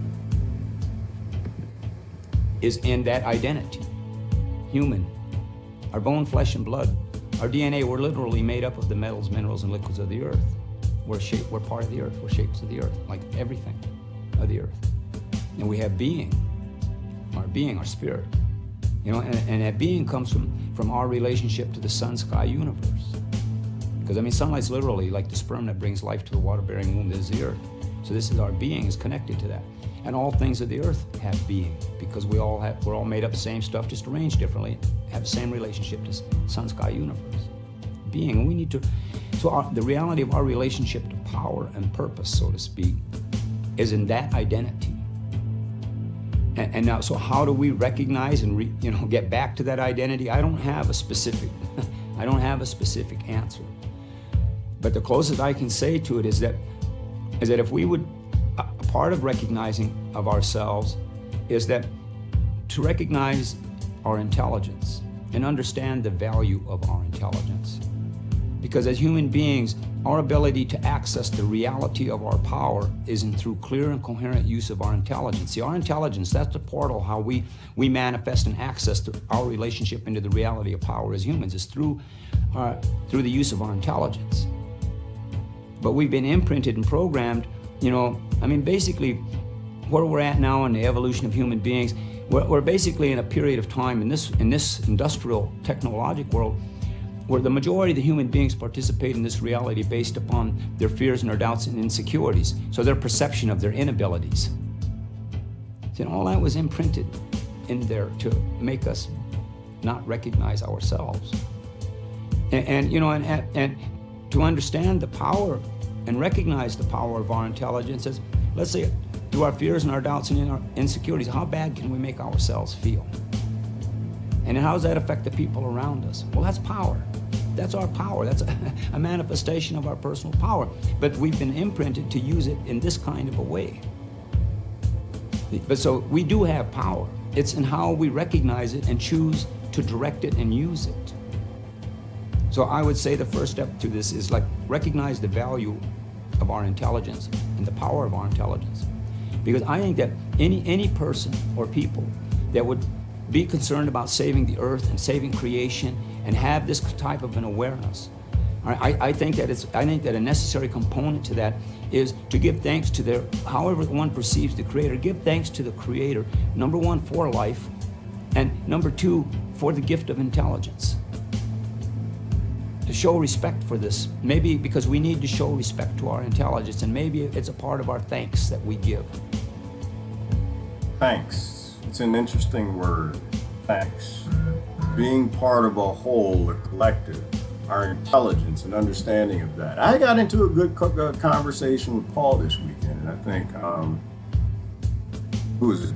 is in that identity. Human, our bone, flesh, and blood, our DNA, we're literally made up of the metals, minerals, and liquids of the earth. We're part of the earth, we're shapes of the earth, like everything of the earth. And we have being, our spirit. And that being comes from our relationship to the sun, sky, universe. Because sunlight's literally like the sperm that brings life to the water-bearing womb that is the earth. So this is our being is connected to that. And all things of the earth have being, because we're all made up of the same stuff, just arranged differently, have the same relationship to sun, sky, universe. Being, and we need to So the reality of our relationship to power and purpose, so to speak, is in that identity. And now, so how do we recognize and get back to that identity? I don't have a specific answer. But the closest I can say to it is that if we would, a part of recognizing of ourselves is that to recognize our intelligence and understand the value of our intelligence. Because as human beings, our ability to access the reality of our power is through clear and coherent use of our intelligence. See, our intelligence, that's the portal how we manifest and access our relationship into the reality of power as humans, is through the use of our intelligence. But we've been imprinted and programmed, basically where we're at now in the evolution of human beings, we're basically in a period of time in this industrial technologic world where the majority of the human beings participate in this reality based upon their fears and their doubts and insecurities, so their perception of their inabilities. And all that was imprinted in there to make us not recognize ourselves. And to understand the power and recognize the power of our intelligence as, let's say, through our fears and our doubts and our insecurities, how bad can we make ourselves feel? And how does that affect the people around us? Well, that's power. That's our power. That's a manifestation of our personal power. But we've been imprinted to use it in this kind of a way. But so we do have power. It's in how we recognize it and choose to direct it and use it. So I would say the first step to this is recognize the value of our intelligence and the power of our intelligence. Because I think that any person or people that would be concerned about saving the earth and saving creation and have this type of an awareness, I think that a necessary component to that is to give thanks to however one perceives the Creator, give thanks to the Creator, number one, for life, and number two, for the gift of intelligence. To show respect for this, maybe because we need to show respect to our intelligence, and maybe it's a part of our thanks that we give. Thanks. It's an interesting word, thanks. Being part of a whole, a collective, our intelligence and understanding of that. I got into a good conversation with Paul this weekend, and I think, who was it?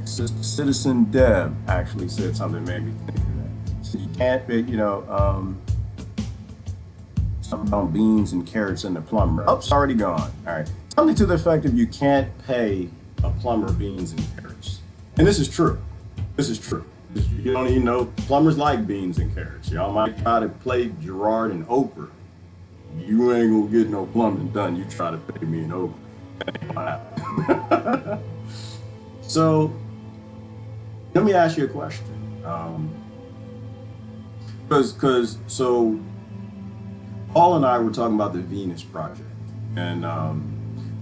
Citizen Deb actually said something that made me think of that. So you can't, something about beans and carrots in the plumber. Oh, it's already gone. All right. Something to the effect of you can't pay a plumber beans and carrots. And this is true. This is true. You don't even know plumbers like beans and carrots. Y'all might try to play Gerard and Oprah. You ain't gonna get no plumbing done. You try to pay me and Oprah. That ain't gonna happen. So let me ask you a question. So Paul and I were talking about the Venus Project, and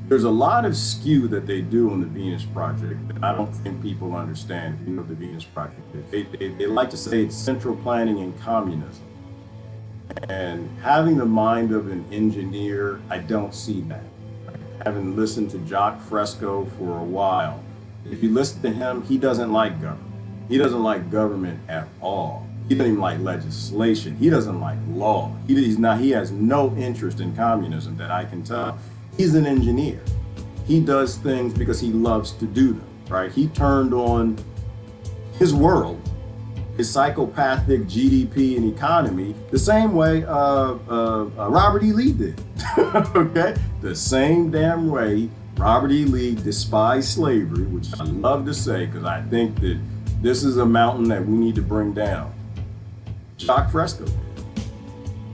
there's a lot of skew that they do on the Venus Project that I don't think people understand. If you know the Venus Project, they like to say it's central planning and communism. And having the mind of an engineer, I don't see that. Having listened to Jacques Fresco for a while, if you listen to him, he doesn't like government. He doesn't like government at all. He doesn't even like legislation. He doesn't like law. He has no interest in communism that I can tell. He's an engineer. He does things because he loves to do them, right? He turned on his world, his psychopathic GDP and economy, the same way Robert E. Lee did, okay? The same damn way Robert E. Lee despised slavery, which I love to say because I think that this is a mountain that we need to bring down. Jacques Fresco did.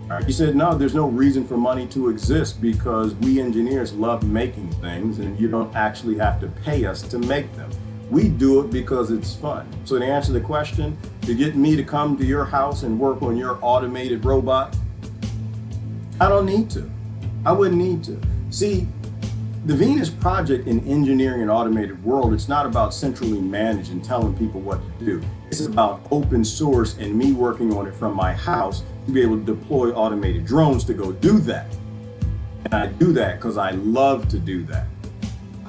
Right. He said, no, there's no reason for money to exist because we engineers love making things and you don't actually have to pay us to make them. We do it because it's fun. So to answer the question, to get me to come to your house and work on your automated robot, I don't need to. I wouldn't need to. See, the Venus Project in engineering and automated world, it's not about centrally managed and telling people what to do. It's about open source and me working on it from my house to be able to deploy automated drones to go do that. And I do that because I love to do that.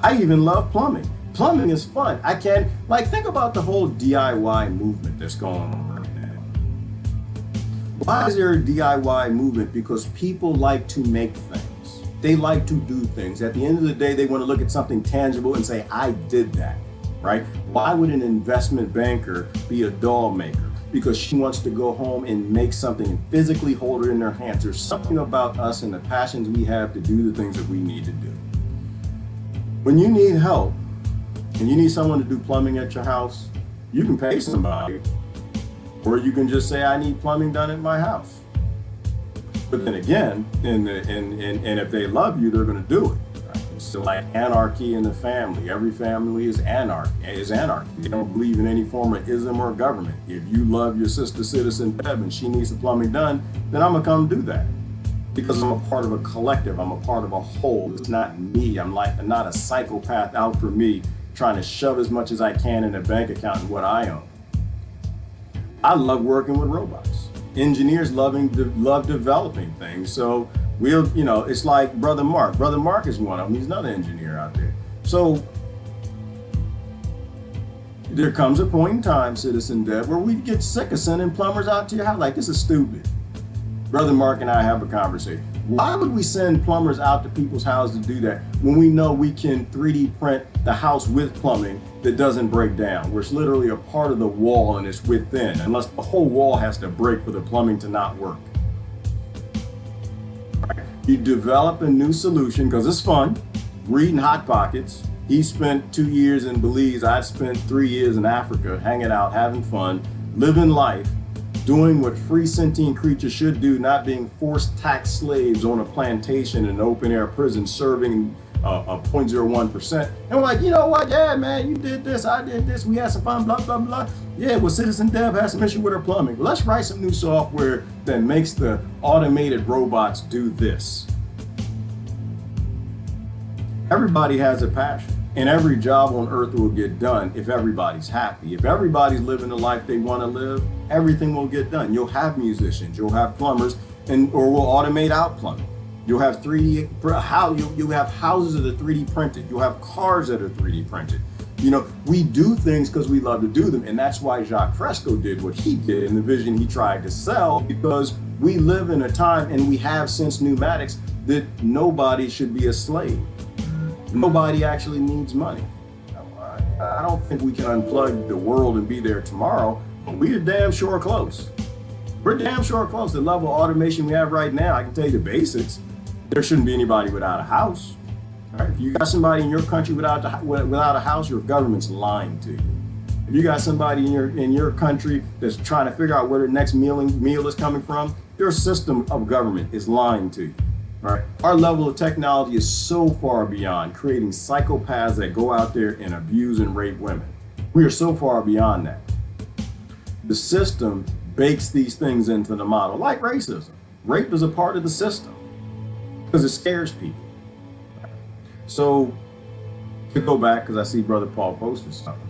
I even love plumbing. Plumbing is fun. I can, think about the whole DIY movement that's going on right now. Why is there a DIY movement? Because people like to make things. They like to do things. At the end of the day, they want to look at something tangible and say, I did that, right? Why would an investment banker be a doll maker? Because she wants to go home and make something and physically hold it in her hands. There's something about us and the passions we have to do the things that we need to do. When you need help and you need someone to do plumbing at your house, you can pay somebody, or you can just say, I need plumbing done at my house. But then again, and if they love you, they're going to do it. Right? It's like anarchy in the family. Every family is anarchy. They don't believe in any form of ism or government. If you love your sister citizen Deb and she needs the plumbing done, then I'm going to come do that. Because I'm a part of a collective. I'm a part of a whole. It's not me. I'm not a psychopath out for me trying to shove as much as I can in a bank account and what I own. I love working with robots. Engineers love developing things. So it's like Brother Mark. Brother Mark is one of them. He's another engineer out there. So there comes a point in time, Citizen Deb, where we get sick of sending plumbers out to your house. Like, this is stupid. Brother Mark and I have a conversation. Why would we send plumbers out to people's houses to do that when we know we can 3D print the house with plumbing that doesn't break down, where it's literally a part of the wall and it's within, unless the whole wall has to break for the plumbing to not work? Right. You develop a new solution because it's fun. Reading Hot Pockets. He spent 2 years in Belize. I spent 3 years in Africa, hanging out, having fun, living life, doing what free sentient creatures should do, not being forced tax slaves on a plantation in an open air prison serving a 0.01%. And we're like, you know what? Yeah, man, you did this, I did this, we had some fun, blah, blah, blah. Yeah, well, Citizen Deb has some issue with her plumbing. Well, let's write some new software that makes the automated robots do this. Everybody has a passion. And every job on earth will get done if everybody's happy. If everybody's living the life they want to live, everything will get done. You'll have musicians, you'll have plumbers, or we'll automate out plumbing. You'll have you'll have houses that are 3D printed. You'll have cars that are 3D printed. We do things because we love to do them. And that's why Jacques Fresco did what he did and the vision he tried to sell, because we live in a time, and we have since pneumatics, that nobody should be a slave. Nobody actually needs money. I don't think we can unplug the world and be there tomorrow, but we're damn sure close. We're damn sure close. The level of automation we have right now, I can tell you the basics. There shouldn't be anybody without a house. All right? If you got somebody in your country without a house, your government's lying to you. If you got somebody in your country that's trying to figure out where the next meal is coming from, your system of government is lying to you. Right. Our level of technology is so far beyond creating psychopaths that go out there and abuse and rape women. We are so far beyond that. The system bakes these things into the model, like racism. Rape is a part of the system because it scares people. So, to go back, because I see Brother Paul posted something,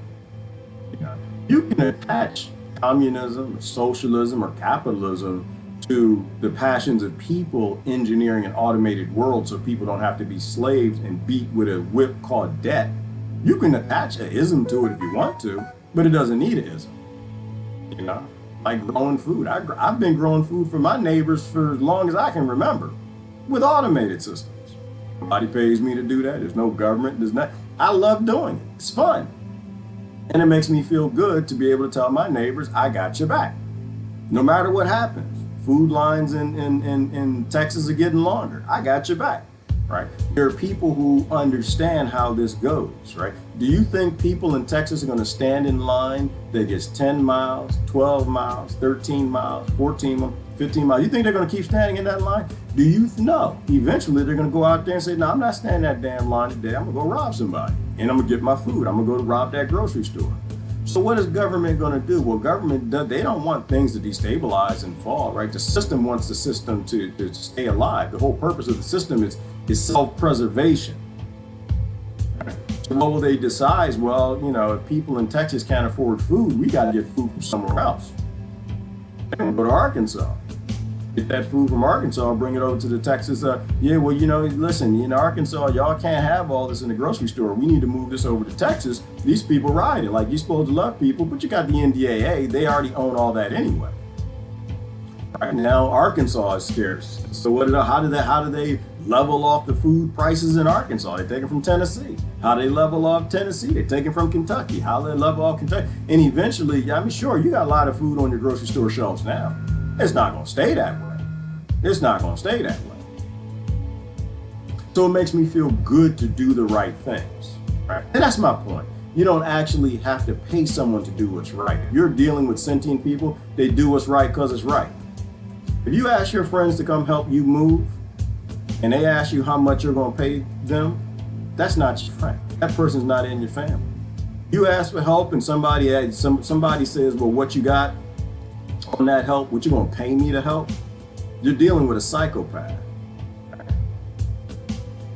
you can attach communism or socialism or capitalism to the passions of people engineering an automated world so people don't have to be slaves and beat with a whip called debt. You can attach an ism to it if you want to, but it doesn't need an ism. Like growing food. I've been growing food for my neighbors for as long as I can remember with automated systems. Nobody pays me to do that. There's no government. There's not. I love doing it. It's fun. And it makes me feel good to be able to tell my neighbors, I got your back. No matter what happens. Food lines in Texas are getting longer. I got your back, right? There are people who understand how this goes, right? Do you think people in Texas are going to stand in line that gets 10 miles, 12 miles, 13 miles, 14 miles, 15 miles? You think they're going to keep standing in that line? Do you know? Eventually, they're going to go out there and say, no, I'm not standing that damn line today. I'm going to go rob somebody, and I'm going to get my food. I'm going to go to rob that grocery store. So what is government going to do? Well, government, they don't want things to destabilize and fall, right? The system wants the system to stay alive. The whole purpose of the system is self-preservation. So what will they decide? Well, if people in Texas can't afford food, we got to get food from somewhere else. They're going to go to Arkansas. Get that food from Arkansas, bring it over to the Texas. Listen, in Arkansas, y'all can't have all this in the grocery store. We need to move this over to Texas. These people ride it. Like, you're supposed to love people, but you got the NDAA. They already own all that anyway. Right now, Arkansas is scarce. So how do they level off the food prices in Arkansas? They take it from Tennessee. How do they level off Tennessee? They take it from Kentucky. How do they level off Kentucky? And eventually, I mean, sure, you got a lot of food on your grocery store shelves now. It's not going to stay that way. It's not going to stay that way. So it makes me feel good to do the right things, right? And that's my point. You don't actually have to pay someone to do what's right. If you're dealing with sentient people, they do what's right because it's right. If you ask your friends to come help you move, and they ask you how much you're going to pay them, that's not your friend. That person's not in your family. You ask for help, and somebody says, "Well, what you got on that help? What you going to pay me to help?" You're dealing with a psychopath.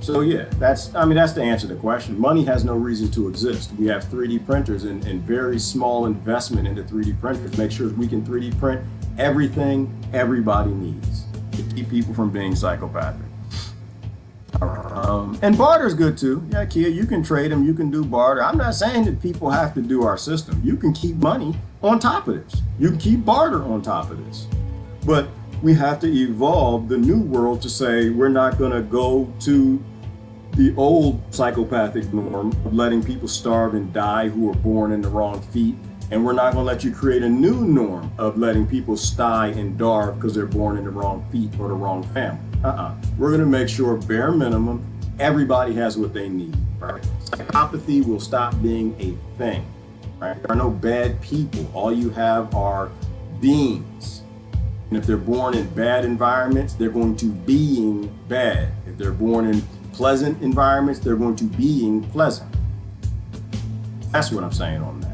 So yeah, that's the answer to the question. Money has no reason to exist. We have 3D printers and very small investment into 3D printers. Make sure we can 3D print everything everybody needs to keep people from being psychopathic. And barter's good too. Yeah, Kia, you can trade them, you can do barter. I'm not saying that people have to do our system. You can keep money on top of this. You can keep barter on top of this. But we have to evolve the new world to say we're not going to go to the old psychopathic norm of letting people starve and die who were born in the wrong feet. And we're not going to let you create a new norm of letting people die and starve because they're born in the wrong feet or the wrong family. We're going to make sure, bare minimum, everybody has what they need. Right? Psychopathy will stop being a thing. Right? There are no bad people. All you have are beings. And if they're born in bad environments, they're going to being bad. If they're born in pleasant environments, they're going to being pleasant. That's what I'm saying on that.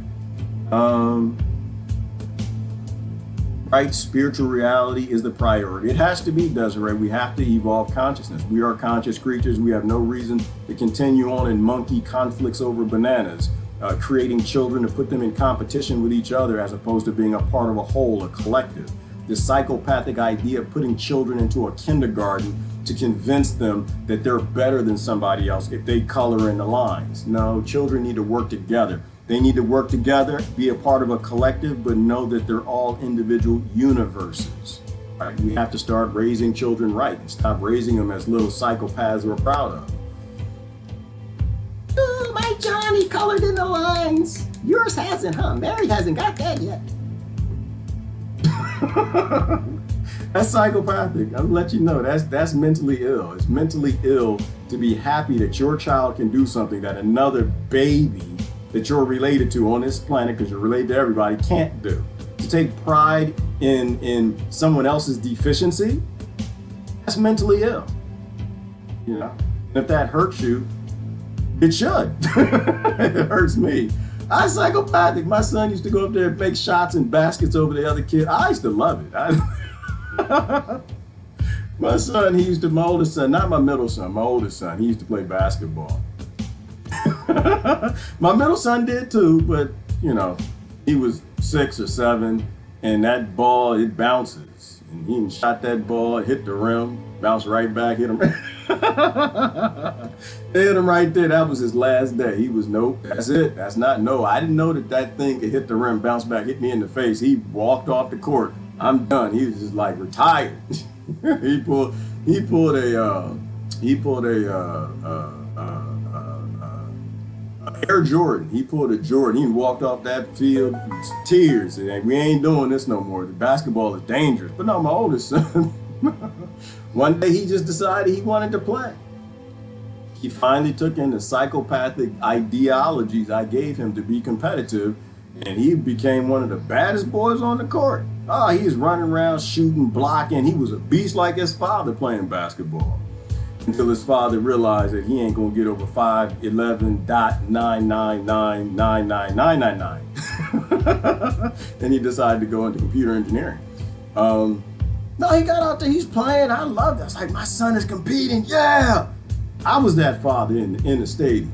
Right, spiritual reality is the priority. It has to be, Desiree. We have to evolve consciousness. We are conscious creatures. We have no reason to continue on in monkey conflicts over bananas, creating children to put them in competition with each other as opposed to being a part of a whole, a collective. This psychopathic idea of putting children into a kindergarten to convince them that they're better than somebody else if they color in the lines. No, children need to work together. They need to work together, be a part of a collective, but know that they're all individual universes. Right? We have to start raising children right and stop raising them as little psychopaths we're proud of. Oh, my Johnny colored in the lines. Yours hasn't, huh? Mary hasn't got that yet. That's psychopathic. I'll let you know that's mentally ill. It's mentally ill to be happy that your child can do something that another baby that you're related to on this planet, because you're related to everybody, can't do. To take pride in someone else's deficiency, that's mentally ill. You know, and if that hurts you, it should. It hurts me. I'm psychopathic. My son used to go up there and make shots and baskets over the other kid. I used to love it. My oldest son, not my middle son, my oldest son, he used to play basketball. My middle son did too, but you know, he was 6 or 7, and that ball, it bounces. And he shot that ball, hit the rim, bounced right back, hit him. Hit him right there. That was his last day. He was, nope, that's it. That's not, no. I didn't know that thing could hit the rim, bounce back, hit me in the face. He walked off the court. I'm done. He was just like retired. He pulled a Air Jordan. He pulled a Jordan. He walked off that field with tears. And we ain't doing this no more. The basketball is dangerous. But no, my oldest son, one day he just decided he wanted to play. He finally took in the psychopathic ideologies I gave him to be competitive, and he became one of the baddest boys on the court. Oh, he was running around, shooting, blocking. He was a beast like his father playing basketball. Until his father realized that he ain't gonna get over 5'11.9999999. And he decided to go into computer engineering. No, he got out there, he's playing. I loved it. I was like, my son is competing, yeah! I was that father in the stadium,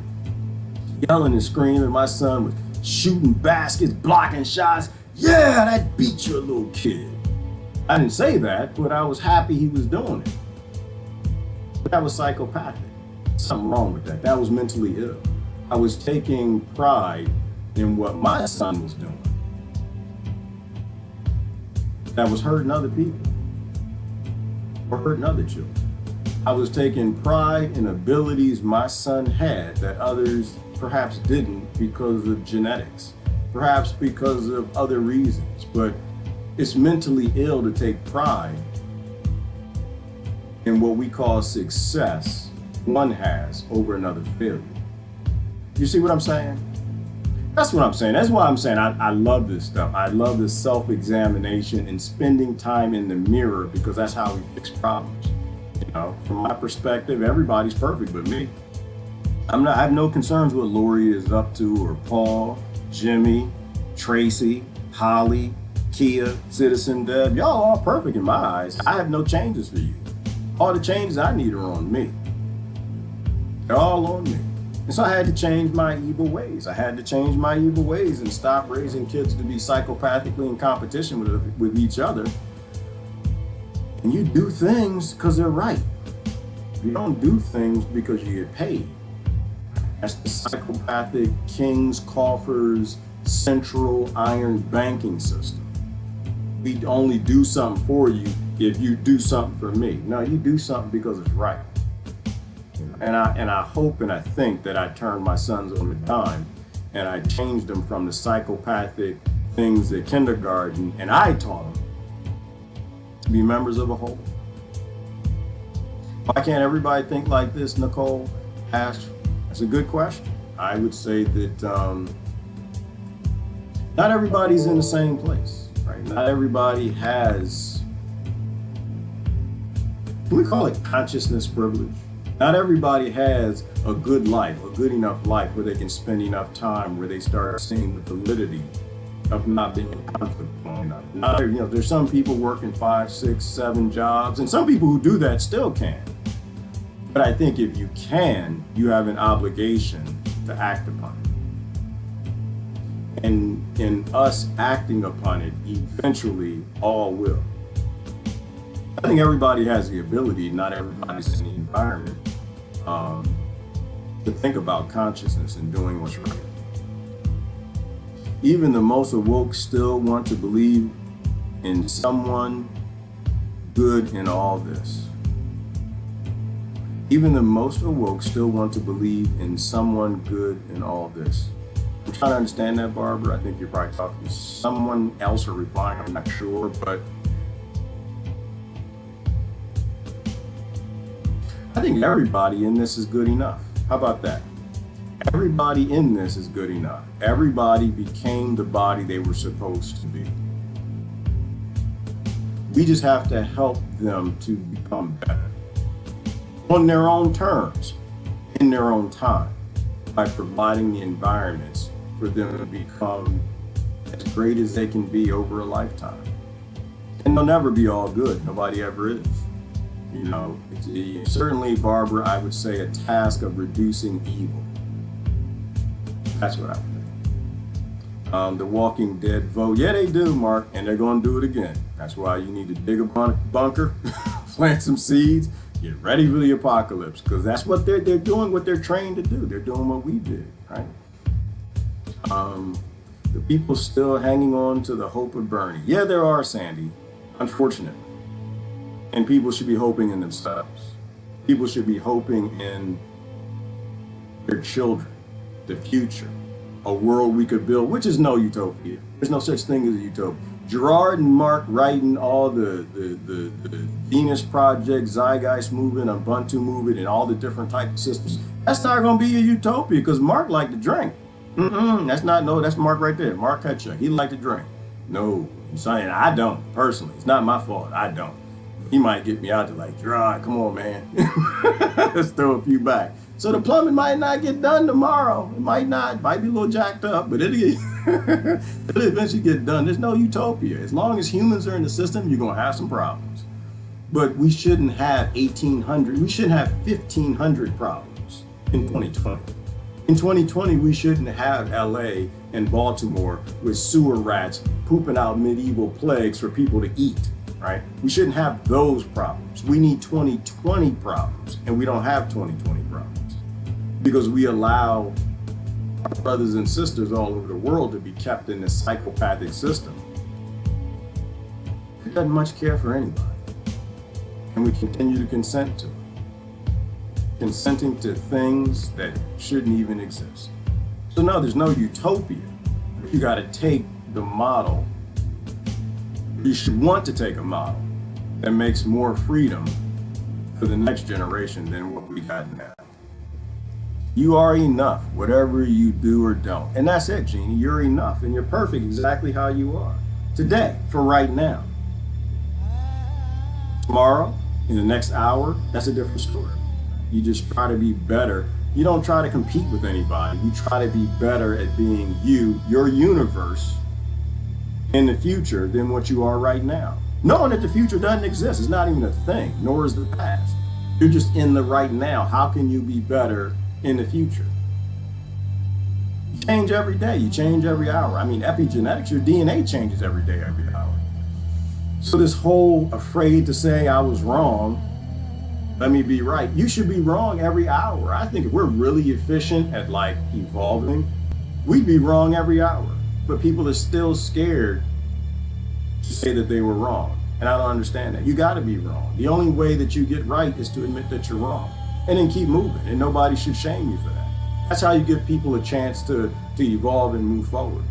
yelling and screaming. My son was shooting baskets, blocking shots. Yeah, that beat your little kid. I didn't say that, but I was happy he was doing it. But that was psychopathic. Something wrong with that. That was mentally ill. I was taking pride in what my son was doing. That was hurting other people. or hurting other children. I was taking pride in abilities my son had that others perhaps didn't because of genetics, perhaps because of other reasons. But it's mentally ill to take pride in what we call success one has over another failure. You see what I'm saying? That's what I'm saying. That's why I'm saying I love this stuff. I love this self-examination and spending time in the mirror, because that's how we fix problems. You know, from my perspective, everybody's perfect but me. I have no concerns what Lori is up to, or Paul, Jimmy, Tracy, Holly, Kia, Citizen Deb. Y'all all perfect in my eyes. I have no changes for you. All the changes I need are on me. They're all on me. And so I had to change my evil ways. I had to change my evil ways and stop raising kids to be psychopathically in competition with each other. And you do things because they're right. You don't do things because you get paid. That's the psychopathic king's coffers central iron banking system. We only do something for you if you do something for me. No, you do something because it's right. And I hope and I think that I turned my sons on a dime and I changed them from the psychopathic things at kindergarten, and I taught them to be members of a whole. Why can't everybody think like this, Nicole asked? That's a good question. I would say that not everybody's in the same place, right? Not everybody has, can we call it consciousness privilege? Not everybody has a good life, a good enough life where they can spend enough time, where they start seeing the validity of not being comfortable enough. Not, you know, there's some people working 5, 6, 7 jobs, and some people who do that still can. But I think if you can, you have an obligation to act upon it. And in us acting upon it, eventually all will. I think everybody has the ability, not everybody's in the environment, to think about consciousness and doing what's right. Even the most awoke still want to believe in someone good in all this. Even the most awoke still want to believe in someone good in all this. I'm trying to understand that, Barbara. I think you're probably talking to someone else or replying, I'm not sure, but I think everybody in this is good enough. How about that? Everybody in this is good enough. Everybody became the body they were supposed to be. We just have to help them to become better on their own terms, in their own time, by providing the environments for them to become as great as they can be over a lifetime. And they'll never be all good. Nobody ever is. You know, certainly, Barbara, I would say a task of reducing evil. That's what I would think. The Walking Dead vote. Yeah, they do, Mark, and they're going to do it again. That's why you need to dig a bunker, plant some seeds, get ready for the apocalypse, because that's what they're doing, what they're trained to do. They're doing what we did, right? The people still hanging on to the hope of Bernie. Yeah, there are, Sandy, unfortunately. And people should be hoping in themselves. People should be hoping in their children, the future, a world we could build, which is no utopia. There's no such thing as a utopia. Gerard and Mark writing all the Venus Project, Zeitgeist movement, Ubuntu movement, and all the different types of systems. That's not going to be a utopia because Mark liked to drink. That's Mark right there. Mark Kutchuk. He liked to drink. No, I'm saying I don't personally. It's not my fault. I don't. He might get me out there like, Gerard, come on, man. Let's throw a few back. So the plumbing might not get done tomorrow. It might not. It might be a little jacked up, but it'll eventually get done. There's no utopia. As long as humans are in the system, you're going to have some problems. But we shouldn't have 1,800. We shouldn't have 1,500 problems in 2020. In 2020, we shouldn't have LA and Baltimore with sewer rats pooping out medieval plagues for people to eat. Right? We shouldn't have those problems. We need 2020 problems, and we don't have 2020 problems because we allow our brothers and sisters all over the world to be kept in this psychopathic system. It doesn't much care for anybody. And we continue to consent to it. Consenting to things that shouldn't even exist. So no, there's no utopia. You got to take the model. You should want to take a model that makes more freedom for the next generation than what we got now. You are enough, whatever you do or don't. And that's it, Jeannie. You're enough and you're perfect exactly how you are. Today, for right now. Tomorrow, in the next hour, that's a different story. You just try to be better. You don't try to compete with anybody. You try to be better at being you, your universe, in the future than what you are right now. Knowing that the future doesn't exist. It's not even a thing, nor is the past. You're just in the right now. How can you be better in the future? You change every day. You change every hour. I mean, epigenetics, your DNA changes every day, every hour. So this whole afraid to say I was wrong, let me be right. You should be wrong every hour. I think if we're really efficient at like evolving, we'd be wrong every hour. But people are still scared to say that they were wrong. And I don't understand that. You got to be wrong. The only way that you get right is to admit that you're wrong and then keep moving. And nobody should shame you for that. That's how you give people a chance to evolve and move forward.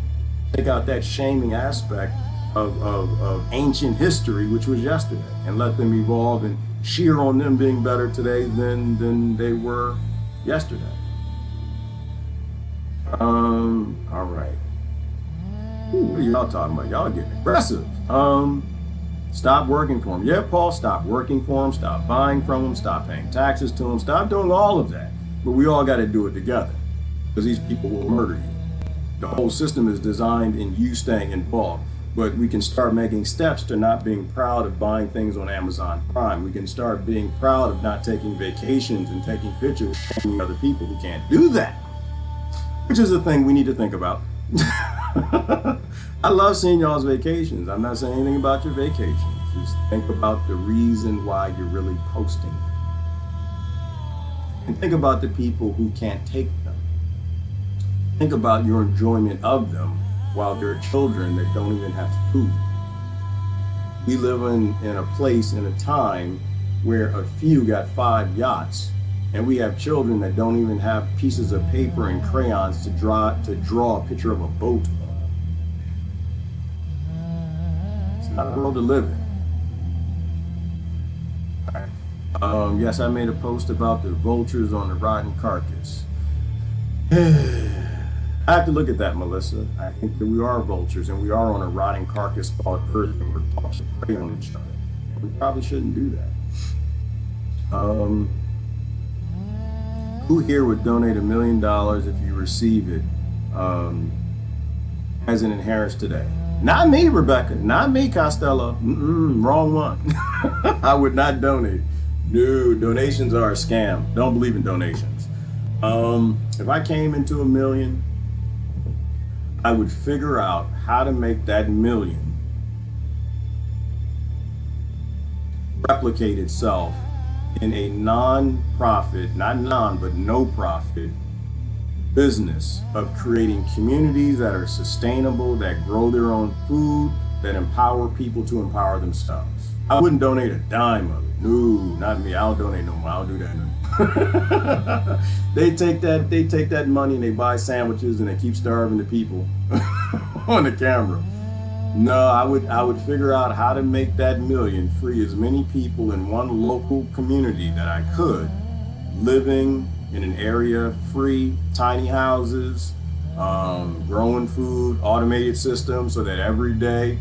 Take out that shaming aspect of ancient history, which was yesterday, and let them evolve and cheer on them being better today than they were yesterday. All right. Ooh, what are y'all talking about? Y'all getting aggressive. Stop working for them. Yeah, Paul, stop working for them. Stop buying from them. Stop paying taxes to them. Stop doing all of that. But we all got to do it together because these people will murder you. The whole system is designed in you staying involved. But we can start making steps to not being proud of buying things on Amazon Prime. We can start being proud of not taking vacations and taking pictures of other people who can't do that, which is a thing we need to think about. I love seeing y'all's vacations. I'm not saying anything about your vacations. Just think about the reason why you're really posting. And think about the people who can't take them. Think about your enjoyment of them while there are children that don't even have food. We live in a place, in a time where a few got 5 yachts, and we have children that don't even have pieces of paper and crayons to draw a picture of a boat on. It's not a world to live in. Yes, I made a post about the vultures on the rotten carcass. I have to look at that, Melissa. I think that we are vultures and we are on a rotting carcass called Earth and we're taught to prey on each other. We probably shouldn't do that. Who here would donate $1 million if you receive it as an inheritance today? Not me, Rebecca. Not me, Costello. Wrong one. I would not donate. No, donations are a scam. Don't believe in donations. If I came into $1 million, I would figure out how to make that $1 million replicate itself in a non-profit, not non, but no-profit business of creating communities that are sustainable, that grow their own food, that empower people to empower themselves. I wouldn't donate a dime of it. No, not me. I don't donate no more. I don't do that no more. They take that money and they buy sandwiches and they keep starving the people on the camera. No, I would figure out how to make that $1 million free as many people in one local community that I could, living in an area free, tiny houses, growing food, automated systems, so that every day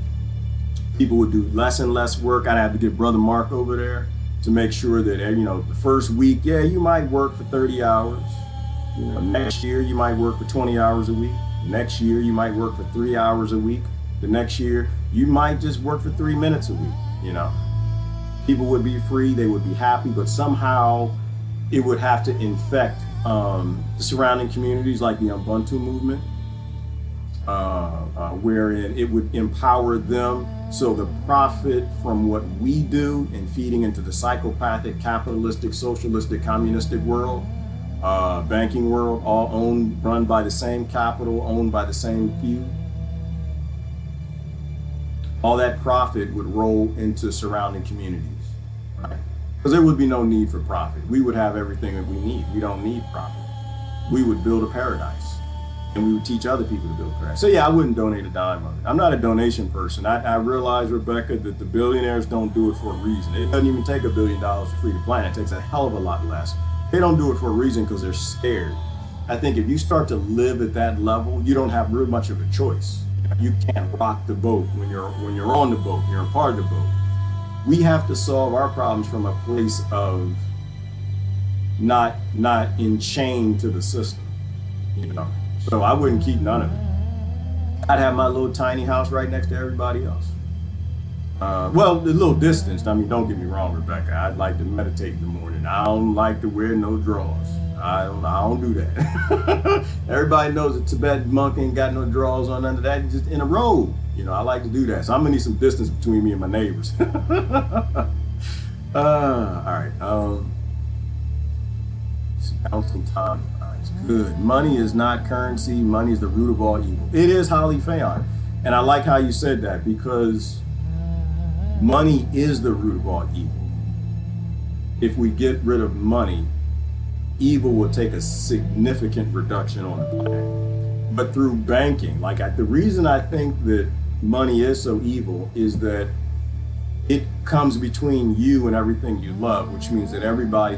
people would do less and less work. I'd have to get Brother Mark over there to make sure that, the first week, yeah, you might work for 30 hours. Next year, you might work for 20 hours a week. Next year, you might work for 3 hours a week. The next year, you might just work for 3 minutes a week, People would be free, they would be happy, but somehow it would have to infect the surrounding communities like the Ubuntu movement, wherein it would empower them. So the profit from what we do in feeding into the psychopathic, capitalistic, socialistic, communistic world, banking world, all run by the same capital, owned by the same few, all that profit would roll into surrounding communities. Right? Because there would be no need for profit. We would have everything that we need. We don't need profit. We would build a paradise, and we would teach other people to build a paradise. So yeah, I wouldn't donate a dime of it. I'm not a donation person. I realize, Rebecca, that the billionaires don't do it for a reason. It doesn't even take $1 billion to free the planet. It takes a hell of a lot less. They don't do it for a reason because they're scared. I think if you start to live at that level, you don't have real much of a choice. You can't rock the boat when you're on the boat. You're a part of the boat. We have to solve our problems from a place of not enchained to the system, you know. So I wouldn't keep none of it. I'd have my little tiny house right next to everybody else. Well, a little distance. I mean, don't get me wrong, Rebecca. I'd like to meditate in the morning. I don't like to wear no drawers. I don't do that. Everybody knows a Tibetan monk ain't got no drawers on under that. Just in a robe. You know, I like to do that. So I'm gonna need some distance between me and my neighbors. All right. Counting time. It's good. Money is not currency. Money is the root of all evil. It is highly Phaon. And I like how you said that, because money is the root of all evil. If we get rid of money, evil will take a significant reduction on the planet. But through banking, the reason I think that money is so evil is that it comes between you and everything you love, which means that everybody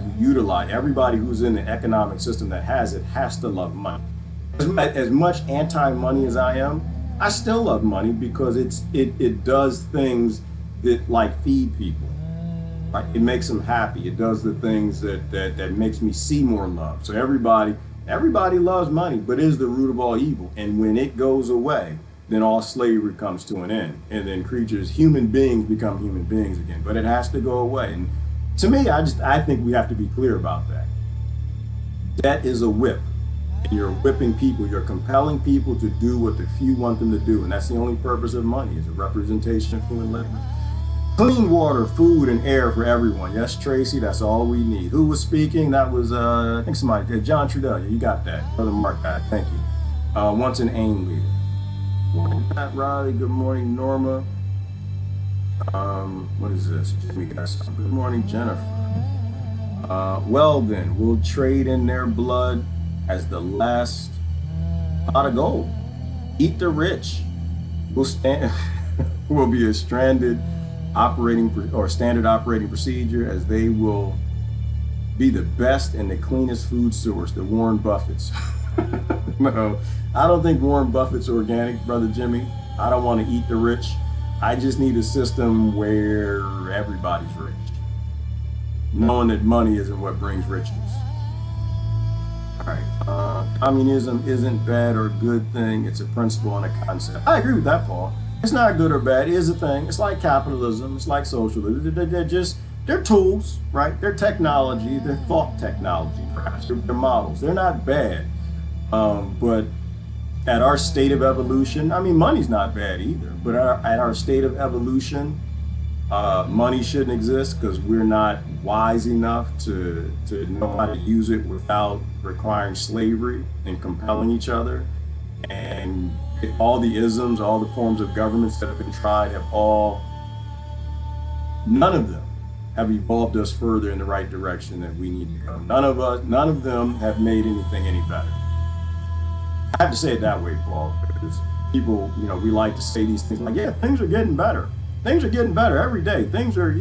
who's in the economic system that has it has to love money. As much anti-money as I am, I still love money because it does things that feed people. Like, it makes them happy. It does the things that makes me see more love. So everybody loves money, but it is the root of all evil. And when it goes away, then all slavery comes to an end. And then human beings become human beings again. But it has to go away. And to me, I think we have to be clear about that. Debt is a whip. And you're whipping people. You're compelling people to do what the few want them to do. And that's the only purpose of money, is a representation of human labor. Clean water, food, and air for everyone. Yes, Tracy, that's all we need. Who was speaking? That was, I think somebody, John Trudell. Yeah, you got that. Brother Mark got it. Thank you. Once an AIM leader. Good morning, Pat Riley. Good morning, Norma. What is this? We got some. Good morning, Jennifer. Well then, we'll trade in their blood as the last pot of gold. Eat the rich. We'll be a standard operating procedure, as they will be the best and the cleanest food source, the Warren Buffetts. No, I don't think Warren Buffett's organic, Brother Jimmy. I don't want to eat the rich. I just need a system where everybody's rich, knowing that money isn't what brings richness. All right, communism isn't bad or a good thing. It's a principle and a concept. I agree with that, Paul. It's not good or bad. It is a thing. It's like capitalism. It's like socialism. They're tools, right? They're technology. They're thought technology, perhaps. They're models. They're not bad. But at our state of evolution, I mean, money's not bad either, but at our state of evolution, money shouldn't exist because we're not wise enough to know how to use it without requiring slavery and compelling each other. And all the isms, all the forms of governments that have been tried none of them have evolved us further in the right direction that we need to go. None of them have made anything any better. I have to say it that way, Paul, because people, we like to say these things like, yeah, things are getting better. Things are getting better every day. Things are,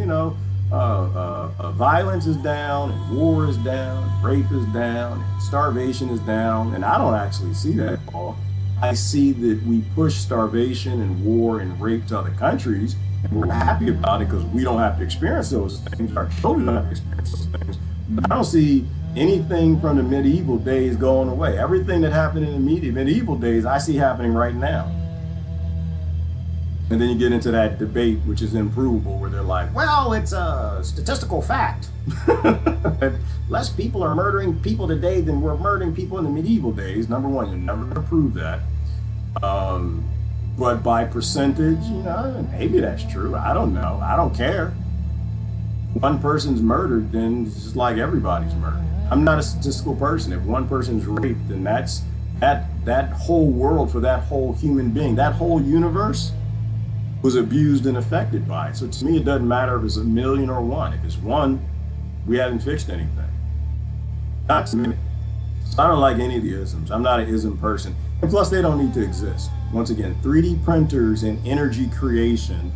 violence is down, and war is down, and rape is down, and starvation is down. And I don't actually see that, Paul. I see that we push starvation and war and rape to other countries, and we're happy about it because we don't have to experience those things. Our children don't have to experience those things. But I don't see anything from the medieval days going away. Everything that happened in the medieval days, I see happening right now. And then you get into that debate, which is improvable, where they're like, well, it's a statistical fact. Less people are murdering people today than were murdering people in the medieval days. Number one, you're never going to prove that. But by percentage, maybe that's true. I don't know. I don't care. One person's murdered, then it's just like everybody's murdered. I'm not a statistical person. If one person's raped, then that's that whole world for that whole human being, that whole universe was abused and affected by it. So to me, it doesn't matter if it's 1 million or one. If it's one, We haven't fixed anything. Not to me. So I don't like any of the isms. I'm not an ism person. And plus, they don't need to exist. Once again, 3D printers and energy creation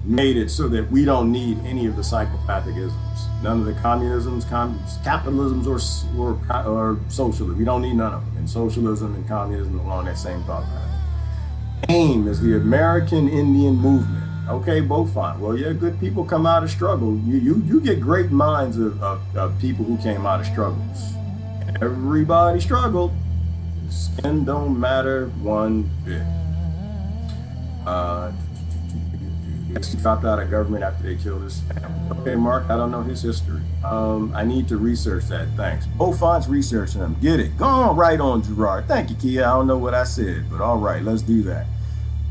made it so that we don't need any of the psychopathic isms. None of the communisms, capitalisms, or socialism. We don't need none of them. And socialism and communism are along that same thought pattern. AIM is the American Indian Movement. Okay, both fine. Well, yeah, good people come out of struggle. You get great minds of people who came out of struggles. Everybody struggled. Skin don't matter one bit. He dropped out of government after they killed his family. Okay, Mark, I don't know his history. I need to research that. Thanks. Both fonts researching them. Get it. Go on right on, Gerard. Thank you, Kia. I don't know what I said, but all right, let's do that.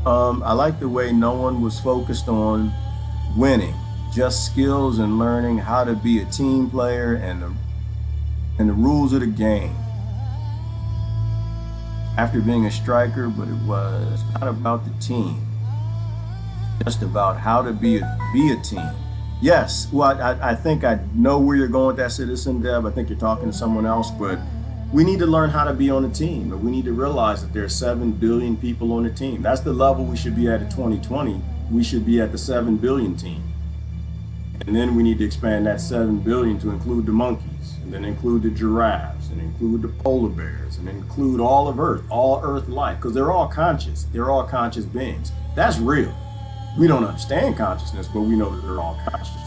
I like the way no one was focused on winning, just skills and learning how to be a team player and the rules of the game. After being a striker, but it was not about the team, just about how to be a team. Yes, well, I think I know where you're going with that, Citizen Deb. I think you're talking to someone else, but we need to learn how to be on a team, and we need to realize that there are 7 billion people on the team. That's the level we should be at in 2020. We should be at the 7 billion team. And then we need to expand that 7 billion to include the monkeys, and then include the giraffes, and include the polar bears, and include all of Earth, all Earth life, because they're all conscious. They're all conscious beings. That's real. We don't understand consciousness, but we know that they're all conscious.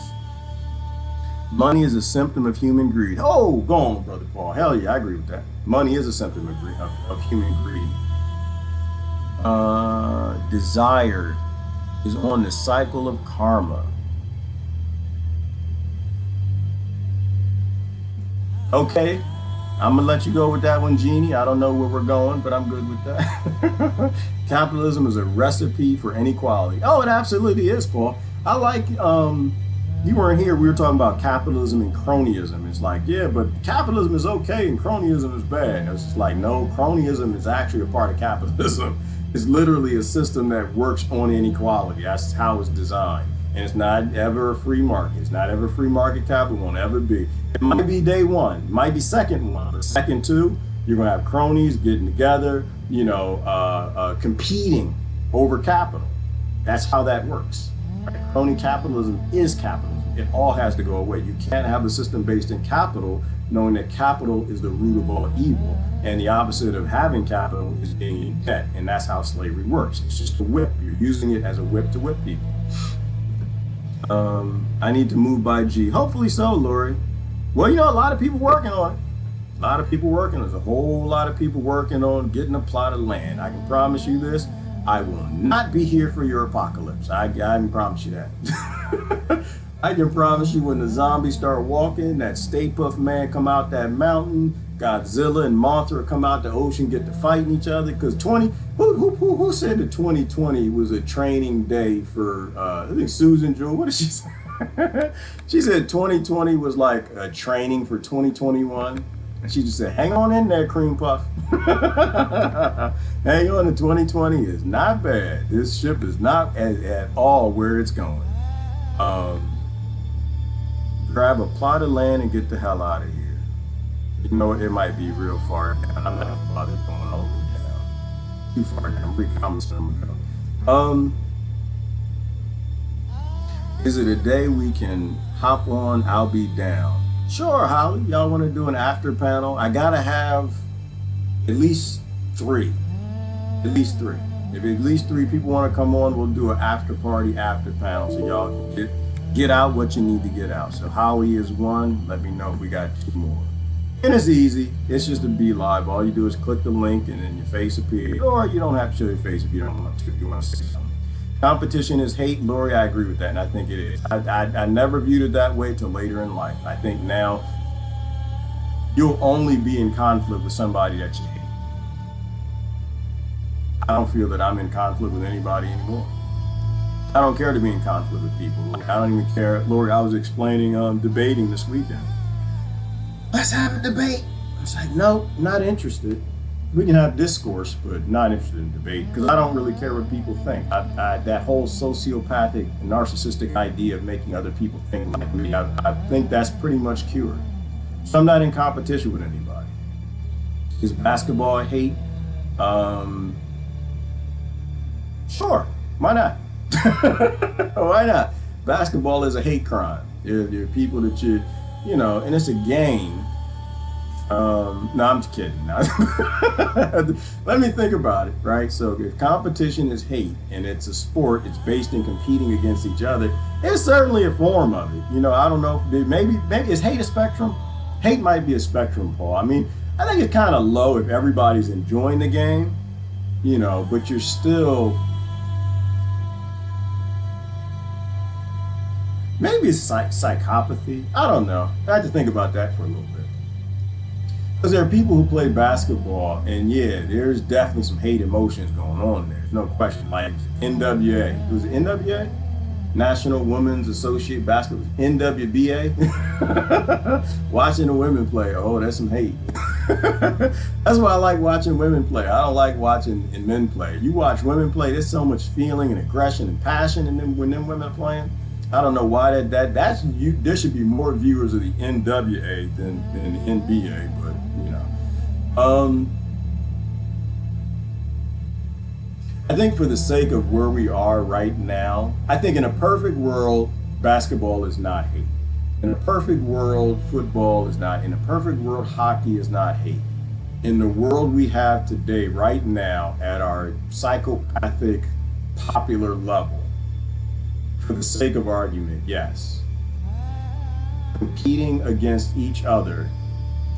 Money is a symptom of human greed. Oh, go on, Brother Paul. Hell yeah, I agree with that. Money is a symptom of human greed. Desire is on the cycle of karma. Okay, I'm gonna let you go with that one, Jeannie. I don't know where we're going, but I'm good with that. Capitalism is a recipe for inequality. Oh, it absolutely is, Paul. I like, you weren't here, we were talking about capitalism and cronyism. It's like, yeah, but capitalism is okay and cronyism is bad. And it's just like, no, cronyism is actually a part of capitalism. It's literally a system that works on inequality. That's how it's designed. And it's not ever a free market. It's not ever free market capital, won't ever be. It might be day one, it might be second one, but second two, you're gonna have cronies getting together, competing over capital. That's how that works. Right? Crony capitalism is capitalism. It all has to go away. You can't have a system based in capital, knowing that capital is the root of all evil, and the opposite of having capital is being in debt, and that's how slavery works. It's just a whip. You're using it as a whip to whip people. I need to move by G. Hopefully so, Lori. Well, a lot of people working on it. A lot of people working. There's a whole lot of people working on getting a plot of land. I can promise you this. I will not be here for your apocalypse. I can promise you that. I can promise you when the zombies start walking, that Stay Puft Man come out that mountain, Godzilla and Mothra come out the ocean, get to fighting each other. Because who said that 2020 was a training day for, I think Susan Jewell, what did she say? She said 2020 was like a training for 2021. And she just said, hang on in there, Cream Puff. Hang on, to 2020 is not bad. This ship is not at all where it's going. Grab a plot of land and get the hell out of here. It might be real far down. I'm not gonna bother going all the way down. Too far down. Is it a day we can hop on? I'll be down. Sure, Holly. Y'all want to do an after panel? I gotta have at least 3. At least 3. If at least 3 people want to come on, we'll do an after party, after panel, so y'all can get out what you need to get out. So Howie is 1. Let me know if we got 2 more. And it's easy. It's just a Be Live. All you do is click the link and then your face appears. Or you don't have to show your face if you don't want to. If you want to say something. Competition is hate. Lori, I agree with that, and I think it is. I never viewed it that way till later in life. I think now you'll only be in conflict with somebody that you hate. I don't feel that I'm in conflict with anybody anymore. I don't care to be in conflict with people. I don't even care. Lori, I was explaining debating this weekend. Let's have a debate. I was like, no, not interested. we can have discourse, but not interested in debate because I don't really care what people think. That whole sociopathic, narcissistic idea of making other people think like me, I think that's pretty much cured. So I'm not in competition with anybody. Is basketball a hate? Sure, why not? Why not? Basketball is a hate crime. There are people that you know, and it's a game. No, I'm just kidding. Let me think about it, right? So if competition is hate and it's a sport, it's based in competing against each other, it's certainly a form of it. You know, I don't know, maybe is hate a spectrum? Hate might be a spectrum, Paul. I mean, I think it's kind of low if everybody's enjoying the game, you know, but you're still, maybe it's psychopathy. I don't know. I had to think about that for a little bit. Because there are people who play basketball, and yeah, there's definitely some hate emotions going on there. There's no question. Like NWA. Was it NWA? National Women's Associate Basketball. NWBA. Watching the women play. Oh, that's some hate. That's why I like watching women play. I don't like watching men play. You watch women play, there's so much feeling and aggression and passion in them when them women are playing. I don't know why that's you. There should be more viewers of the NWA than the NBA, but you know. I think for the sake of where we are right now, I think in a perfect world, basketball is not hate. In a perfect world, football is not. In a perfect world, hockey is not hate. In the world we have today, right now, at our psychopathic, popular level, for the sake of argument, yes. Competing against each other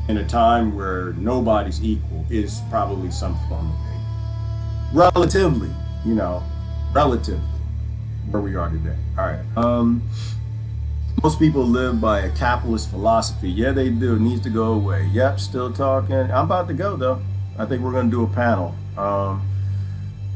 in a time where nobody's equal is probably some form of hate. Relatively, you know, relatively where we are today. All right. Most people live by a capitalist philosophy. Yeah, they do. It needs to go away. Yep, still talking. I'm about to go though. I think we're gonna do a panel.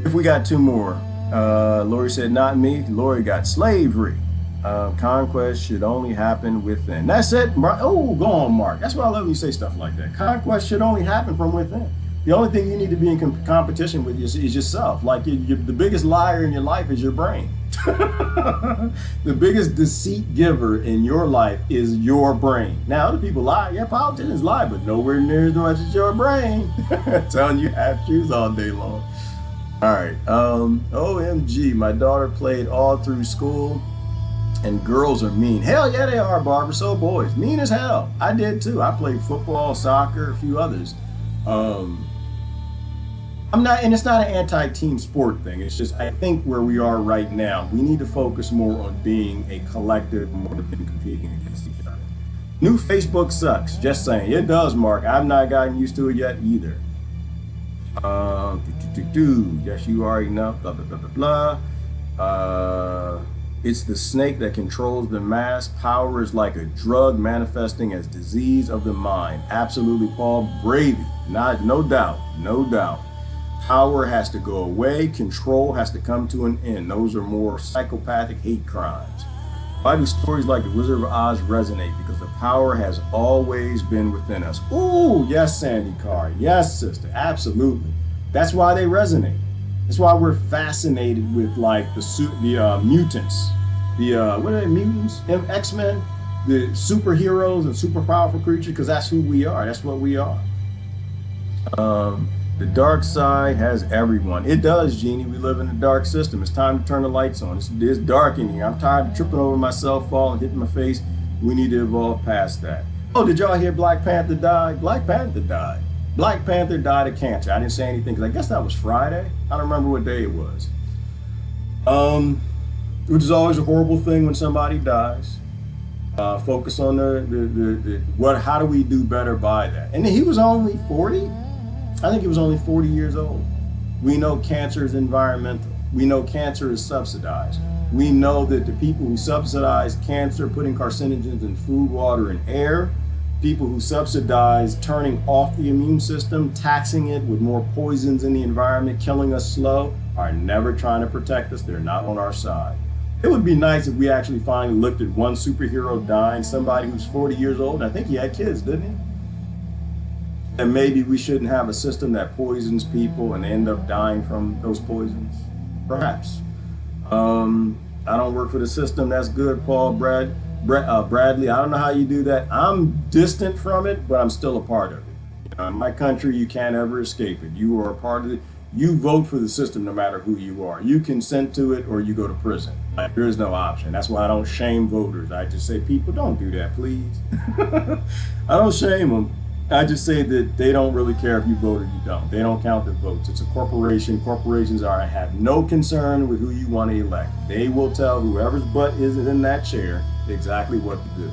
If we got two more. Lori said, not me. Lori got slavery. Conquest should only happen within. That's it. Oh, go on, Mark. That's why I love when you say stuff like that. Conquest should only happen from within. The only thing you need to be in competition with is yourself. Like the biggest liar in your life is your brain. The biggest deceit giver in your life is your brain. Now, other people lie. Yeah, politicians lie, but nowhere near as much as your brain. Telling you half truths all day long. All right. OMG, my daughter played all through school, and girls are mean. Hell yeah, they are, Barbara. So boys, mean as hell. I did too. I played football, soccer, a few others. I'm not, and it's not an anti-team sport thing. It's just, I think where we are right now, we need to focus more on being a collective more than competing against each other. New Facebook sucks. Just saying. It does, Mark. I've not gotten used to it yet either. Yes, you already know. Blah, blah, blah, blah, blah. It's the snake that controls the mass. Power is like a drug manifesting as disease of the mind. Absolutely, Paul. Brady. No doubt. No doubt. Power has to go away. Control has to come to an end. Those are more psychopathic hate crimes. Why do stories like The Wizard of Oz resonate? Because the power has always been within us. Ooh, yes, Sandy Carr. Yes, sister. Absolutely. That's why they resonate. That's why we're fascinated with like the mutants. What are they, mutants? X-Men? The superheroes and super powerful creatures, because that's who we are. That's what we are. The dark side has everyone. It does, Jeannie. We live in a dark system. It's time to turn the lights on. It's dark in here. I'm tired of tripping over myself, falling, hitting my face. We need to evolve past that. Oh, did y'all hear Black Panther died? Black Panther died. Black Panther died of cancer. I didn't say anything because I guess that was Friday. I don't remember what day it was. Which is always a horrible thing when somebody dies. Focus on how do we do better by that? And he was only 40. I think he was only 40 years old. We know cancer is environmental. We know cancer is subsidized. We know that the people who subsidize cancer, putting carcinogens in food, water, and air, people who subsidize turning off the immune system, taxing it with more poisons in the environment, killing us slow, are never trying to protect us. They're not on our side. It would be nice if we actually finally looked at one superhero dying, somebody who's 40 years old. I think he had kids, didn't he? And maybe we shouldn't have a system that poisons people and they end up dying from those poisons. Perhaps. I don't work for the system. That's good, Paul. Bradley, I don't know how you do that. I'm distant from it, but I'm still a part of it. You know, in my country, you can't ever escape it. You are a part of it. You vote for the system no matter who you are. You consent to it or you go to prison. Like, there is no option. That's why I don't shame voters. I just say, people, don't do that, please. I don't shame them. I just say that they don't really care if you vote or you don't. They don't count the votes. It's a corporation. Corporations have no concern with who you want to elect. They will tell whoever's butt is in that chair exactly what to do.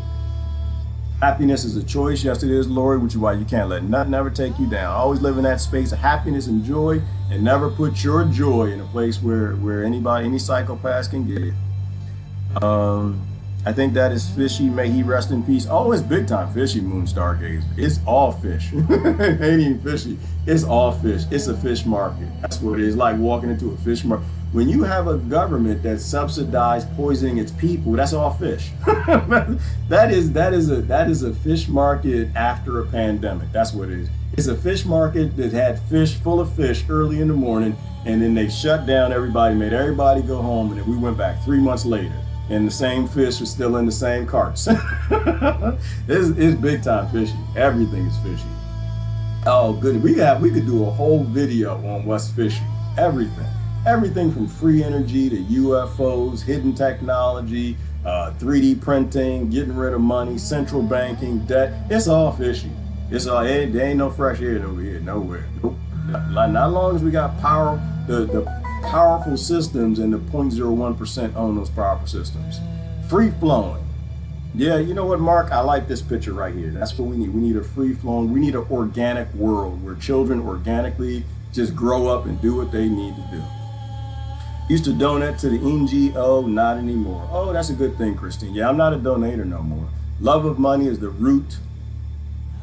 Happiness is a choice. Yes, it is, Lori, which is why you can't let nothing ever take you down. Always live in that space of happiness and joy, and never put your joy in a place where any psychopath can get it. I think that is fishy. May he rest in peace. Oh, it's big time fishy, Moon Stargazer. It's all fish. It ain't even fishy. It's all fish. It's a fish market. That's what it is. Like walking into a fish market. When you have a government that subsidizes poisoning its people, that's all fish. that is a fish market after a pandemic. That's what it is. It's a fish market that had fish full of fish early in the morning, and then they shut down everybody, made everybody go home, and then we went back 3 months later, and the same fish was still in the same carts. It's big time fishy. Everything is fishy. Oh, good. We could do a whole video on what's fishy. Everything. Everything from free energy to UFOs, hidden technology, 3D printing, getting rid of money, central banking, debt. It's all fishy. There ain't no fresh air over here, nowhere. Nope. Not long as we got the powerful systems and the 0.01% own those powerful systems. Free flowing. Yeah, you know what, Mark? I like this picture right here. That's what we need. We need a free flowing, we need an organic world where children organically just grow up and do what they need to do. Used to donate to the NGO, not anymore. Oh, that's a good thing, Christine. Yeah, I'm not a donator no more. Love of money is the root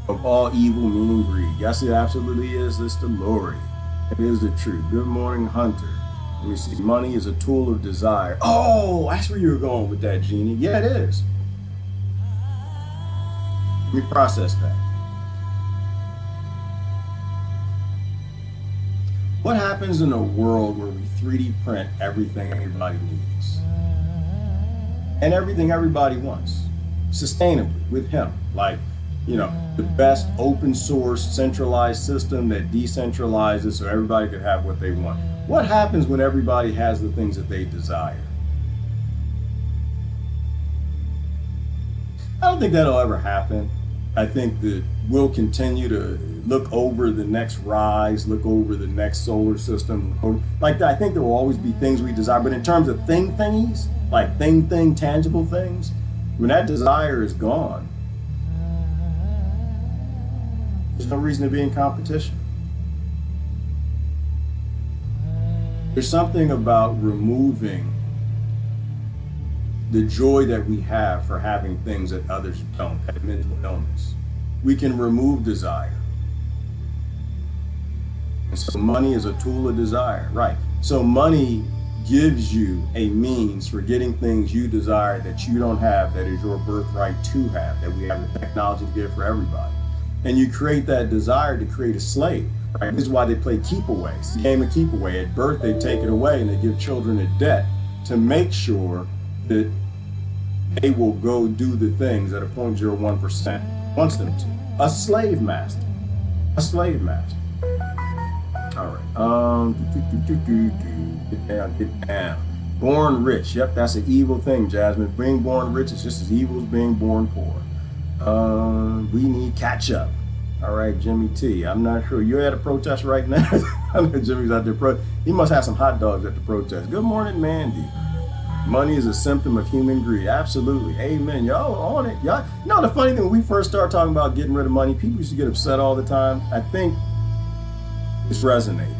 of all evil, meaning greed. Yes, it absolutely is. It's the Lori. It is the truth. Good morning, Hunter. Let me see. Money is a tool of desire. Oh, that's where you were going with that, Jeannie. Yeah, it is. Let me process that. What happens in a world where we 3D print everything everybody needs and everything everybody wants sustainably with him? Like, you know, the best open source centralized system that decentralizes so everybody could have what they want. What happens when everybody has the things that they desire? I don't think that'll ever happen. I think that we'll continue to look over the next rise, look over the next solar system. Like, I think there will always be things we desire, but in terms of thingies, like tangible things, when that desire is gone, there's no reason to be in competition. There's something about removing the joy that we have for having things that others don't, that mental illness. We can remove desire. And so money is a tool of desire, right? So money gives you a means for getting things you desire that you don't have, that is your birthright to have, that we have the technology to give for everybody. And you create that desire to create a slave, right? This is why they play keep away. It's the game of keep away. At birth, they take it away and they give children a debt to make sure that they will go do the things that a 0.01% wants them to. A slave master. A slave master. All right. Get down. Born rich. Yep, that's an evil thing, Jasmine. Being born rich is just as evil as being born poor. We need catch up. All right, Jimmy T. I'm not sure. You're at a protest right now? I know Jimmy's out there. He must have some hot dogs at the protest. Good morning, Mandy. Money is a symptom of human greed. Absolutely. Amen. Y'all on it. Y'all. You know, the funny thing, when we first started talking about getting rid of money, people used to get upset all the time. I think it's resonating.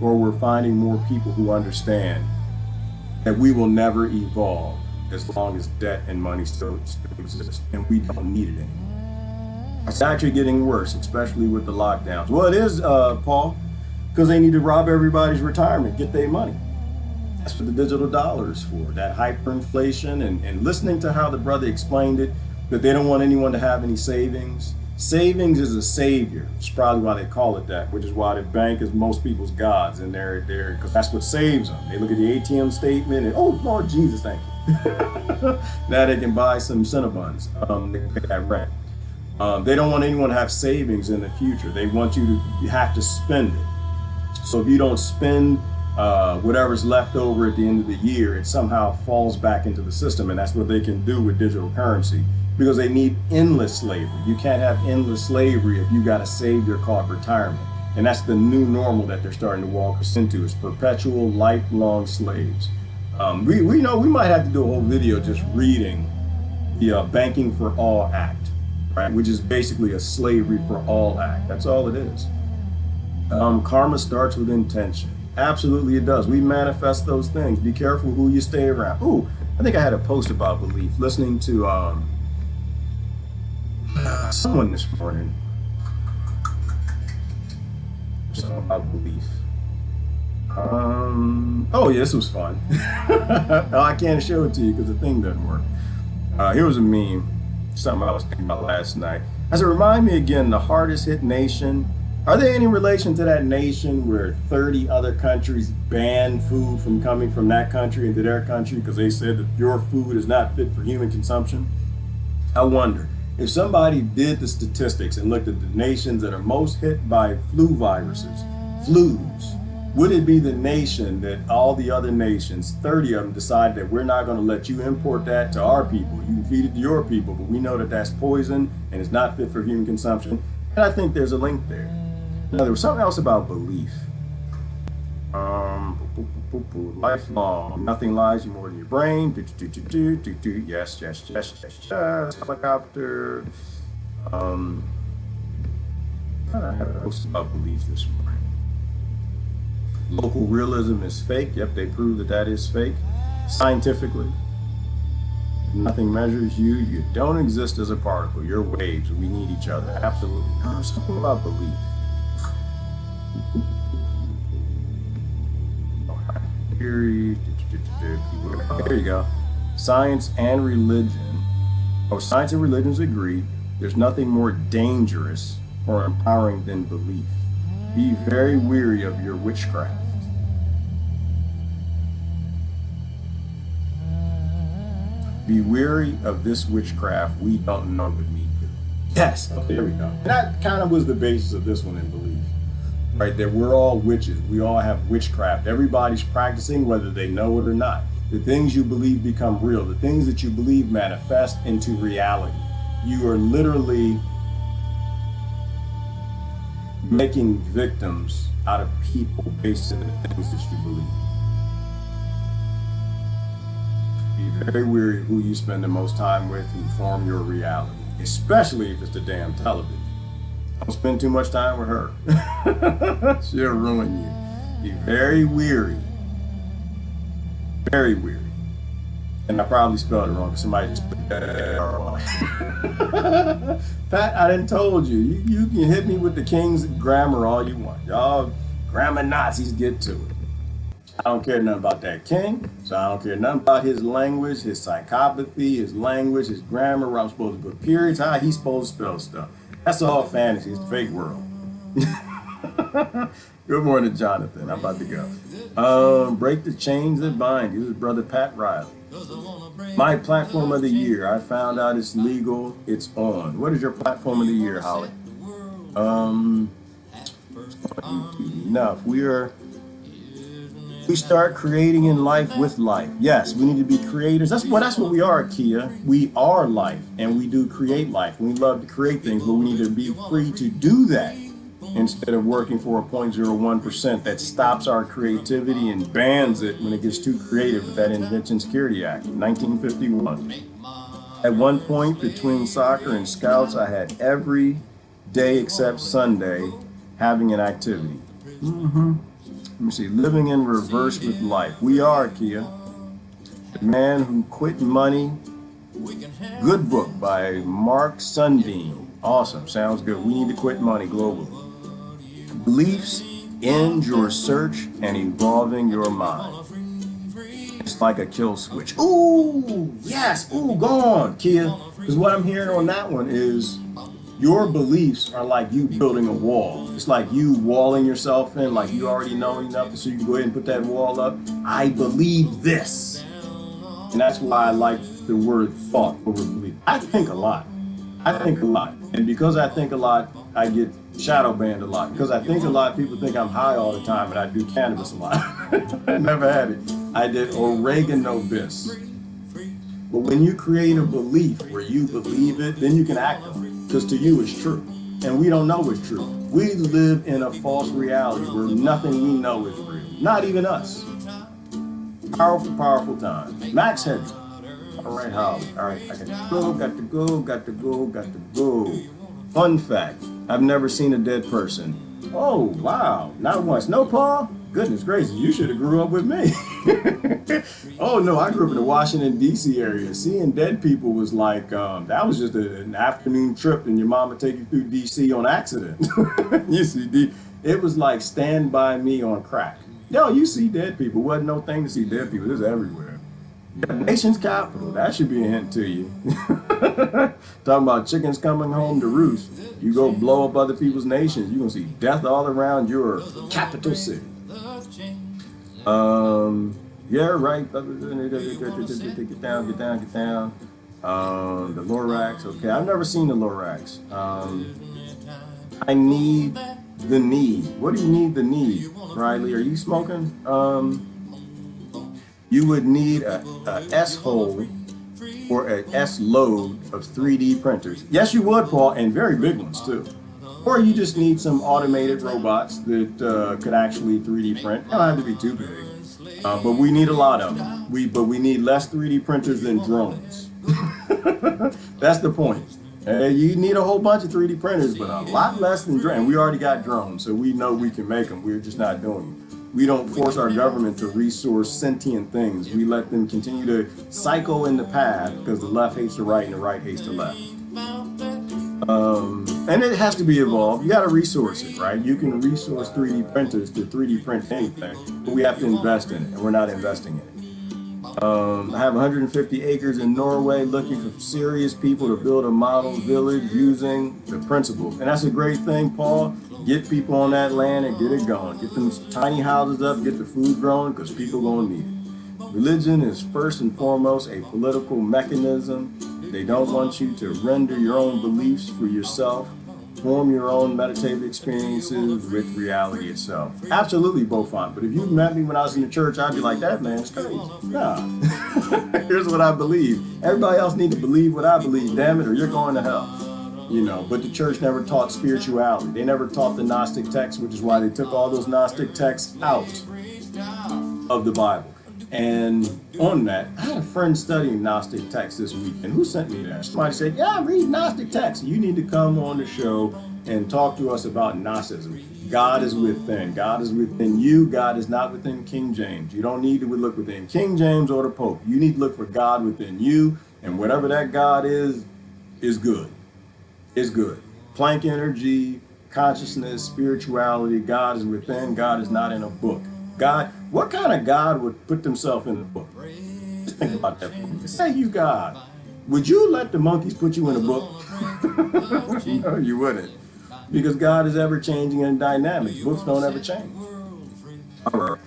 Or we're finding more people who understand that we will never evolve as long as debt and money still exist, and we don't need it anymore. It's actually getting worse, especially with the lockdowns. Well, it is, Paul, because they need to rob everybody's retirement, get their money. That's what the digital dollar is for, that hyperinflation, and listening to how the brother explained it, that they don't want anyone to have any savings. Savings is a savior. It's probably why they call it that, which is why the bank is most people's gods, and they're because that's what saves them. They look at the ATM statement and, oh Lord Jesus, thank you. Now they can buy some Cinnabons. They can pay that rent. They don't want anyone to have savings in the future. They want you have to spend it. So if you don't spend whatever's left over at the end of the year, it somehow falls back into the system, and that's what they can do with digital currency. Because they need endless slavery. You can't have endless slavery if you got to save your called retirement. And that's the new normal that they're starting to walk us into, is perpetual, lifelong slaves. We know we might have to do a whole video just reading the Banking for All Act, right? Which is basically a slavery for all act. That's all it is. Karma starts with intention. Absolutely it does. We manifest those things. Be careful who you stay around. Ooh, I think I had a post about belief. Listening to someone this morning, something about belief. Oh yeah, this was fun. Oh, I can't show it to you because the thing doesn't work. Here was a meme, something I was thinking about last night. I said, remind me again, the hardest hit nation. Are there any relation to that nation where 30 other countries banned food from coming from that country into their country because they said that your food is not fit for human consumption? I wonder. If somebody did the statistics and looked at the nations that are most hit by flu viruses, flus, would it be the nation that all the other nations, 30 of them, decide that we're not going to let you import that to our people? You can feed it to your people, but we know that that's poison and it's not fit for human consumption. And I think there's a link there. Now, there was something else about belief. Lifelong. Nothing lies you more than your brain. Yes. Helicopter. I had a post about belief this morning. Local realism is fake. Yep, they prove that that is fake. Scientifically, if nothing measures you. You don't exist as a particle. You're waves. We need each other. Absolutely. There's something about belief. Theory. There you go. Science and religion. Oh, science and religions agree. There's nothing more dangerous or empowering than belief. Be very weary of your witchcraft. Be weary of this witchcraft. We don't know what we do. Yes. Oh, there we go. And that kind of was the basis of this one in belief. Right, that we're all witches. We all have witchcraft. Everybody's practicing whether they know it or not. The things you believe become real. The things that you believe manifest into reality. You are literally making victims out of people based on the things that you believe. Be very wary of who you spend the most time with who form your reality, especially if it's the damn television. Don't spend too much time with her. She'll ruin you. Be very weary. Very weary. And I probably spelled it wrong because somebody just put that on it. Pat, I done told you. You can hit me with the King's grammar all you want. Y'all grammar Nazis, get to it. I don't care nothing about that king, so I don't care nothing about his language, his psychopathy, his language, his grammar, where I'm supposed to put periods, how he's supposed to spell stuff. That's all fantasy. It's the fake world. Good morning, Jonathan. I'm about to go. Break the chains that bind you. This is Brother Pat Riley. My platform of the year. I found out it's legal. It's on. What is your platform of the year, Holly? Enough. We start creating in life with life. Yes, we need to be creators. That's what we are, Kia. We are life, and we do create life. We love to create things, but we need to be free to do that instead of working for a 0.01% that stops our creativity and bans it when it gets too creative with that Invention Security Act, 1951. At one point between soccer and scouts, I had every day except Sunday having an activity. Let me see, living in reverse with life. We are, Kia. The Man Who Quit Money. Good book by Mark Sundin. Awesome, sounds good. We need to quit money globally. Beliefs end your search and evolving your mind. It's like a kill switch. Ooh, yes, ooh, go on, Kia. Because what I'm hearing on that one is Your beliefs are like you building a wall. It's like you walling yourself in, like you already know enough so you can go ahead and put that wall up. I believe this. And that's why I like the word thought over belief. I think a lot. I think a lot. And because I think a lot, I get shadow banned a lot. Because I think a lot, people think I'm high all the time, and I do cannabis a lot. I never had it. I did oregano bis. But when you create a belief where you believe it, then you can act on it. Because to you it's true. And we don't know it's true. We live in a false reality where nothing we know is real. Not even us. Powerful, powerful times. Max Headroom. All right, Holly. All right, I got to go, got to go, got to go, got to go. Fun fact, I've never seen a dead person. Oh, wow. Not once. No, Paul? Goodness gracious, you should have grew up with me. Oh, no, I grew up in the Washington, D.C. area. Seeing dead people was like, that was just an afternoon trip, and your mom would take you through D.C. on accident. You see, it was like Stand By Me on crack. Yo, you see dead people. Wasn't no thing to see dead people. It was everywhere. The nation's capital. That should be a hint to you. Talking about chickens coming home to roost. You go blow up other people's nations. You're going to see death all around your capital city. Yeah, right. Get down. The Lorax. Okay, I've never seen the Lorax. I need the need. What do you need the need, Riley? Are you smoking? You would need a S-hole or a S-load of 3D printers. Yes, you would, Paul, and very big ones too. Or you just need some automated robots that could actually 3D print. It don't have to be too big, but we need a lot of them. But we need less 3D printers than drones. That's the point. You need a whole bunch of 3D printers, but a lot less than drones. We already got drones, so we know we can make them. We're just not doing it. We don't force our government to resource sentient things. We let them continue to cycle in the path because the left hates the right and the right hates the left. And it has to be evolved. You got to resource it, right? You can resource 3D printers to 3D print anything, but we have to invest in it, and we're not investing in it. I have 150 acres in Norway looking for serious people to build a model village using the principles. And that's a great thing, Paul. Get people on that land and get it going. Get them tiny houses up, get the food growing, because people going to need it. Religion is first and foremost a political mechanism. They don't want you to render your own beliefs for yourself, form your own meditative experiences with reality itself. Absolutely, Beaufont. But if you met me when I was in the church, I'd be like, that man's crazy. Nah. Here's what I believe. Everybody else need to believe what I believe, damn it, or you're going to hell. You know, but the church never taught spirituality. They never taught the Gnostic texts, which is why they took all those Gnostic texts out of the Bible. And on that, I had a friend studying Gnostic texts this week, and who sent me that? Somebody said, yeah, I read Gnostic texts. You need to come on the show and talk to us about Gnosticism. God is within. God is within you. God is not within King James. You don't need to look within King James or the Pope. You need to look for God within you, and whatever that God is good. Is good. Planck energy, consciousness, spirituality, God is within. God is not in a book. God, what kind of God would put themselves in a book? Just think about that for me. Say you God. Would you let the monkeys put you in a book? No, you wouldn't. Because God is ever changing and dynamic. Books don't ever change. All right.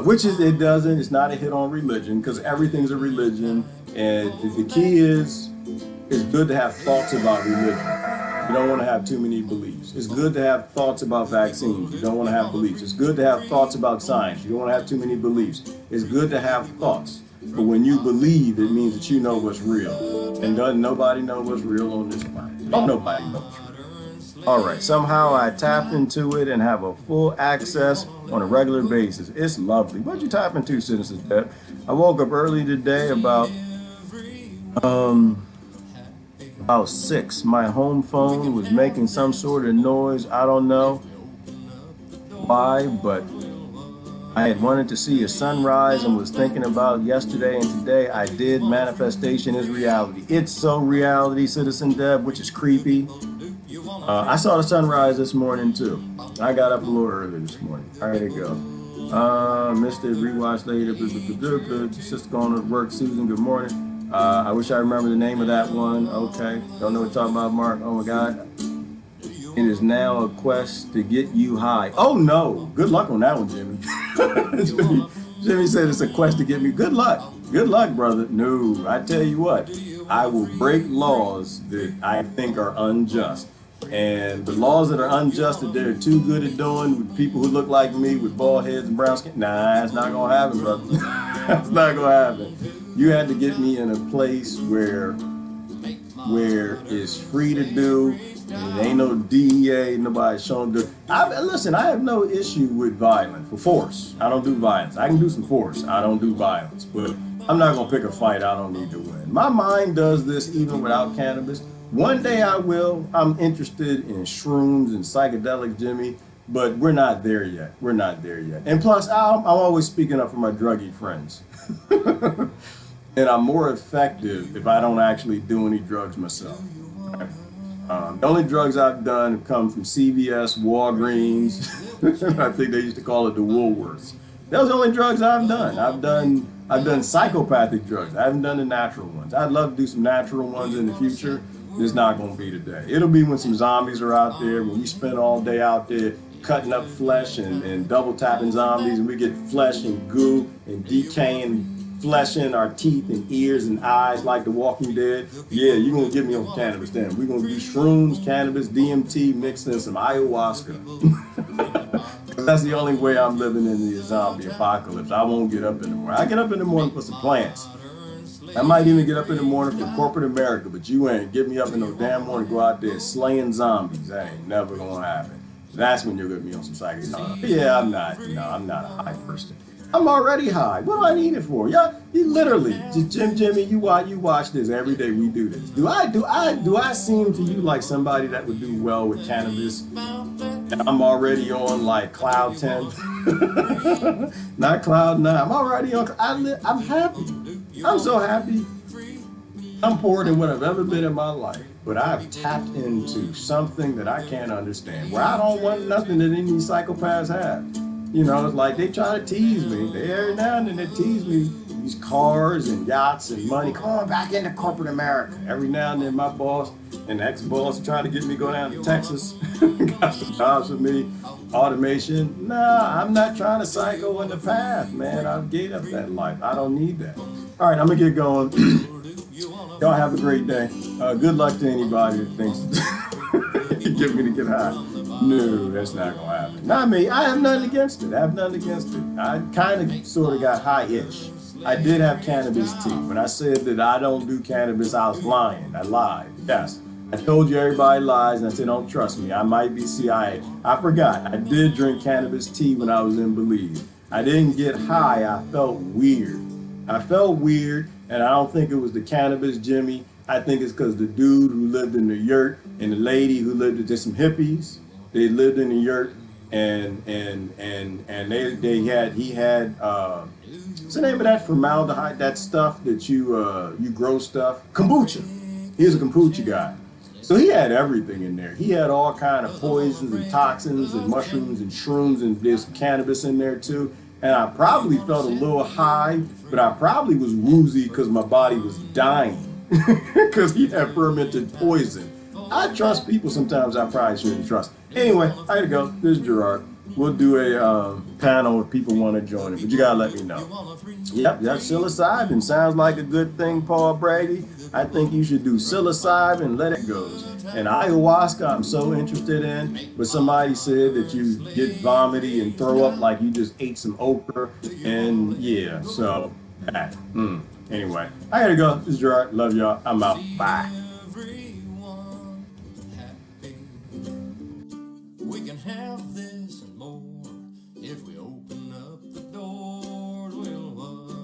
Which is, it doesn't, it's not a hit on religion, because everything's a religion. And the key is, it's good to have thoughts about religion. You don't want to have too many beliefs. It's good to have thoughts about vaccines. You don't want to have beliefs. It's good to have thoughts about science. You don't want to have too many beliefs. It's good to have thoughts. But when you believe, it means that you know what's real. And doesn't nobody know what's real on this planet. Don't nobody know what's real. All right, somehow I tapped into it and have a full access on a regular basis. It's lovely. What'd you tap into, Citizens Deb? I woke up early today about 6. My home phone was making some sort of noise. I don't know why, but I had wanted to see a sunrise and was thinking about yesterday and today. I did. Manifestation is reality. It's so reality, Citizen Deb, which is creepy. I saw the sunrise this morning too. I got up a little early this morning. There you go. Missed it. Rewatch later. Sister going to work. Susan, good morning. I wish I remember the name of that one. Okay. Don't know what you're talking about, Mark. Oh my God. It is now a quest to get you high. Oh no. Good luck on that one, Jimmy. Jimmy said it's a quest to get me. Good luck. Good luck, brother. No, I tell you what, I will break laws that I think are unjust. And the laws that are unjust that they're too good at doing with people who look like me with bald heads and brown skin, nah, it's not gonna happen, brother. It's not gonna happen. You had to get me in a place where it's free to do. And ain't no DEA, nobody showing to. Listen, I have no issue with violence, for force. I don't do violence. I can do some force. I don't do violence. But I'm not gonna pick a fight I don't need to win. My mind does this even without cannabis. One day I will. I'm interested in shrooms and psychedelics, Jimmy, but we're not there yet. We're not there yet. And plus, I'm always speaking up for my druggie friends. And I'm more effective if I don't actually do any drugs myself. Right? The only drugs I've done have come from CVS, Walgreens. I think they used to call it the Woolworths. Those are the only drugs I've done. I've done psychopathic drugs. I haven't done the natural ones. I'd love to do some natural ones in the future. It's not going to be today. It'll be when some zombies are out there, when we spend all day out there cutting up flesh and double tapping zombies, and we get flesh and goo and decaying flesh in our teeth and ears and eyes like The Walking Dead. Yeah, you're going to get me on cannabis then. We're going to do shrooms, cannabis, DMT, mixed in some ayahuasca. That's the only way I'm living in the zombie apocalypse. I won't get up in the morning. I get up in the morning for some plants. I might even get up in the morning for corporate America, but you ain't get me up in no damn morning to go out there slaying zombies. That ain't never going to happen. That's when you'll get me on some psychedelics. Yeah, I'm not a high person. I'm already high. What do I need it for? Yeah, you literally, Jimmy, you watch this every day. We do this. Do I seem to you like somebody that would do well with cannabis? And I'm already on like cloud 10, not cloud 9. I'm already on. I'm happy. I'm so happy. I'm poorer than what I've ever been in my life, but I've tapped into something that I can't understand. Where I don't want nothing that any of these psychopaths have. You know, it's like they try to tease me. Every now and then they tease me. These cars and yachts and money. Come on back into corporate America. Every now and then my boss and ex-boss try to get me to go down to Texas. Got some jobs for me. Automation. Nah, I'm not trying to psycho in the path, man. I've gave up that life. I don't need that. All right, I'm going to get going. Y'all have a great day. Good luck to anybody that thinks you get me to get high. No, that's not going to happen. Not me. I have nothing against it. I kind of sort of got high-ish. I did have cannabis tea. When I said that I don't do cannabis, I was lying. I lied. Yes. I told you everybody lies, and I said, don't trust me. I might be CIA. I forgot. I did drink cannabis tea when I was in Belize. I didn't get high. I felt weird. And I don't think it was the cannabis, Jimmy. I think it's because the dude who lived in the yurt and the lady who lived with just some hippies, they lived in the yurt, and he had what's the name of that formaldehyde, that stuff that you grow stuff? Kombucha. He was a kombucha guy. So he had everything in there. He had all kind of poisons and toxins and mushrooms and shrooms, and there's cannabis in there too. And I probably felt a little high, but I probably was woozy because my body was dying because he had fermented poison. I trust people sometimes I probably shouldn't trust. Anyway, I gotta go. This is Gerard. We'll do a panel if people want to join it, but you gotta let me know. Yep, that's psilocybin. Sounds like a good thing, Paul Brady. I think you should do psilocybin and let it go. And ayahuasca, I'm so interested in, but somebody said that you get vomity and throw up like you just ate some okra, and yeah, so that. Anyway, I gotta go. This is Gerard. Love y'all. I'm out. Bye. We can have this and more if we open up the doors.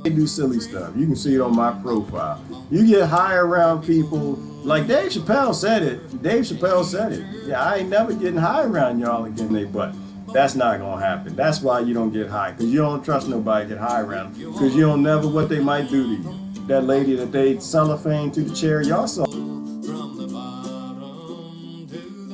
They do silly stuff. You can see it on my profile. You get high around people like Dave Chappelle said it. Yeah, I ain't never getting high around y'all again, but that's not gonna happen. That's why you don't get high, because you don't trust nobody to get high around, because you don't never what they might do to you. That lady that they cellophane to the chair, y'all saw.